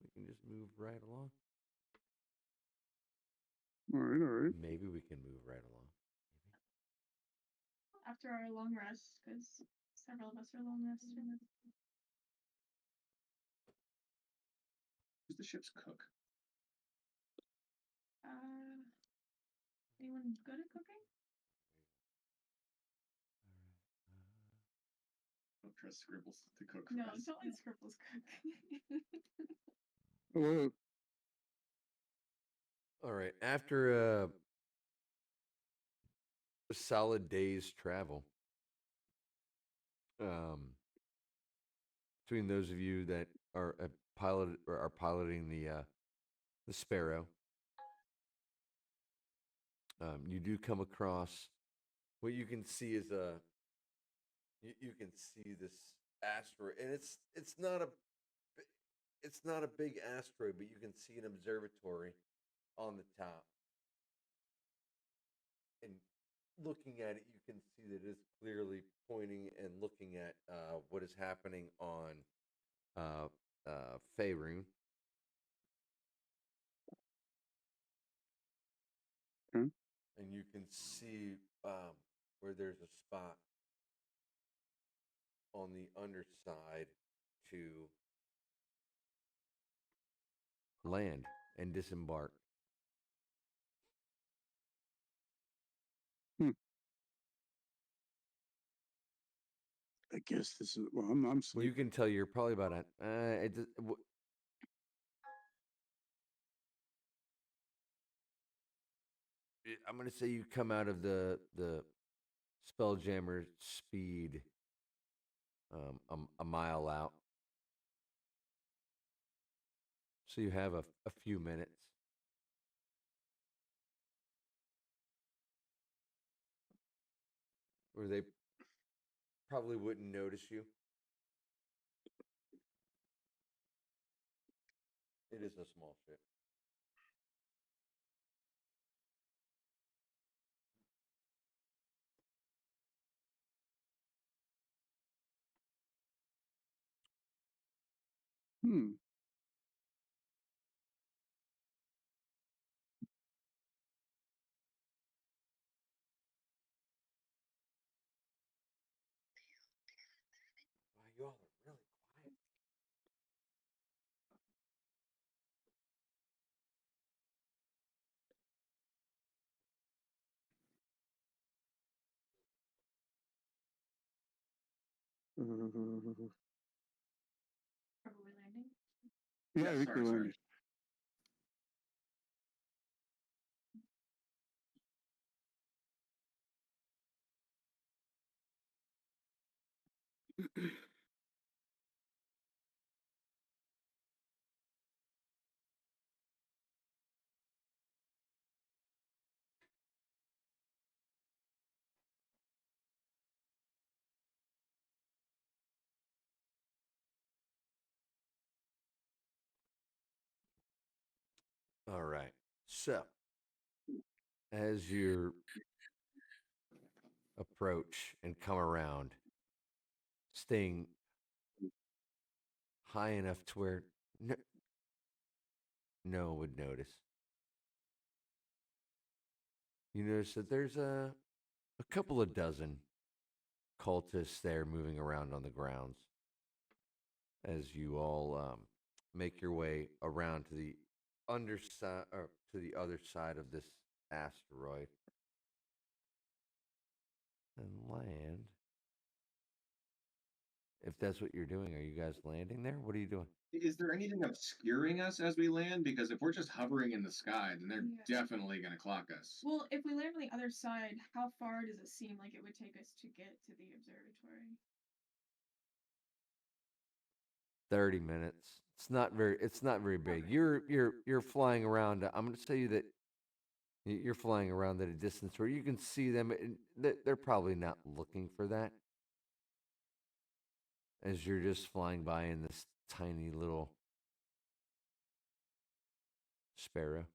We can just move right along. All right. Maybe we can move right along. After our long rest, because several of us are long rested. Who's the ship's cook? Anyone good at cooking? Don't trust Scribbles to cook for No, us. don't let Scribbles cook. Well, All right. After a solid day's travel, between those of you that are piloting the Sparrow, you do come across what you can see is you can see this asteroid, and it's not a big asteroid, but you can see an observatory on the top. And looking at it, you can see that it's clearly pointing and looking at what is happening on Faerun. Okay. And you can see where there's a spot on the underside to land and disembark. I guess this is. Well, I'm sleeping. You can tell you're probably about I'm going to say you come out of the Spelljammer speed a mile out. So you have a few minutes. Where they probably wouldn't notice you. It is a small ship. Wow, you all are really quiet. Probably landing. Yeah, I think we're landing. All right. So, as you approach and come around, staying high enough to where no one would notice. You notice that there's a couple of dozen cultists there moving around on the grounds as you all make your way around to the underside or to the other side of this asteroid and land. If that's what you're doing, are you guys landing there? What are you doing? Is there anything obscuring us as we land? Because if we're just hovering in the sky, then they're definitely going to clock us. Well, if we land on the other side, how far does it seem like it would take us to get to the observatory? 30 minutes. It's not very big. Okay. You're flying around. I'm going to tell you that you're flying around at a distance where you can see them. And they're probably not looking for that. As you're just flying by in this tiny little Sparrow.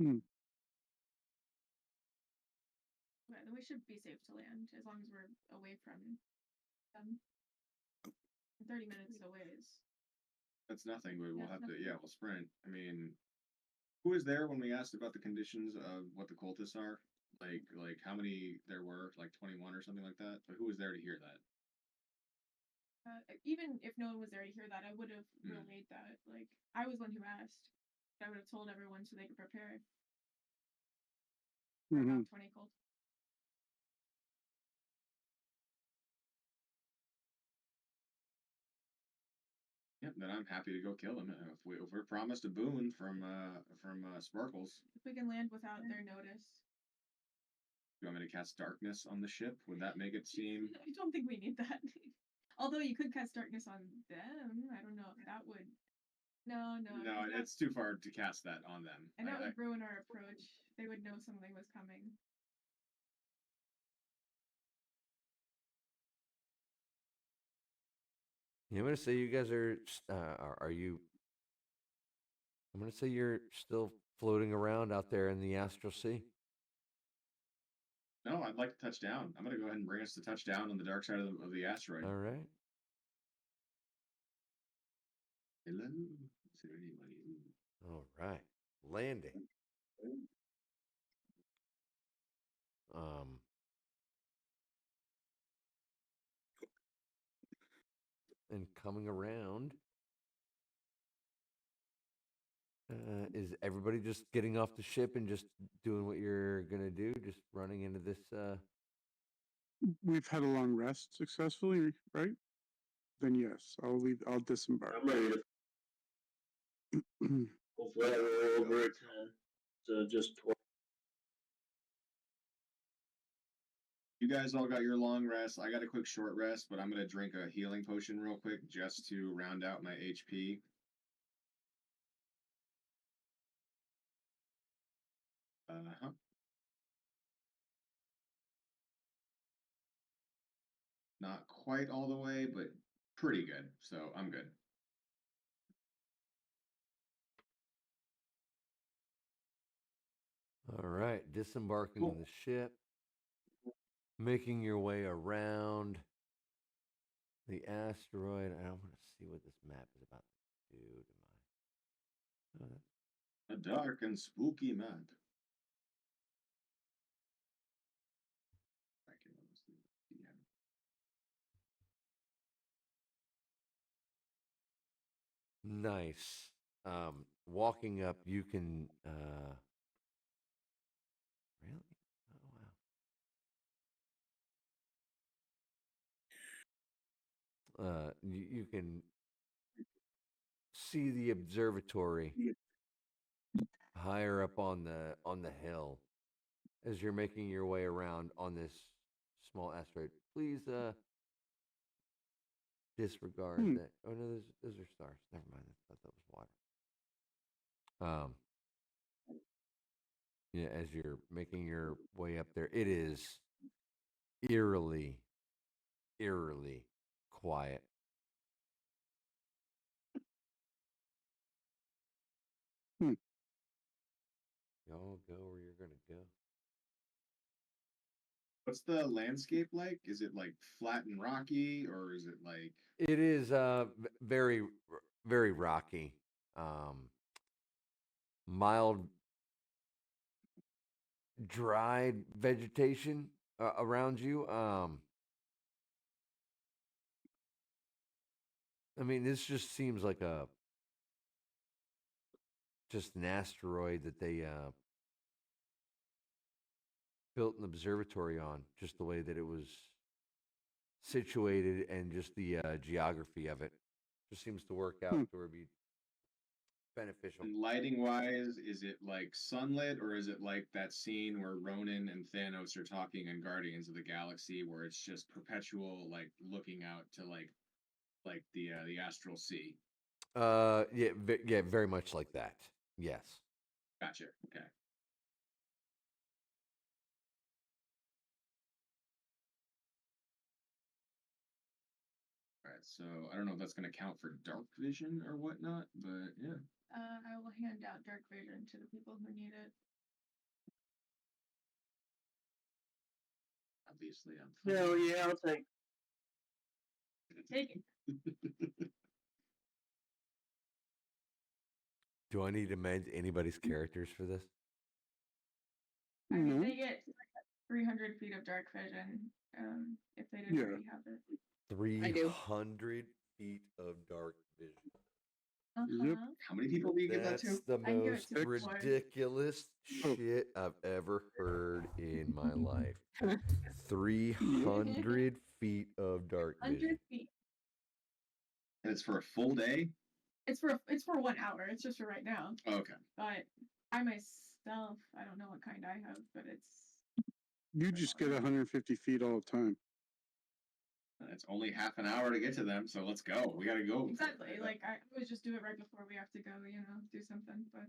Okay, then we we should be safe to land as long as we're away from them. 30 minutes away is. That's nothing. We'll Yeah, have nothing. to. Yeah, we'll sprint. I mean, who was there when we asked about the conditions of what the cultists are? Like how many there were? Like 21 or something like that. But who was there to hear that? Even if no one was there to hear that, I would have Hmm. relayed that. Like, I was one who asked. I would have told everyone so they could prepare. For about 20 cult. Yep. Then I'm happy to go kill them. If we're promised a boon from Sparkles, If we can land without their notice. you want me to cast darkness on the ship? Would that make it seem? I don't think we need that. Although you could cast darkness on them. I don't know if that would. No. No, it's too far to cast that on them. And that would ruin our approach. They would know something was coming. I'm gonna say you guys are you? I'm gonna say you're still floating around out there in the astral sea. No, I'd like to touch down. I'm gonna go ahead and bring us to touchdown on the dark side of the asteroid. All right. Hello. Is there anybody? All right. Landing. And coming around. Is everybody just getting off the ship and just doing what you're gonna do? Just running into this? We've had a long rest successfully, right? Then yes, I'll disembark. I'm ready to. Hopefully, I roll over it to just 12. You guys all got your long rest. I got a quick short rest, but I'm gonna drink a healing potion real quick just to round out my HP. Uh-huh. Not quite all the way, but pretty good. So I'm good. All right, disembarking Cool. the ship, making your way around the asteroid. I want to see what this map is about to do to my. A dark and spooky map. Nice. Walking up, you can. Really? Oh wow. You can see the observatory higher up on the hill as you're making your way around on this small asteroid. Please disregard that. Oh no, those are stars. Never mind. I thought that was water. Yeah, as you're making your way up there, it is eerily quiet. Y'all go where you're gonna go. What's the landscape like? Is it like flat and rocky, or is it like? It is very rocky. Mild dried vegetation around you. I mean, this just seems like just an asteroid that they built an observatory on, just the way that it was situated and just the geography of it. Just seems to work out to where it'd be beneficial. And lighting wise, is it like sunlit, or is it like that scene where Ronan and Thanos are talking in Guardians of the Galaxy, where it's just perpetual, like looking out to like the astral sea? Yeah, very much like that. Yes. Gotcha. Okay. All right. So I don't know if that's going to count for dark vision or whatnot, but yeah. I will hand out dark vision to the people who need it. Obviously, I'm fine. Hell yeah, I'll take. Take it. Do I need to amend anybody's characters for this? I mean, No. they get 300 feet of dark vision if they didn't Yeah. already have it. I do. 300 feet of dark vision. Yep. How many people do you give that That's to? the I can give it most to one. ridiculous Oh. shit I've ever heard in my life. 300 feet of dark 100 vision. feet. And it's for a full day? It's for 1 hour. It's just for right now. Okay. But I myself, I don't know what kind I have, but it's You just get 150 feet all the time. It's only half an hour to get to them, so let's go. We gotta go. exactly like I always just do it right before we have to go, do something. But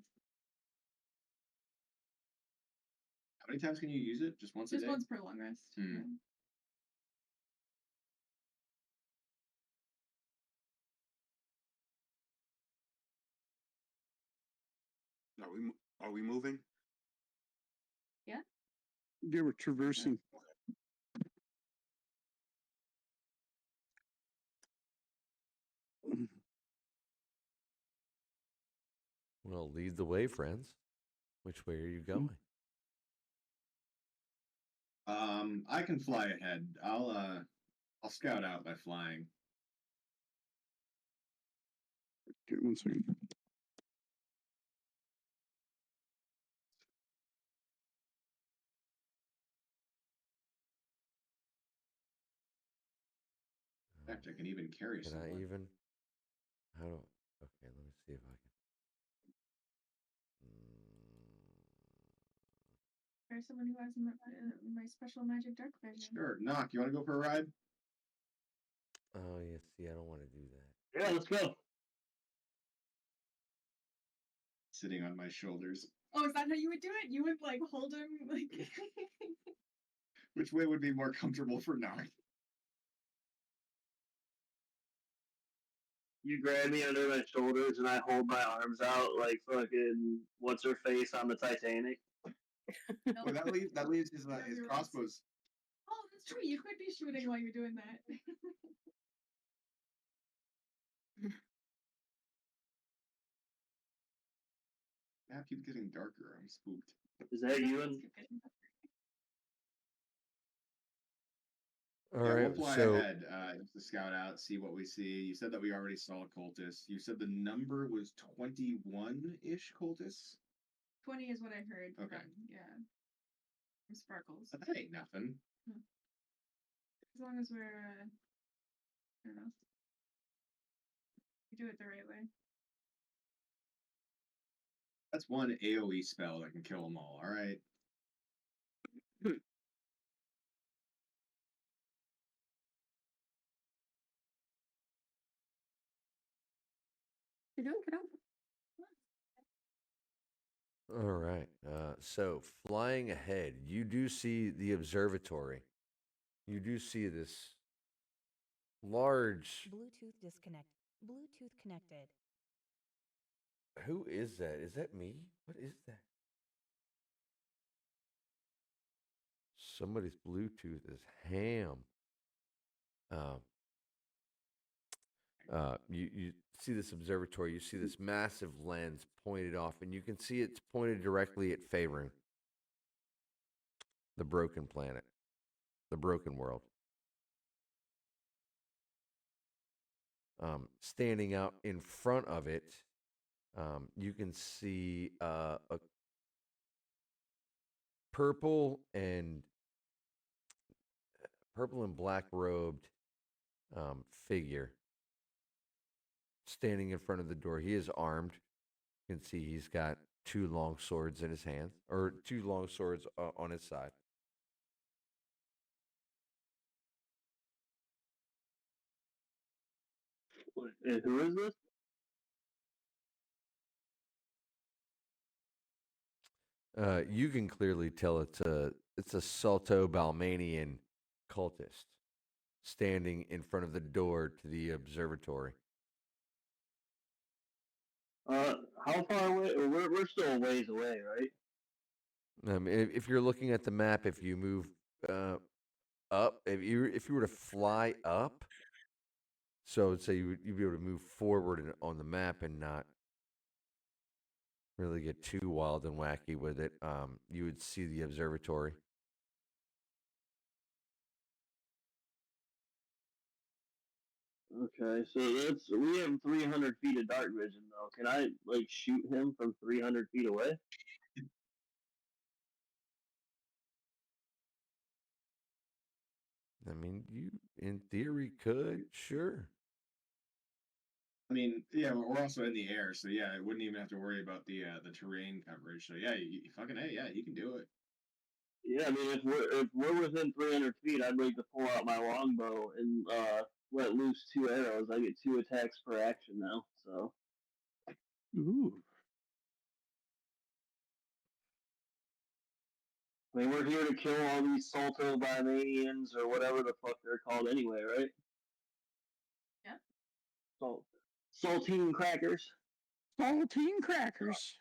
How many times can you use it? Just once a just day? once per long rest. Hmm. Yeah. Are we moving? Yeah. Yeah, we're traversing. Well, lead the way, friends. Which way are you going? I can fly ahead. I'll scout out by flying. Okay, 1 second. In fact, I can even carry Can someone. I even? How do? Okay, let me see if I can. There's someone who has my special magic dark vision. Sure. Knock, you want to go for a ride? Oh yeah. See, I don't want to do that. Yeah, let's go. Sitting on my shoulders. Oh, is that how you would do it? You would like hold him like. Which way would be more comfortable for Knock? You grab me under my shoulders and I hold my arms out like fucking what's her face on the Titanic. Well, that leaves his you're right. crossbows. Oh, that's true. You could be shooting while you're doing that. Map keeps getting darker. I'm spooked. Is that you and All Yeah, right. we'll fly So ahead to scout out, see what we see. You said that we already saw cultists. You said the number was 21-ish cultists? 20 is what I heard. Okay. From Sparkles. That ain't nothing. As long as we're, I don't know. We do it the right way. That's one AoE spell that can kill them all, alright? You're doing good. all right. So flying ahead, you do see the observatory. You do see this large. Bluetooth disconnect. Bluetooth connected. Who is that? Is that me? What is that? Somebody's Bluetooth is ham. You see this observatory. You see this massive lens pointed off, and you can see it's pointed directly at Faerun, the broken planet, the broken world. Standing out in front of it, you can see a purple and black robed figure standing in front of the door. He is armed. You can see he's got 2 long swords in his hands, or 2 long swords on his side. and who is this? You can clearly tell it's a Saltobalmainian cultist standing in front of the door to the observatory. How far away? We're still a ways away, right? If you're looking at the map, if you move up, if you were to fly up, so say you'd be able to move forward on the map and not really get too wild and wacky with it. You would see the observatory. Okay, so we have 300 feet of dark vision though. Can I like shoot him from 300 feet away? I mean, you in theory could, sure. I mean, yeah, we're also in the air, so yeah, I wouldn't even have to worry about the terrain coverage. So yeah, you fucking yeah, you can do it. Yeah, I mean, if we're within 300 feet, I'd like to pull out my longbow and let loose 2 arrows. I get 2 attacks per action now. So. Ooh. I mean, we're here to kill all these Saltobalmainians or whatever the fuck they're called anyway, right? Yeah. Saltine crackers. Saltine crackers.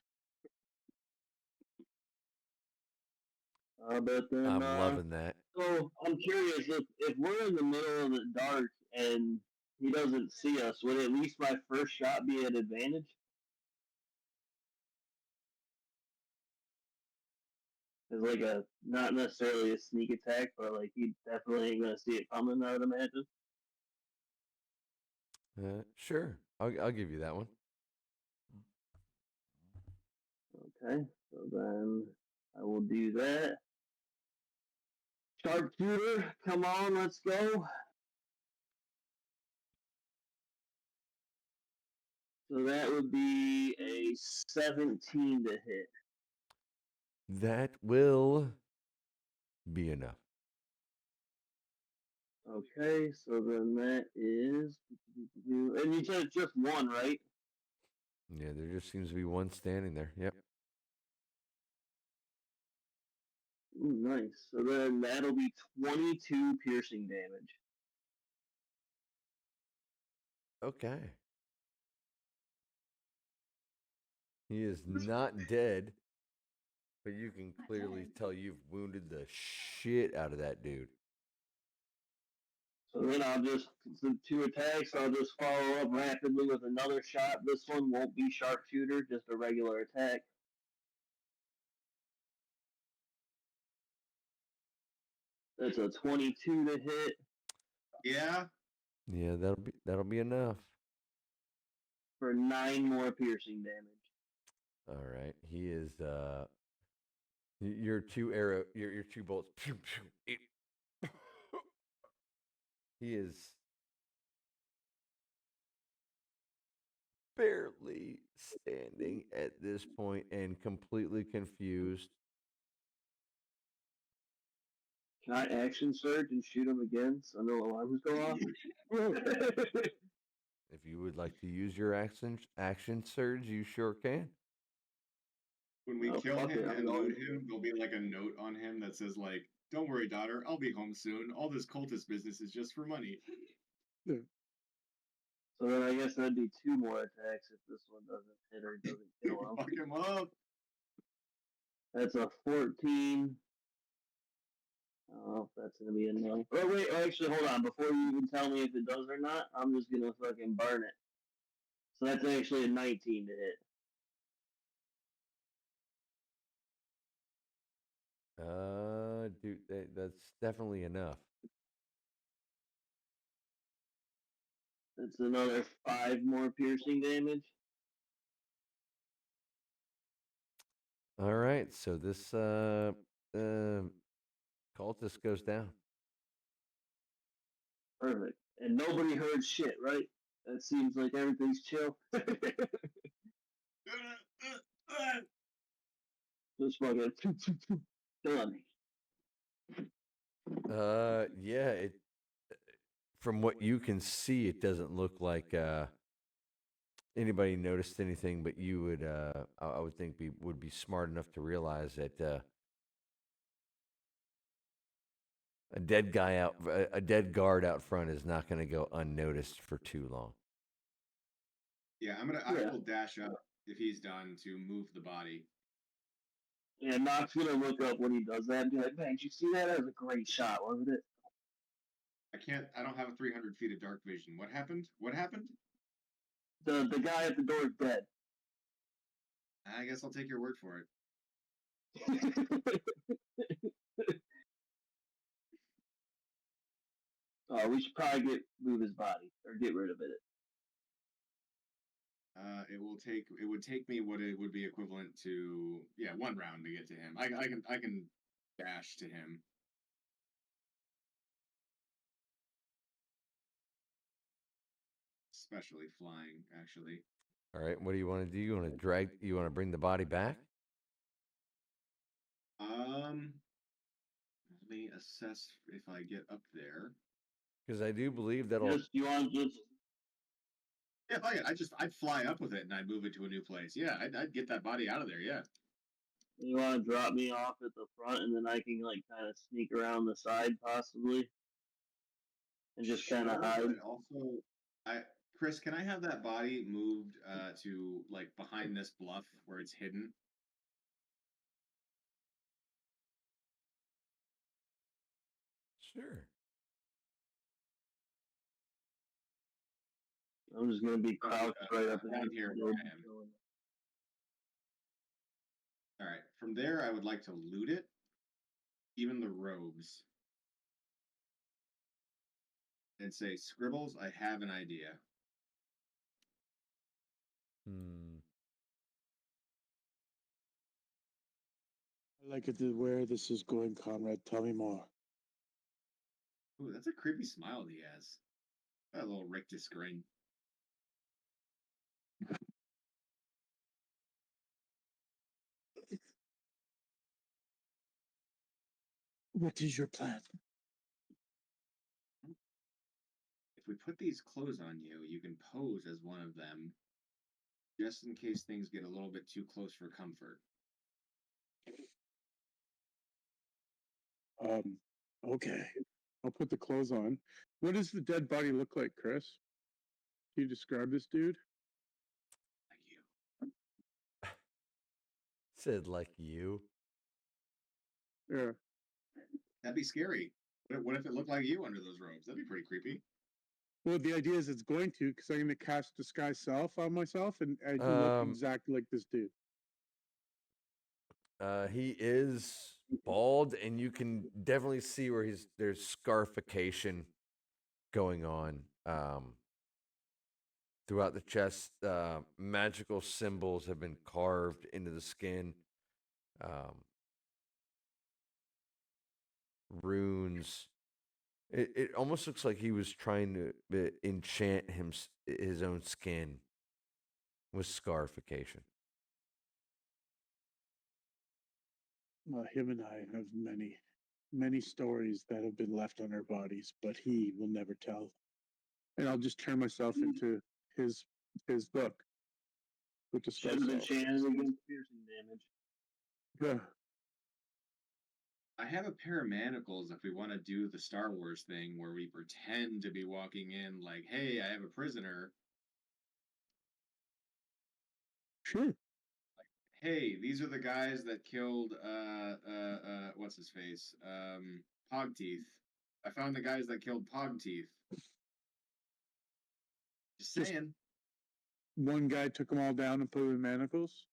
But then, I'm loving that. So I'm curious if we're in the middle of the dark and he doesn't see us, would at least my first shot be at advantage? It's like a not necessarily a sneak attack, but like he definitely ain't gonna see it coming, I would imagine. Sure, I'll give you that one. Okay, so then I will do that. Sharpshooter, come on, let's go. So that would be a 17 to hit. That will be enough. Okay, so then that is, and you said it's just one, right? Yeah, there just seems to be one standing there. Yep. Ooh, nice. So then that'll be 22 piercing damage. Okay. He is not dead, but you can clearly tell you've wounded the shit out of that dude. So then I'll just, the 2 attacks, I'll just follow up rapidly with another shot. This one won't be sharpshooter, just a regular attack. That's a 22 to hit. Yeah. Yeah, that'll be enough. For 9 more piercing damage. All right. He is your 2 bolts. He is barely standing at this point and completely confused. Can I action surge and shoot him again so no alarms go off? If you would like to use your action surge, you sure can. When we kill him and loot him, there'll be like a note on him that says like, "Don't worry, daughter, I'll be home soon. All this cultist business is just for money." Yeah. So then I guess that'd be 2 more attacks if this one doesn't hit or doesn't kill him. Fuck him up. That's a 14. Oh, that's gonna be a no. Oh wait, actually, hold on. Before you even tell me if it does or not, I'm just gonna fucking burn it. So that's actually a 19 to hit. Dude, that's definitely enough. That's another 5 more piercing damage. All right, so this cultist goes down. Perfect. And nobody heard shit, right? That seems like everything's chill. Just fucking done. Yeah, it from what you can see, it doesn't look like anybody noticed anything, but you would I would think would be smart enough to realize that a dead guard out front is not going to go unnoticed for too long. Yeah, I will dash up if he's done to move the body. Yeah, Knox gonna look up when he does that and be like, "Man, did you see that? That was a great shot, wasn't it?" I don't have 300 feet of dark vision. What happened? What happened? The guy at the door is dead. I guess I'll take your word for it. We should probably move his body or get rid of it. It would take me what it would be equivalent to 1 round to get to him. I can dash to him. Especially flying, actually. All right, what do you want to do? You want to bring the body back? Let me assess if I get up there. Because I do believe that'll. You want to just. Yeah, I'd fly up with it and I'd move it to a new place. Yeah, I'd get that body out of there. Yeah. You want to drop me off at the front, and then I can kind of sneak around the side, possibly, and just kind of hide. Also, Chris, can I have that body moved to behind this bluff where it's hidden? Sure. I'm just gonna be crouched right up here. All right. From there, I would like to loot it, even the robes, and say, Scribbles, I have an idea. I like it where this is going, Conrad. Tell me more. Ooh, that's a creepy smile he has. That little rictus grin. What is your plan? If we put these clothes on you, you can pose as one of them, just in case things get a little bit too close for comfort. Okay. I'll put the clothes on. What does the dead body look like, Chris? Can you describe this dude? Like you. Said like you. Yeah. That'd be scary. What if it looked like you under those robes? That'd be pretty creepy. Well, the idea is it's going to, because I'm going to cast Disguise Self on myself, and I do look exactly like this dude. He is bald, and you can definitely see where there's scarification going on throughout the chest. Magical symbols have been carved into the skin. Runes. It almost looks like he was trying to enchant his own skin with scarification. Him and I have many, many stories that have been left on our bodies, but he will never tell. And I'll just turn myself into his book. With the should have been chanted against piercing damage. Yeah. I have a pair of manacles if we want to do the Star Wars thing where we pretend to be walking in like, hey, I have a prisoner. Sure. Like, hey, these are the guys that killed what's his face? Pogteeth. I found the guys that killed Pogteeth. Just saying. One guy took them all down and put them in manacles?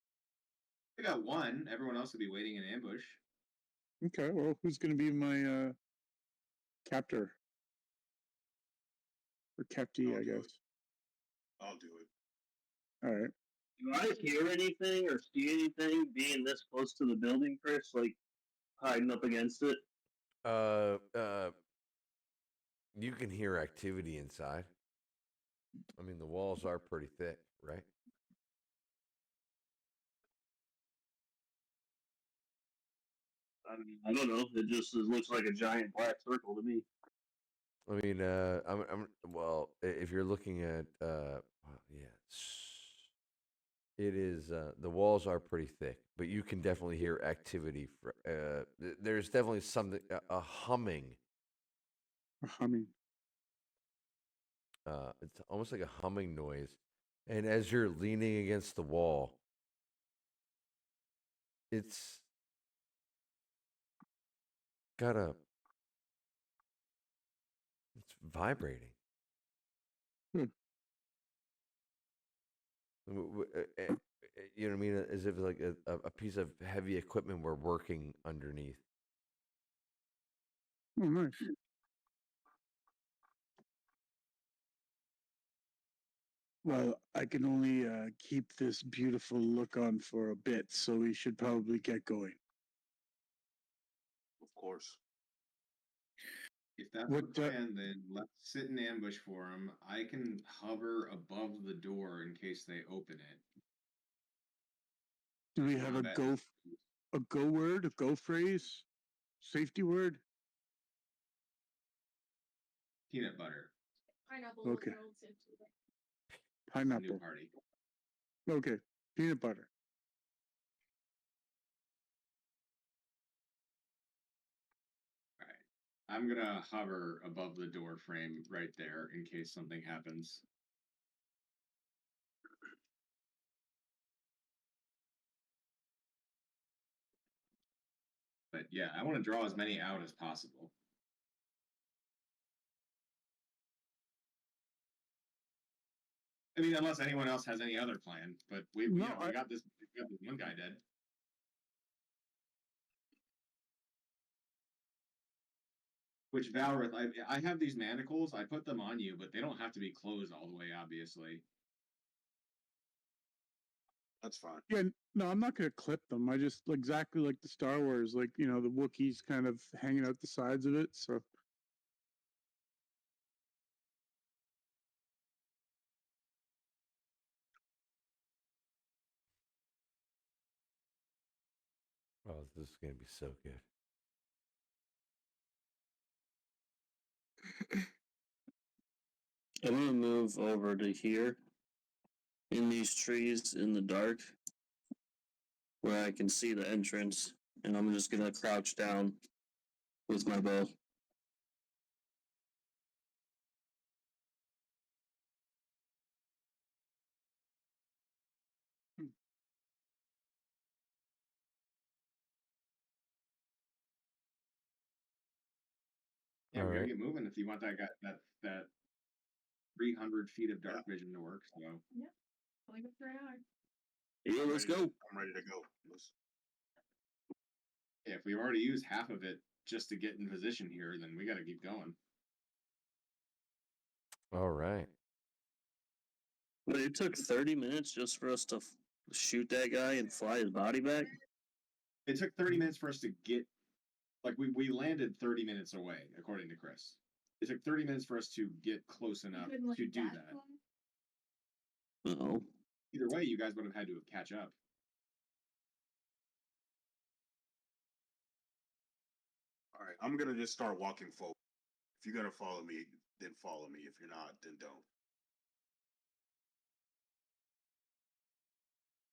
We got one. Everyone else would be waiting in ambush. Okay, well, who's going to be my captor? Or captee, I guess. I'll do it. All right. Do I hear anything or see anything being this close to the building, Chris? Like hiding up against it? You can hear activity inside. I mean, the walls are pretty thick, right? I don't know. It looks like a giant black circle to me. I mean, well, if you're looking at, it is. The walls are pretty thick, but you can definitely hear activity. There's definitely something, a humming. A humming. It's almost like a humming noise, and as you're leaning against the wall, it's got a. vibrating. Hmm. You know what I mean? As if like a piece of heavy equipment were working underneath. Oh, nice. Well, I can only keep this beautiful look on for a bit, so we should probably get going. Of course. If that's What, the plan, then let's sit in ambush for them. I can hover above the door in case they open it. Do we have a go word, a go phrase, safety word? Peanut butter. Pineapple. Okay. New Pineapple. party. Okay, peanut butter. All right. I'm gonna hover above the door frame right there in case something happens. But yeah, I want to draw as many out as possible. I mean, unless anyone else has any other plan, but we got this one guy dead. Which Valrith, I have these manacles. I put them on you, but they don't have to be closed all the way, obviously. That's fine. Yeah, no, I'm not gonna clip them. I just exactly like the Star Wars, like the Wookiees kind of hanging out the sides of it. So Oh, this is gonna be so good. I'm gonna move over to here in these trees in the dark where I can see the entrance, and I'm just gonna crouch down with my bow. Yeah, All we gotta right. get moving if you want that 300 feet of dark vision to work. So Yep. Only good for an hour. Yeah, let's go. I'm ready to go. yeah, if we've already used half of it just to get in position here, then we gotta keep going. All right. But it took 30 minutes just for us to shoot that guy and fly his body back. It took 30 minutes for us to get, like, we landed 30 minutes away, according to Chris. It took 30 minutes for us to get close enough to do that. Oh. Either way, you guys would have had to catch up. All right, I'm gonna just start walking forward. If you're gonna follow me, then follow me. If you're not, then don't.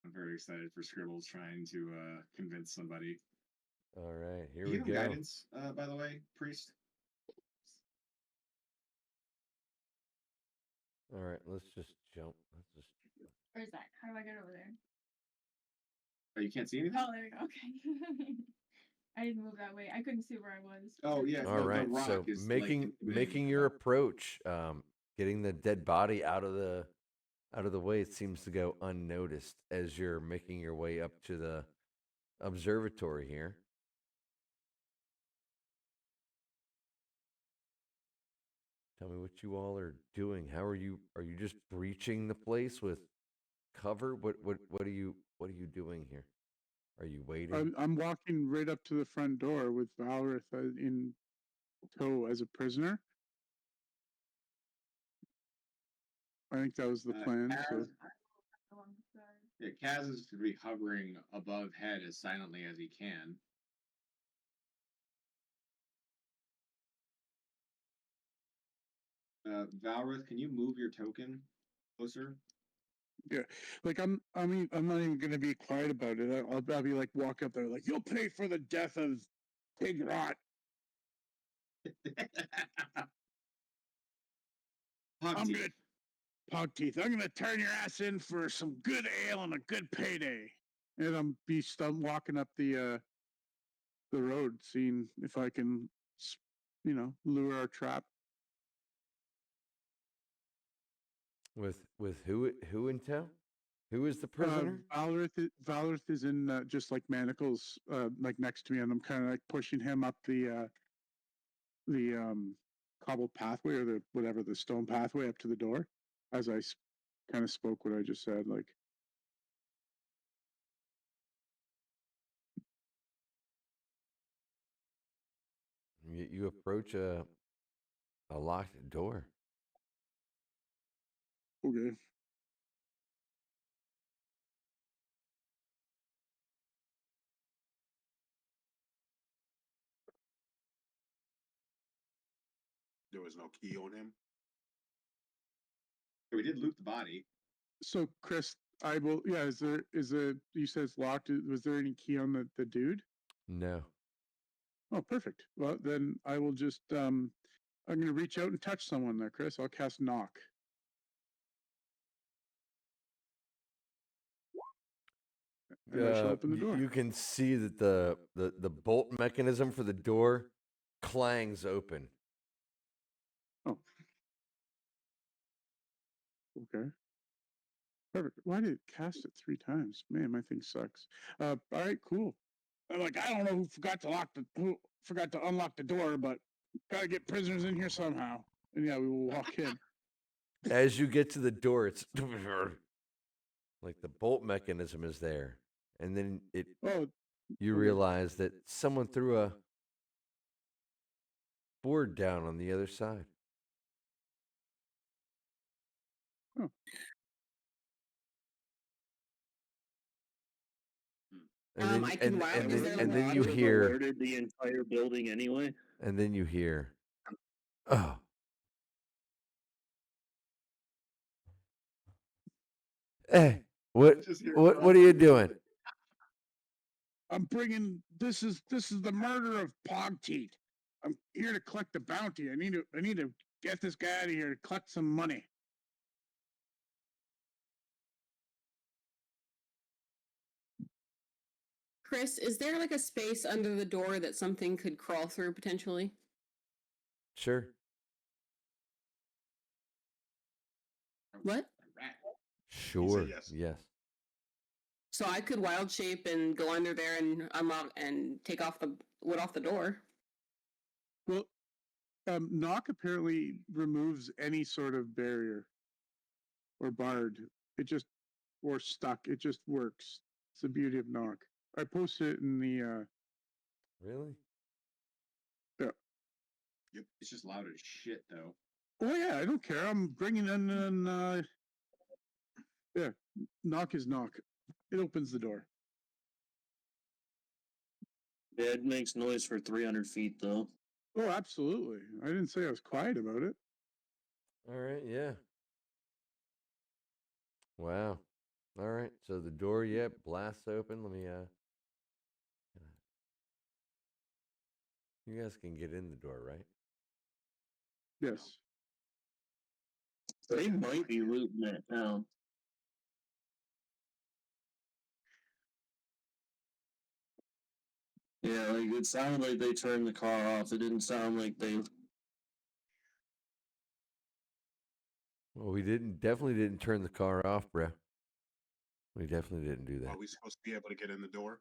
I'm very excited for Scribbles trying to convince somebody. All right, here Do we you have go. guidance, by the way, Priest? All right, let's just jump. Where's that? How do I get over there? Oh, you can't see anything? Oh, there we go. Okay. I didn't move that way. I couldn't see where I was. Oh yeah. All right. So making your approach, getting the dead body out of the way, it seems to go unnoticed as you're making your way up to the observatory here. Tell me what you all are doing. How are you? Are you just breaching the place with cover? What are you doing here? Are you waiting? I'm walking right up to the front door with Valrith in tow as a prisoner. I think that was the plan. So. Yeah, Kaz is to be hovering above head as silently as he can. Valrith, can you move your token closer? Yeah, like I'm not even gonna be quiet about it. I'll be like walk up there like you'll pay for the death of Pig Rot. I'm gonna turn your ass in for some good ale and a good payday. And I'm walking up the road, seeing if I can, lure our trap. With who in tow? Who is the prisoner? Valorith is in just like manacles, like next to me, and I'm kind of like pushing him up the cobbled pathway or the stone pathway up to the door, as I kind of spoke what I just said. Like, You approach a locked door. okay, There was no key on him. We did loot the body. so Chris, I will. Yeah, is there? You said it's locked. Was there any key on the dude? No. Oh, perfect. Well, then I will just I'm going to reach out and touch someone there, Chris. I'll cast knock. And I shall open the door. You can see that the bolt mechanism for the door clangs open. Oh. Okay. Perfect. Why did it cast it 3 times? Man, my thing sucks. All right, cool. I'm like, I don't know who forgot to unlock the door, but gotta get prisoners in here somehow. And yeah, we will walk in. As you get to the door, it's like the bolt mechanism is there, and then you realize that someone threw a board down on the other side. Oh. And I can wow. and then you hear alerted the entire building anyway. And then you hear, oh. Hey, what are you doing? I'm bringing this is the murder of Pogteeth. I'm here to collect the bounty. I need to get this guy out of here to collect some money. Chris, is there like a space under the door that something could crawl through potentially? Sure. What? Sure. Yes. So I could wild shape and go under there and unlock and take off the wood off the door. Well, knock apparently removes any sort of barrier or barred. Or stuck. It just works. It's the beauty of knock. I posted it in the. Really? Yeah. Yep. It's just loud as shit, though. Oh yeah, I don't care. I'm bringing in. Yeah, knock is knock. It opens the door. Yeah, it makes noise for 300 feet, though. Oh, absolutely. I didn't say I was quiet about it. All right, yeah. Wow. All right, so the door, blasts open. Let me, you guys can get in the door, right? Yes. They might be looting that town. Yeah, like it sounded like they turned the car off. It didn't sound like they. Well, we definitely didn't turn the car off, bro. We definitely didn't do that. Are we supposed to be able to get in the door?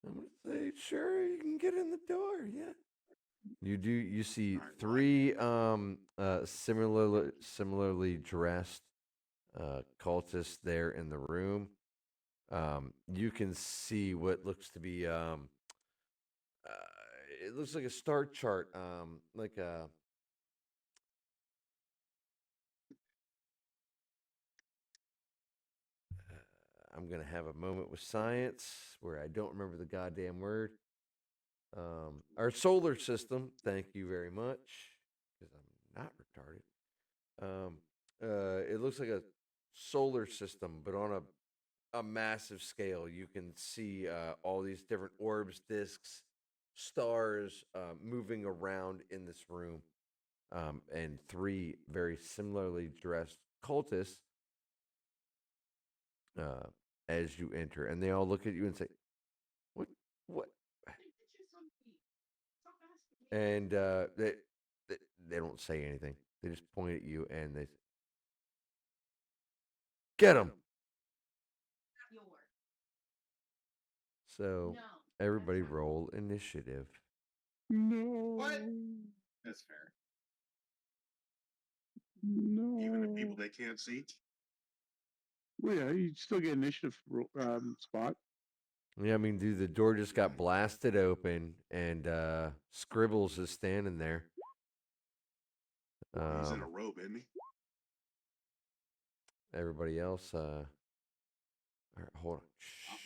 I'm gonna say, sure, you can get in the door. Yeah. You see 3 similarly dressed cultists there in the room. You can see what looks to be it looks like a star chart, like a I'm gonna have a moment with science where I don't remember the goddamn word. Our solar system, thank you very much, because I'm not retarded. It looks like a solar system, but on a massive scale. You can see all these different orbs, disks, stars moving around in this room, and 3 very similarly dressed cultists as you enter, and they all look at you and say, "What?" And they don't say anything. They just point at you and they say, Get him. So everybody roll initiative. No. What? That's fair. No. Even the people they can't see. Well, yeah, you still get initiative spot. Yeah, I mean, dude, the door just got blasted open, and Scribbles is standing there. He's in a robe, isn't he? Everybody else, all right, hold on.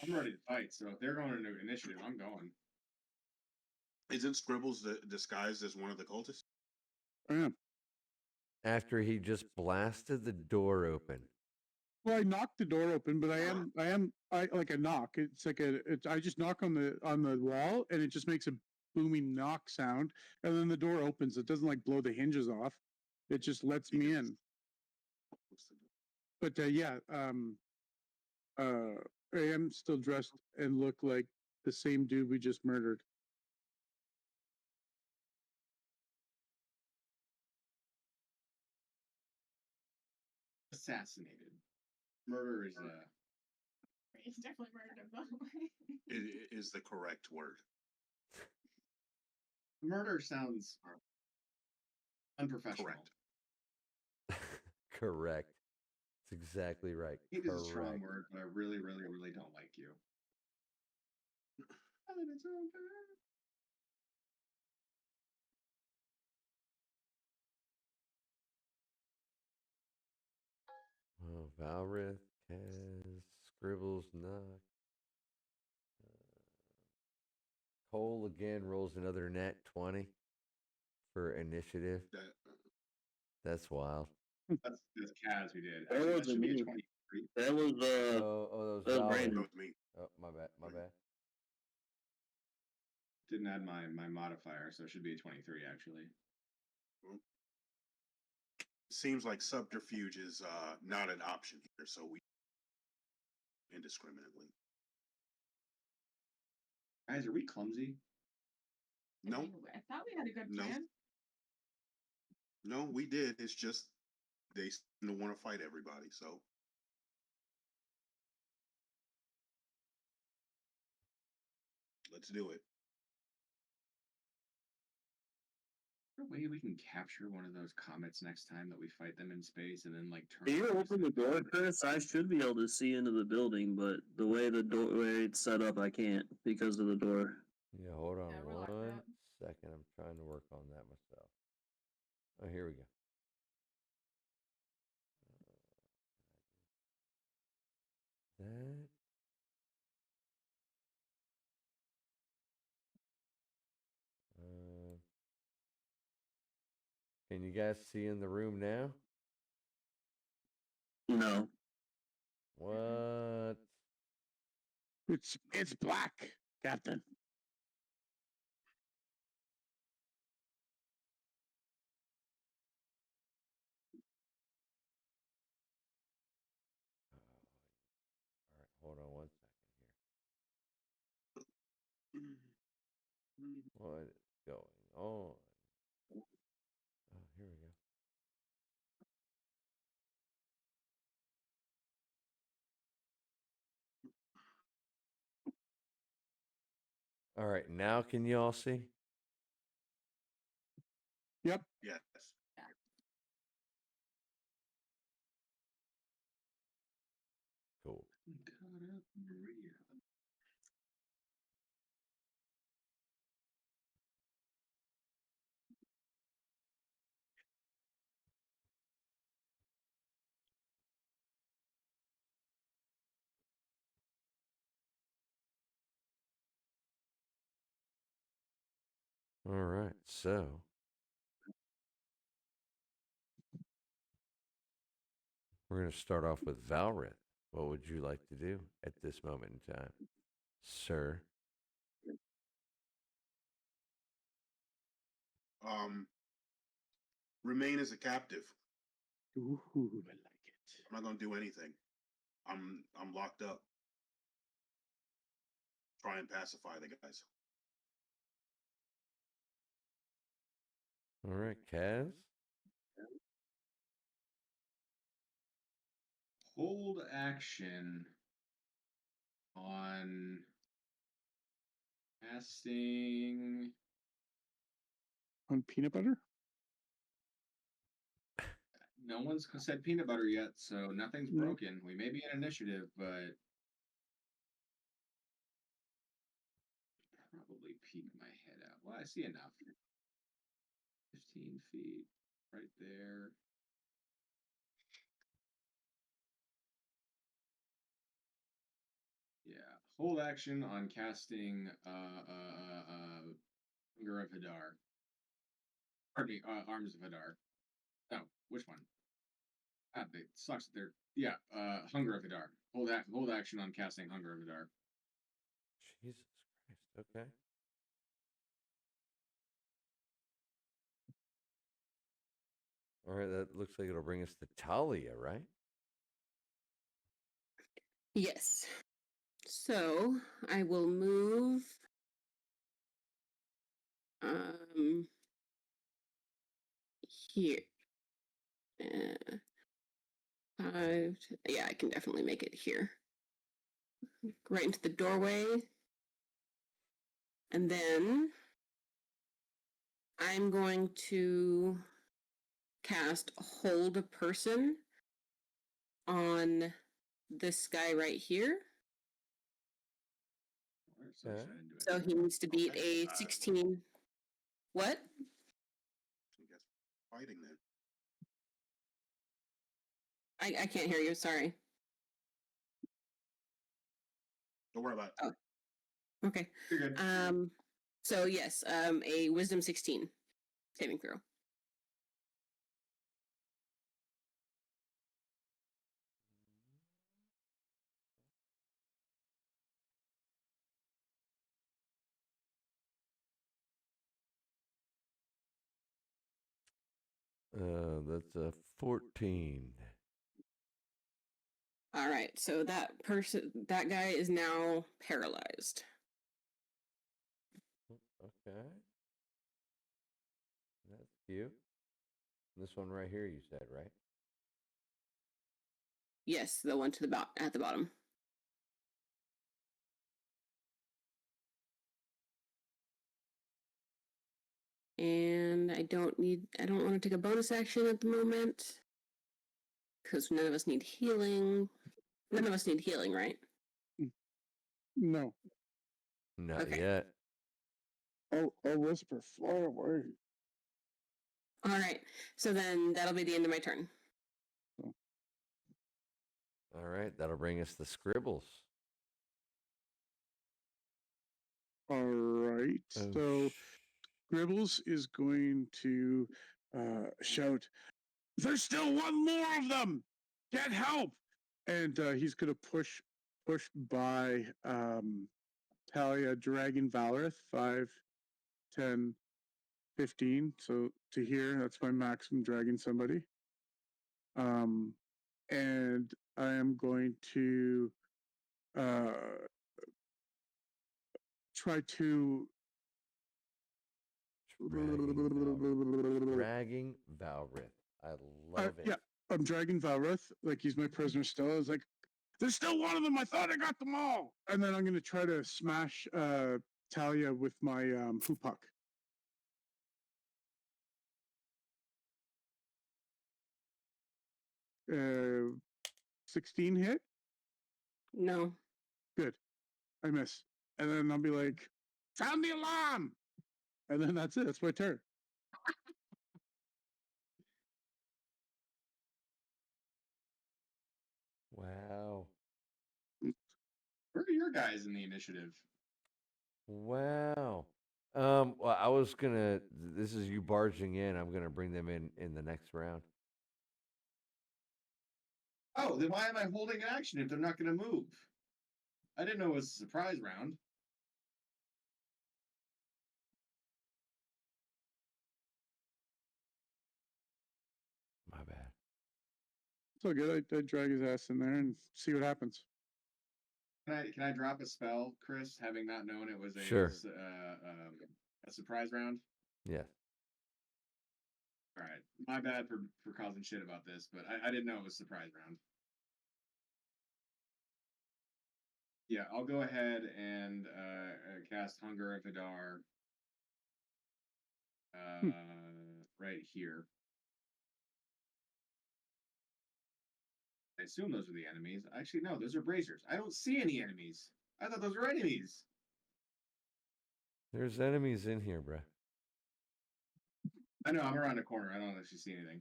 I'm ready to fight, so if they're going into initiative, I'm going. Isn't Scribbles disguised as one of the cultists? I am. After he just blasted the door open. Well, I knocked the door open, but I like a knock. It's like I just knock on the wall, and it just makes a booming knock sound, and then the door opens. It doesn't like blow the hinges off. It just lets me in. But I am still dressed and look like the same dude we just murdered. Assassinated. Murder is He's definitely murdered him though. It is the correct word. Murder sounds unprofessional. Correct. Correct. That's exactly right. I think it's a strong word, but I really, really, really don't like you. Oh, Valrith, Kaz, Scribbles, Knock. Cole again rolls another net 20 for initiative. That's wild. That's Kaz who did. That Actually, that wasn't should be a me. 23. That was that that was Valrith. Brandon. That was me. Oh, my bad. Didn't add my modifier, so it should be a 23 actually. Seems like subterfuge is not an option here, so we indiscriminately. Guys, are we clumsy? No, I thought we had a good No. plan. no, we did. It's just they seem to want to fight everybody. So let's do it. Is there a way we can capture one of those comets next time that we fight them in space and then like turn? Can you around open the door, Chris? I should be able to see into the building, but the way it's set up, I can't because of the door. Yeah, hold on Yeah, we're locked one out. second. I'm trying to work on that myself. Oh, here we go. That. Can you guys see in the room now? No. What? It's black, Captain. All right, hold on 1 second here. What is going on? Oh, here we go. All right, now can you all see? Yep. Yes. Cool. All right, so we're going to start off with Valrith. What would you like to do at this moment in time, sir? Remain as a captive. Ooh, I like it. I'm not gonna do anything. I'm locked up. Try and pacify the guys. All right, Kaz. hold action on casting. On peanut butter? No one's said peanut butter yet, so nothing's No. broken. We may be in initiative, but probably peek my head out. Well, I see enough. 15 feet right there. Yeah, hold action on casting Hunger of Hadar. Pardon me, Arms of Hadar. No, which one? Ah, it sucks that they're Hunger of Hadar. Hold action on casting Hunger of Hadar. Jesus Christ. Okay. All right, that looks like it'll bring us to Talia, right? Yes. So I will move here. 5. Yeah, I can definitely make it here. Right into the doorway. And then I'm going to cast Hold a Person on this guy right here. Okay. So he needs to beat a 16. What? You guys fighting then. I can't hear you. Sorry. Don't worry about it. Oh. Okay. You're good. So yes, a Wisdom 16 saving throw. That's a 14. All right. So that guy is now paralyzed. Okay. That's you. This one right here, you said, right? Yes, the one to the at the bottom. And I don't want to take a bonus action at the moment because none of us need healing. None of us need healing, right? No. Not Okay. yet. I'll whisper far away. All right. So then that'll be the end of my turn. All right, that'll bring us to Scribbles. All right. Oh, So Gribbles is going to shout, "There's still one more of them! Get help!" And he's going to push by Talia, Dragon Valorith, 5, 10, 15. So to here, that's my maximum dragging somebody. And I am going to try to Dragging Valrith. I love it. Yeah, I'm dragging Valrith like he's my prisoner still. I was like, "There's still one of them. I thought I got them all." And then I'm going to try to smash Talia with my hoop puck. 16 hit? No. Good. I miss. And then I'll be like, "Sound the alarm!" And then that's it. That's my turn. Wow. Where are your guys in the initiative? Wow. Well, I was gonna. This is you barging in. I'm gonna bring them in the next round. Oh, then why am I holding action if they're not going to move? I didn't know it was a surprise round. My bad. It's all good. I drag his ass in there and see what happens. Can I drop a spell, Chris, having not known it was a Sure. A surprise round? Yes. All right, my bad for causing shit about this, but I didn't know it was a surprise round. Yeah, I'll go ahead and cast Hunger of Hadar right here. I assume those are the enemies. Actually, no, those are braziers. I don't see any enemies. I thought those were enemies. There's enemies in here, bruh. I know, I'm around the corner. I don't actually see anything.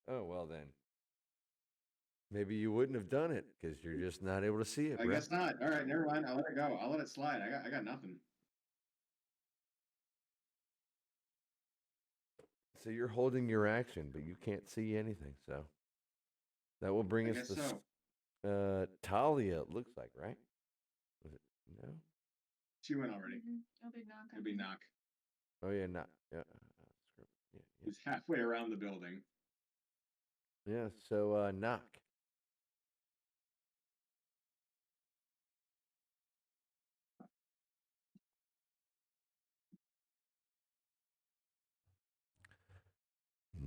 Oh, well then. Maybe you wouldn't have done it because you're just not able to see it, I bruh. guess not. All right, never mind. I'll let it go. I'll let it slide. I got nothing. So you're holding your action, but you can't see anything. So that will bring I us guess to so. Talia. It looks like, right? Was it no? She went already. It'll be knock. It'll be knock. Oh yeah, not yeah. Yeah, He's halfway around the building. yeah. So knock.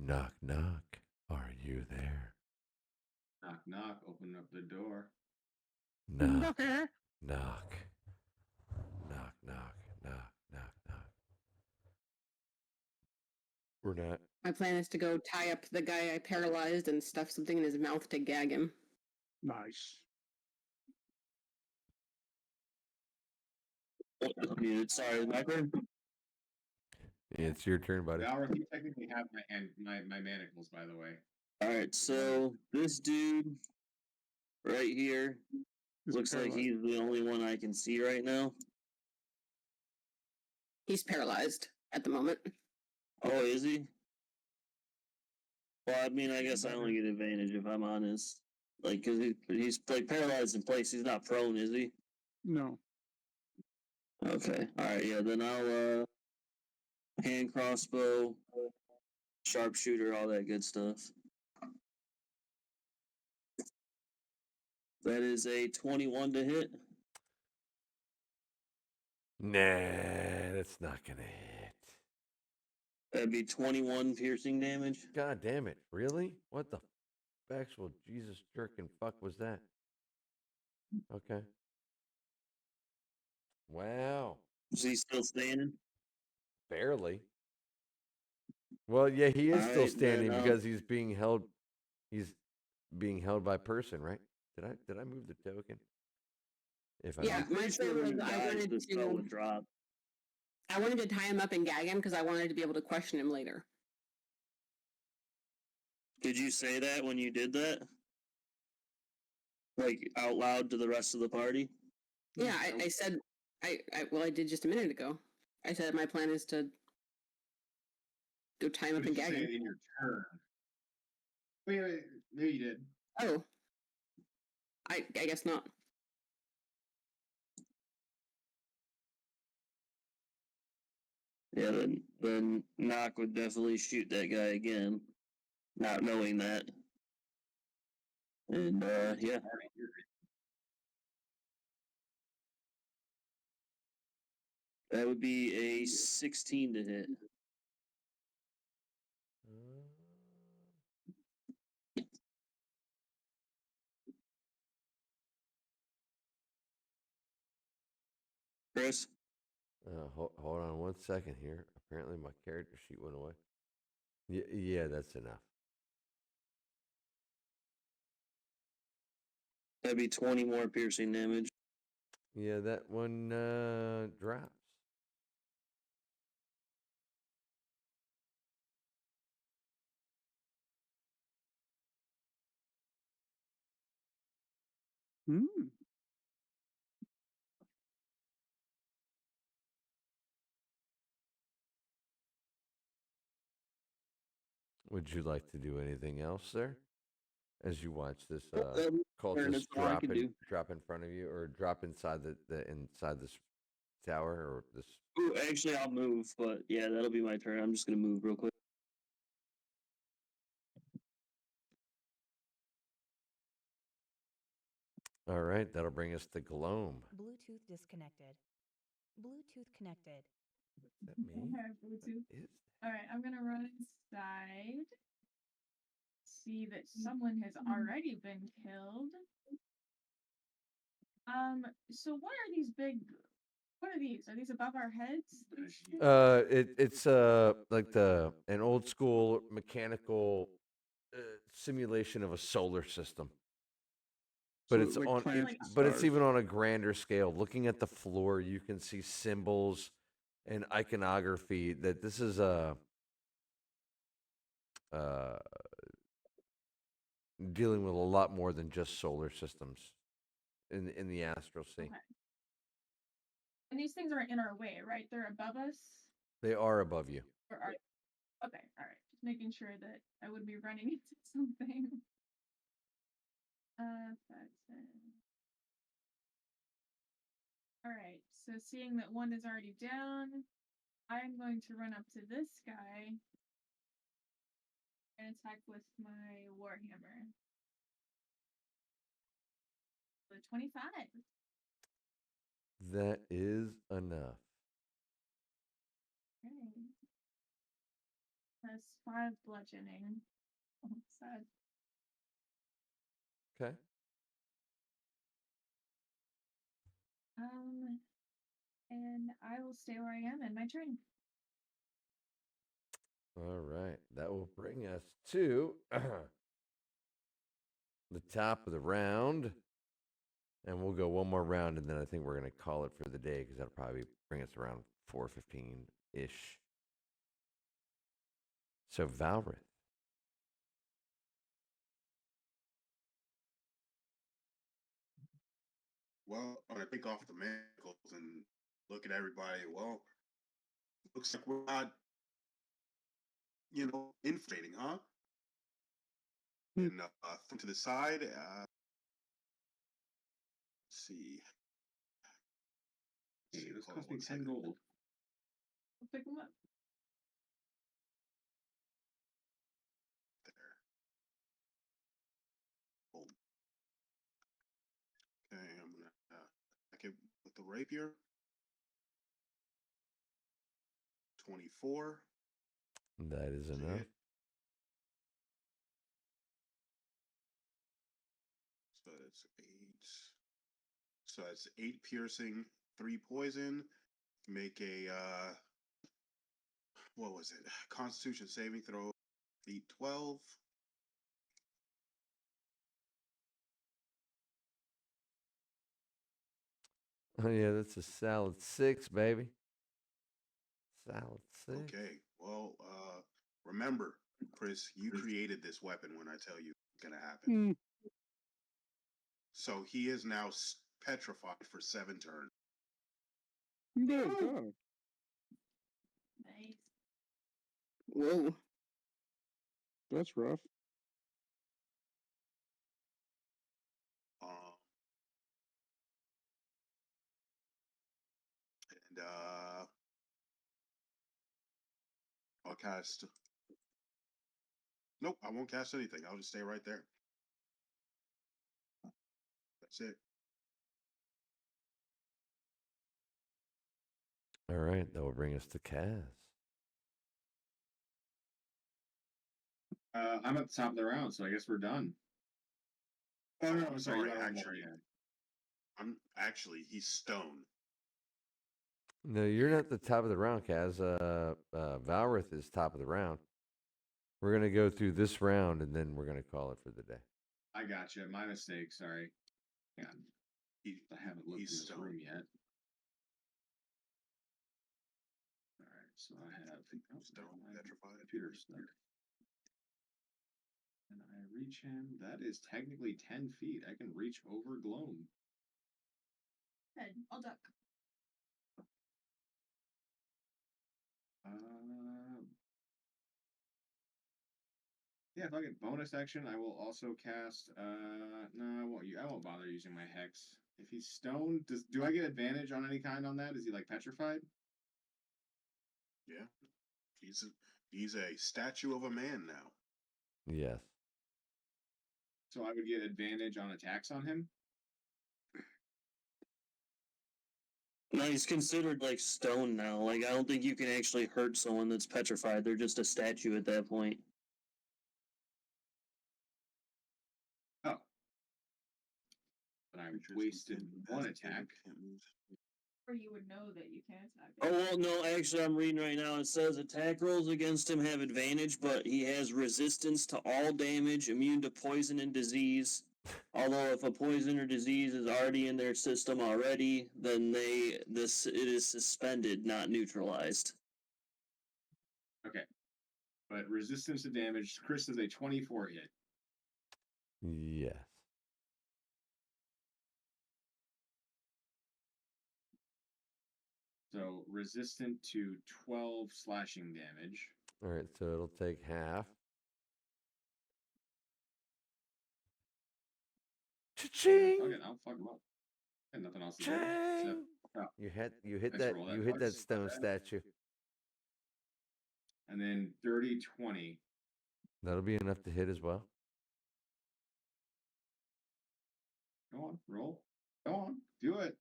Knock, knock. Are you there? Knock, knock. Open up the door. Knock, knock, knock, knock, knock, knock, knock. We're not. My plan is to go tie up the guy I paralyzed and stuff something in his mouth to gag him. Nice. Muted. Sorry, my turn. It's your turn, buddy. Valor, you technically have my manacles, by the way. All right, so this dude right here looks like he's the only one I can see right now. He's paralyzed at the moment. Oh, is he? Well, I mean, I guess I only get advantage if I'm honest. Like, cause he's like paralyzed in place. He's not prone, is he? No. Okay. All right. Yeah. Then I'll hand crossbow, sharpshooter, all that good stuff. That is a 21 to hit. Nah, that's not gonna hit. That'd be 21 piercing damage. God damn it! Really? What the actual Jesus jerkin' fuck was that? Okay. Wow. Is he still standing? Barely. Well, yeah, he is still Alright, standing then, because he's being held. He's being held by person, right? Did I move the token? If I Yeah, moved- my plan was I wanted to tie him up and gag him because I wanted to be able to question him later. Did you say that when you did that? Like out loud to the rest of the party? Yeah, I said I did just a minute ago. I said my plan is to go tie him up and gag Say him. it in your turn. Wait, maybe you did. Oh. I guess not. Yeah, then Knock would definitely shoot that guy again, not knowing that. And yeah. That would be a 16 to hit. Chris? Hold on 1 second here. Apparently my character sheet went away. Yeah, that's enough. That'd be 20 more piercing damage. Yeah, that one drops. Hmm. Would you like to do anything else, sir? As you watch this Turn, cultist that's all I can do. drop in front of you, or drop inside the inside this tower, or this. Ooh, actually, I'll move, but yeah, that'll be my turn. I'm just gonna move real quick. All right, that'll bring us to Gloam. Bluetooth disconnected. Bluetooth connected. Is that me? I have Bluetooth. All right, I'm gonna run inside. See that someone has already been killed. So what are these big? What are these? Are these above our heads? It's like an old school mechanical simulation of a solar system. But So, it's like on, planets it, and but it's stars. even on a grander scale. Looking at the floor, you can see symbols and iconography that this is uh, dealing with a lot more than just solar systems in the astral sea. Okay. And these things aren't in our way, right? They're above us. They are above you. Or are okay, all right. Just making sure that I would be running into something. 5, 10. All right. So seeing that one is already down, I'm going to run up to this guy and attack with my warhammer. The 25. That is enough. Okay. That's 5 bludgeoning. Oh, sad. Okay. And I will stay where I am in my turn. All right. That will bring us to the top of the round. And we'll go one more round, and then I think we're going to call it for the day because that'll probably bring us around 4:15-ish. So, Valrith. Well, I'm gonna take off the manacles and look at everybody. Well, looks like we're not, inflating, huh? And to the side. Let's see. Hey, this cost me 10 gold. I'll pick them up. There. Boom. Okay, I'm gonna attack it with the rapier. 24. That is enough. Hit. So that's 8. So that's 8 piercing, 3 poison. Make a what was it? Constitution saving throw. Beat 12. Oh, yeah, that's a solid 6, baby. Solid 6. Okay. Well, remember, Chris, you created this weapon when I tell you it's gonna happen. So he is now petrified for 7 turns. No, God. Nice. Whoa. That's rough. And I'll cast. Nope, I won't cast anything. I'll just stay right there. That's it. All right, that will bring us to Kaz. I'm at the top of the round, so I guess we're done. Oh no, sorry, actually he's stone. No, you're not the top of the round, Kaz. Valrith is top of the round. We're going to go through this round, and then we're going to call it for the day. I got you. My mistake. Sorry. Yeah, I haven't looked in this room yet. All right, so I have Stone petrified. computer stuff. And I reach him. That is technically 10 feet. I can reach over Gloam. Good. I'll duck. Yeah, if I get bonus action, I will also cast. No, I won't bother using my hex. If he's stoned, do I get advantage on any kind on that? Is he like petrified? Yeah, he's a statue of a man now. Yes. So I would get advantage on attacks on him. No, he's considered like stone now. Like I don't think you can actually hurt someone that's petrified. They're just a statue at that point. Oh. Then I wasted one attack. Or you would know that you can't attack. Oh, well, no, actually, I'm reading right now. It says attack rolls against him have advantage, but he has resistance to all damage, immune to poison and disease. Although, if a poison or disease is already in their system already, then it is suspended, not neutralized. Okay. But resistance to damage, Chris is a 24 hit. Yes. So resistant to 12 slashing damage. All right, so it'll take half. Cha-ching! Okay, I'll fuck him up. And nothing else to do. Ching! Oh, You hit Let's that roll that you hit that twice. stone statue. and then 30, 20. That'll be enough to hit as well. Go on, roll. Go on, do it.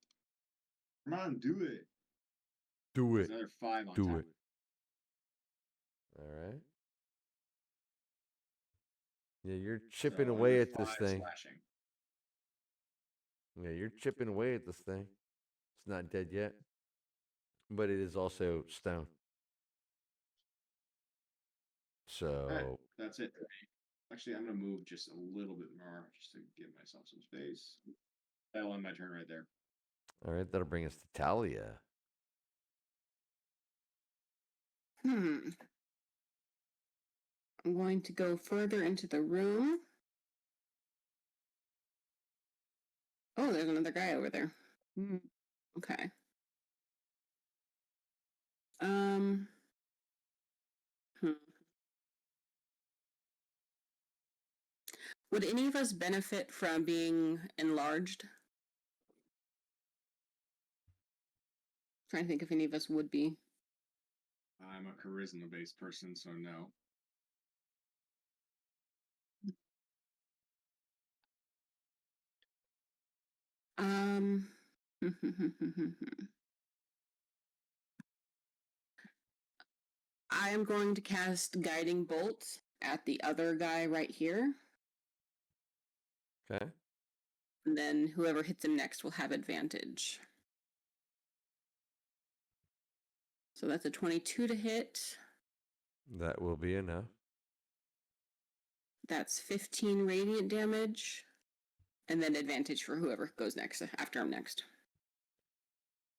Come on, do it. Do There's it. another 5 on Do top. it. All right. Yeah, you're chipping So away another at this 5 thing. slashing. Yeah, you're chipping away at this thing. It's not dead yet, but it is also stone. So All right, that's it. Actually, I'm going to move just a little bit more just to give myself some space. That'll end my turn right there. all right, that'll bring us to Talia. I'm going to go further into the room. Oh, there's another guy over there. Okay. Would any of us benefit from being enlarged? Trying to think if any of us would be. I'm a charisma-based person, so no. I am going to cast Guiding Bolt at the other guy right here. Okay. And then whoever hits him next will have advantage. So that's a 22 to hit. That will be enough. That's 15 radiant damage. And then advantage for whoever goes next after I'm next.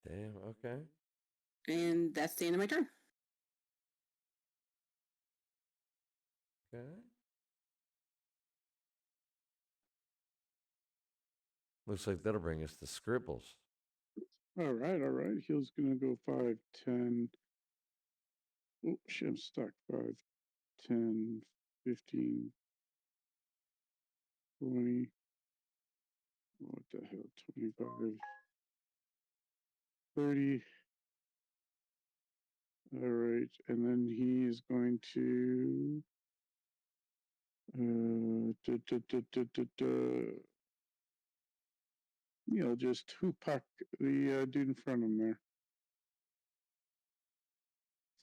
Damn, okay. And that's the end of my turn. Okay. Looks like that'll bring us to Scribbles. All right. He's gonna go 5, 10. Oh shit, I'm stuck. 5, 10, 15, 20. What the hell? 25, 30. All right, and then he is going to just hoopak the dude in front of him there.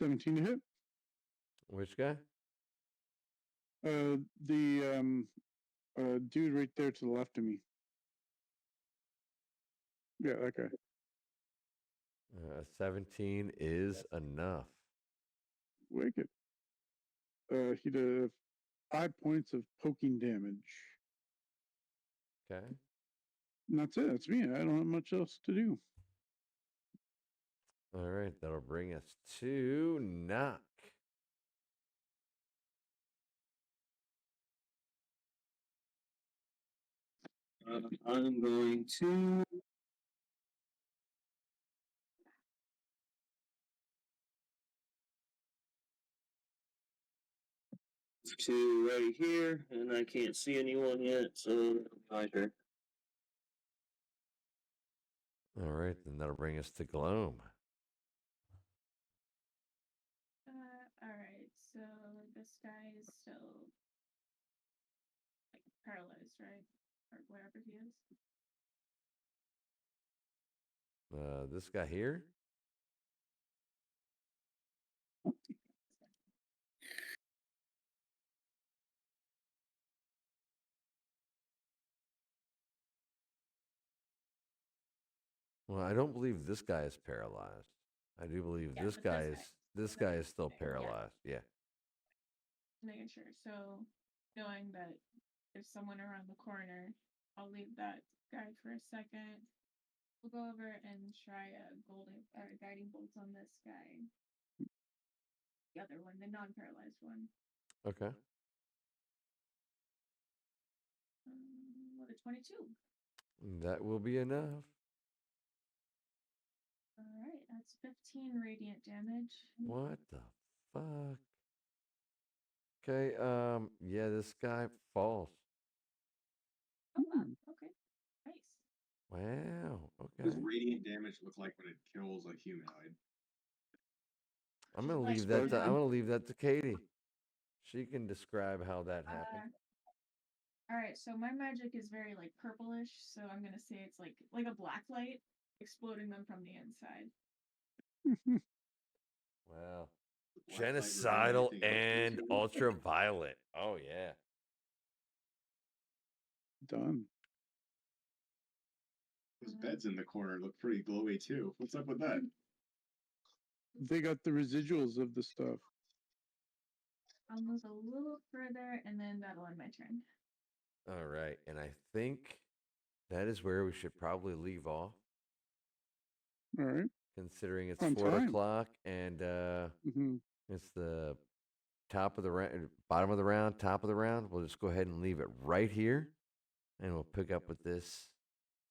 17 to hit. Which guy? The dude right there to the left of me. Yeah, that guy. 17 is enough. Wicked. He did 5 points of poking damage. Okay. And that's it. That's me. I don't have much else to do. All right, that'll bring us to Knock. I'm going to right here, and I can't see anyone yet, so my turn. All right, then that'll bring us to Gloam. Alright, so this guy is still like paralyzed, right? Or whatever he is. This guy here? Well, I don't believe this guy is paralyzed. I do believe Yeah, this but guy this is guy. this guy is still Okay, yeah. paralyzed. Yeah. Making sure. So, knowing that there's someone around the corner, I'll leave that guy for a second. We'll go over and try a guiding bolt on this guy. The other one, the non-paralyzed one. Okay. What a 22. That will be enough. All right, that's 15 radiant damage. What the fuck? Okay, yeah, this guy falls. Oh, wow. Okay. Nice. Wow. What does Okay. radiant damage look like when it kills a humanoid? I'm gonna Just leave like- that. I'm gonna leave that to Katie. She can describe how that happened. All right, so my magic is very like purplish, so I'm gonna say it's like a black light exploding them from the inside. Wow. Black light Genocidal revealing and anything. ultraviolet. Oh yeah. Done. Those beds in the corner look pretty glowy too. What's up with that? They got the residuals of the stuff. I'll move a little further, and then that'll end my turn. All right, and I think that is where we should probably leave off, All right. considering it's On 4 time. o'clock and Hmm. it's the top of the round, bottom of the round, top of the round. We'll just go ahead and leave it right here, and we'll pick up with this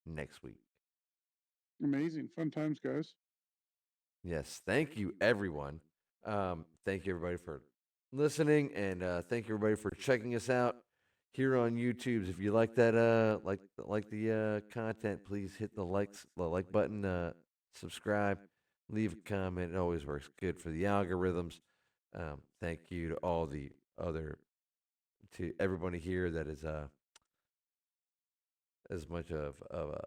next week. Amazing. Fun times, guys. Yes, thank you everyone. Thank you everybody for listening, and thank you everybody for checking us out here on YouTube. If you like that, like the content, please hit the like button, subscribe, leave a comment. It always works good for the algorithms. Thank you to all the to everybody here that is as much of a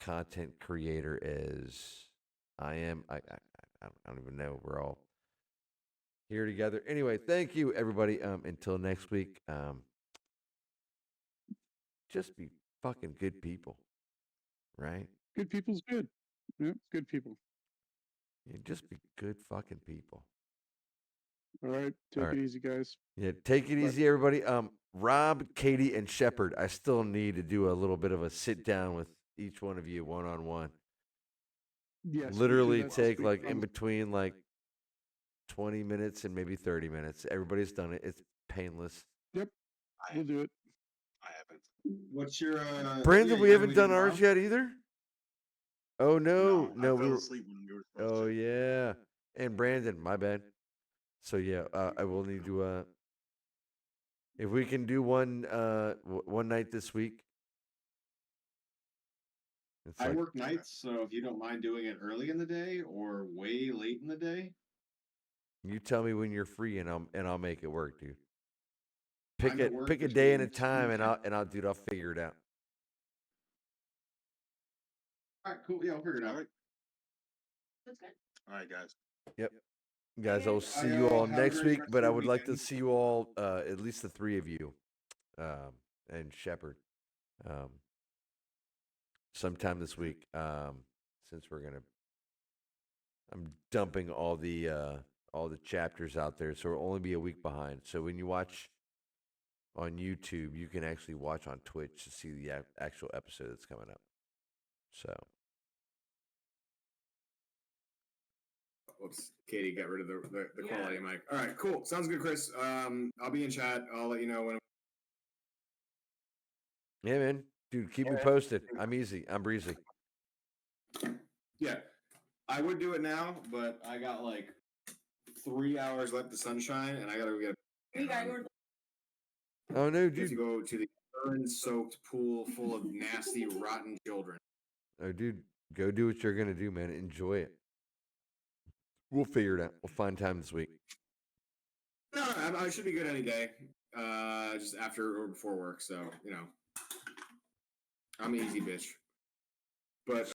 content creator as I am. I don't even know. We're all here together. Anyway, thank you everybody. Until next week. Just be fucking good people, right? Good people's good. Yeah, good people. Yeah, just be good fucking people. All right. Take All right. it easy, guys. Yeah, take it Bye. easy, everybody. Rob, Katie, and Shepard. I still need to do a little bit of a sit down with each one of you one on one. Yes. we'll do Literally that this take week. like in between like 20 minutes and maybe 30 minutes. Everybody's done it. It's painless. Yep. We'll do it. I haven't. What's your Brandon, yeah, we you haven't done tomorrow? ours yet either. Oh no, I we fell were. asleep when we were supposed Oh to. yeah, and Brandon, my bad. So yeah, I will need to. If we can do one one night this week. It's I like, work nights, so if you don't mind doing it early in the day or way late in the day, you tell me when you're free, and I'll make it work, dude. I'm at work Pick a day and a between time, 2 and I'll dude, I'll figure it out. All right, cool. Yeah, I'll figure it out. All right. That's good. All right, guys. Yep. Guys, I'll Okay. see you all Have a next great week, rest but of I your would like to weekend. see you all, at least the three of you, and Shepard, sometime this week. Since I'm dumping all the chapters out there, so we'll only be a week behind. So when you watch on YouTube, you can actually watch on Twitch to see the actual episode that's coming up. So. Whoops, Katie got rid of the Yeah. quality mic. All right, cool. Sounds good, Chris. I'll be in chat. I'll let you know when. Yeah, man. Dude, keep me posted. I'm easy. I'm breezy. Yeah, I would do it now, but I got like 3 hours left of sunshine, and I gotta go get. Oh, no, You have to dude. go to the urine-soaked pool full of nasty, rotten children. Oh, dude. Go do what you're going to do, man. Enjoy it. We'll figure it out. We'll find time this week. No, I should be good any day. Just after or before work, so you know, I'm an easy bitch. But